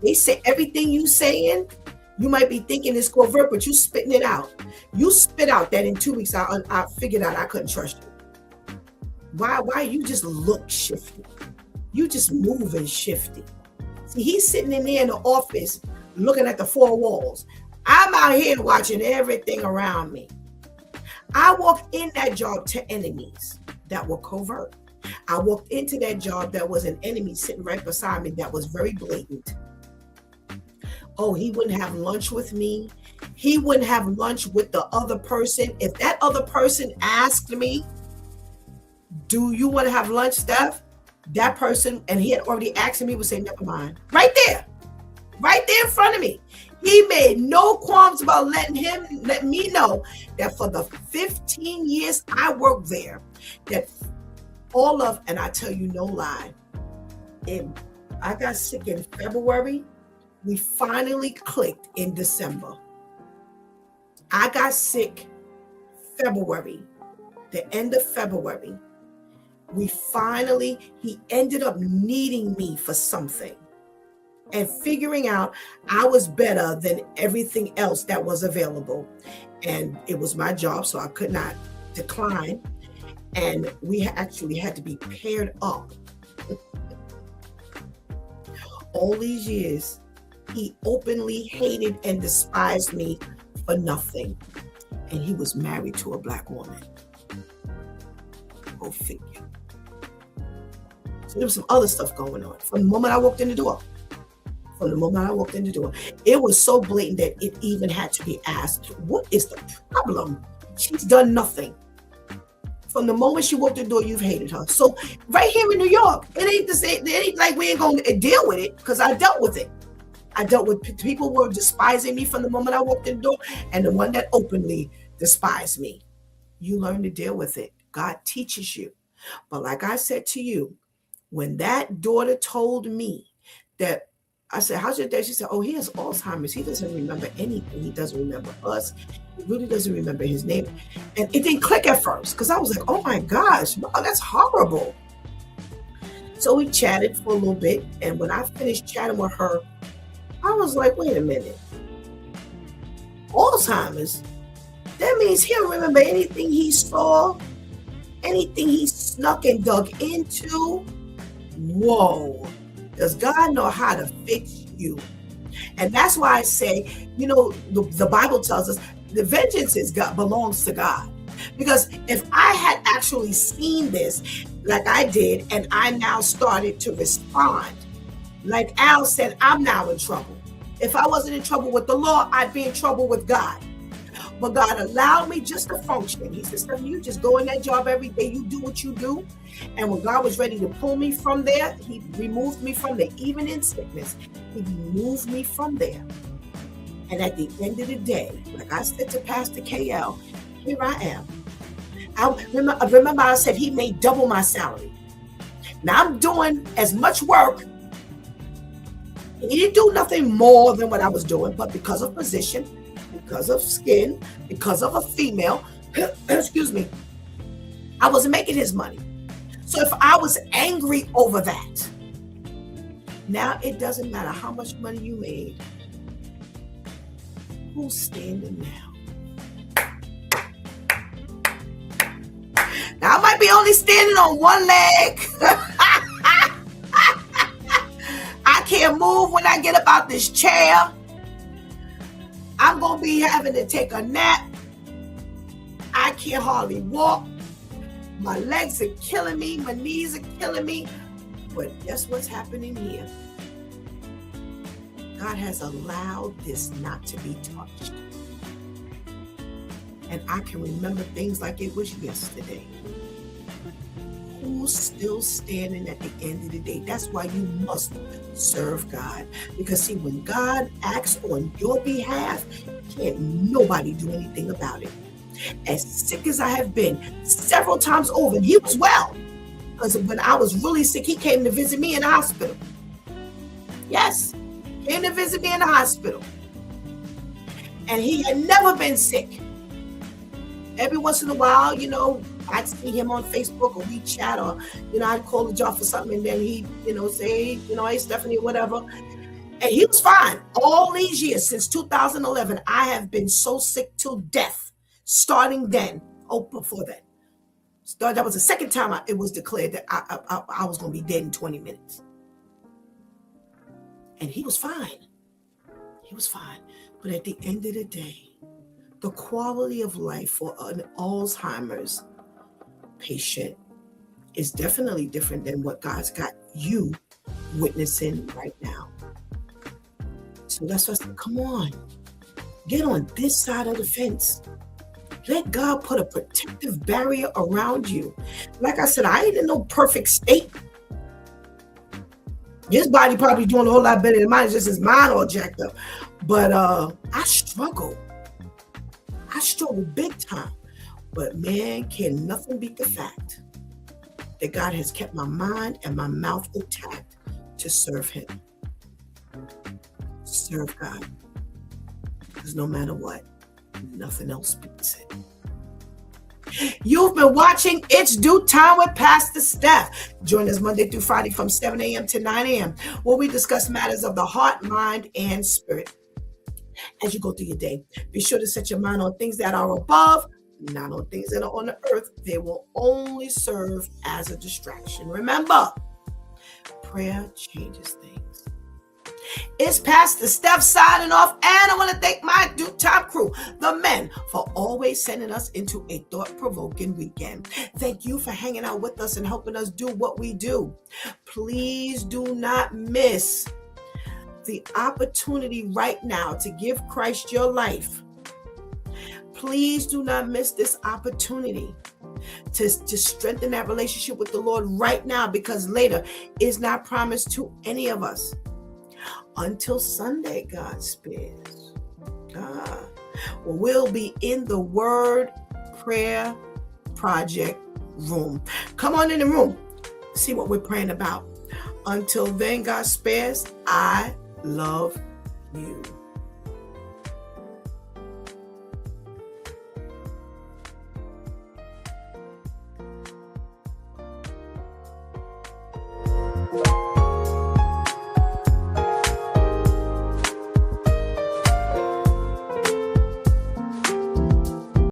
They say everything you saying, you might be thinking it's covert, but you spitting it out. You spit out that in 2 weeks, I figured out I couldn't trust you. Why you just look shifty? You just moving shifty. See, he's sitting in there in the office looking at the four walls. I'm out here watching everything around me. I walked in that job to enemies that were covert. I walked into that job that was an enemy sitting right beside me that was very blatant. Oh, he wouldn't have lunch with me. He wouldn't have lunch with the other person. If that other person asked me, do you want to have lunch, Steph? That person, and he had already asked me, would say, never mind. Right there in front of me. He made no qualms about let me know that for the 15 years I worked there, that and I tell you no lie, I got sick in February. We finally clicked in December. I got sick February, the end of February. He ended up needing me for something and figuring out I was better than everything else that was available. And it was my job, so I could not decline. And we actually had to be paired up. All these years, he openly hated and despised me for nothing. And he was married to a black woman. Go figure. So there was some other stuff going on from the moment I walked in the door. It was so blatant that it even had to be asked, what is the problem? She's done nothing. From the moment she walked the door, you've hated her. So right here in New York, it ain't like we ain't going to deal with it, because I dealt with it. I dealt with people who were despising me from the moment I walked in the door, and the one that openly despised me. You learn to deal with it. God teaches you. But like I said to you, when that daughter told me that, I said, how's your dad? She said, oh, he has Alzheimer's. He doesn't remember anything. He doesn't remember us. He really doesn't remember his name. And it didn't click at first, because I was like, oh my gosh, wow, that's horrible. So we chatted for a little bit. And when I finished chatting with her, I was like, wait a minute. Alzheimer's? That means he don't remember anything he saw, anything he snuck and dug into. Whoa. Does God know how to fix you? And that's why I say, the Bible tells us the vengeance belongs to God. Because if I had actually seen this like I did, and I now started to respond, like Al said, I'm now in trouble. If I wasn't in trouble with the law, I'd be in trouble with God. But God allowed me just to function. He said, Steph, you just go in that job every day. You do what you do. And when God was ready to pull me from there, he removed me from there. Even in sickness, he removed me from there. And at the end of the day, like I said to Pastor KL, here I am. I remember I said he made double my salary. Now I'm doing as much work. He didn't do nothing more than what I was doing, but because of position, because of skin, because of a female, excuse me, I wasn't making his money. So if I was angry over that, now it doesn't matter how much money you made. Who's standing now? Now I might be only standing on one leg. I can't move when I get up out this chair. I'm going to be having to take a nap. I can't hardly walk. My legs are killing me. My knees are killing me. But guess what's happening here? God has allowed this not to be touched. And I can remember things like it was yesterday. Who's still standing at the end of the day? That's why you must serve God. Because see, when God acts on your behalf, can't nobody do anything about it. As sick as I have been several times over, and he was well. Because when I was really sick, he came to visit me in the hospital. Yes, came to visit me in the hospital. And he had never been sick. Every once in a while, you know, I'd see him on Facebook or we chat, or, you know, I'd call the job for something, and then he'd, you know, say, you know, hey, Stephanie, whatever. And he was fine. All these years, since 2011, I have been so sick till death, starting then. Oh, before that. That was the second time it was declared that I was going to be dead in 20 minutes. And he was fine. He was fine. But at the end of the day, the quality of life for an Alzheimer's patient is definitely different than what God's got you witnessing right now. So that's why I said, come on, get on this side of the fence. Let God put a protective barrier around you. Like I said, I ain't in no perfect state. His body probably doing a whole lot better than mine. It's just his mind all jacked up. But I struggle. I struggle big time. But man, can nothing beat the fact that God has kept my mind and my mouth intact to serve him. Serve God. Because no matter what, nothing else beats it. You've been watching It's Due Time with Pastor Steph. Join us Monday through Friday from 7 a.m. to 9 a.m. where we discuss matters of the heart, mind, and spirit. As you go through your day, be sure to set your mind on things that are above, not on things that are on the earth. They will only serve as a distraction. Remember, prayer changes things. It's Pastor Steph signing off, and I want to thank my Due Time crew, the men, for always sending us into a thought-provoking weekend. Thank you for hanging out with us and helping us do what we do. Please do not miss the opportunity right now to give Christ your life. Please do not miss this opportunity to strengthen that relationship with the Lord right now, because later is not promised to any of us. Until Sunday, God spares. We'll be in the Word Prayer Project room. Come on in the room. See what we're praying about. Until then, God spares. I love you.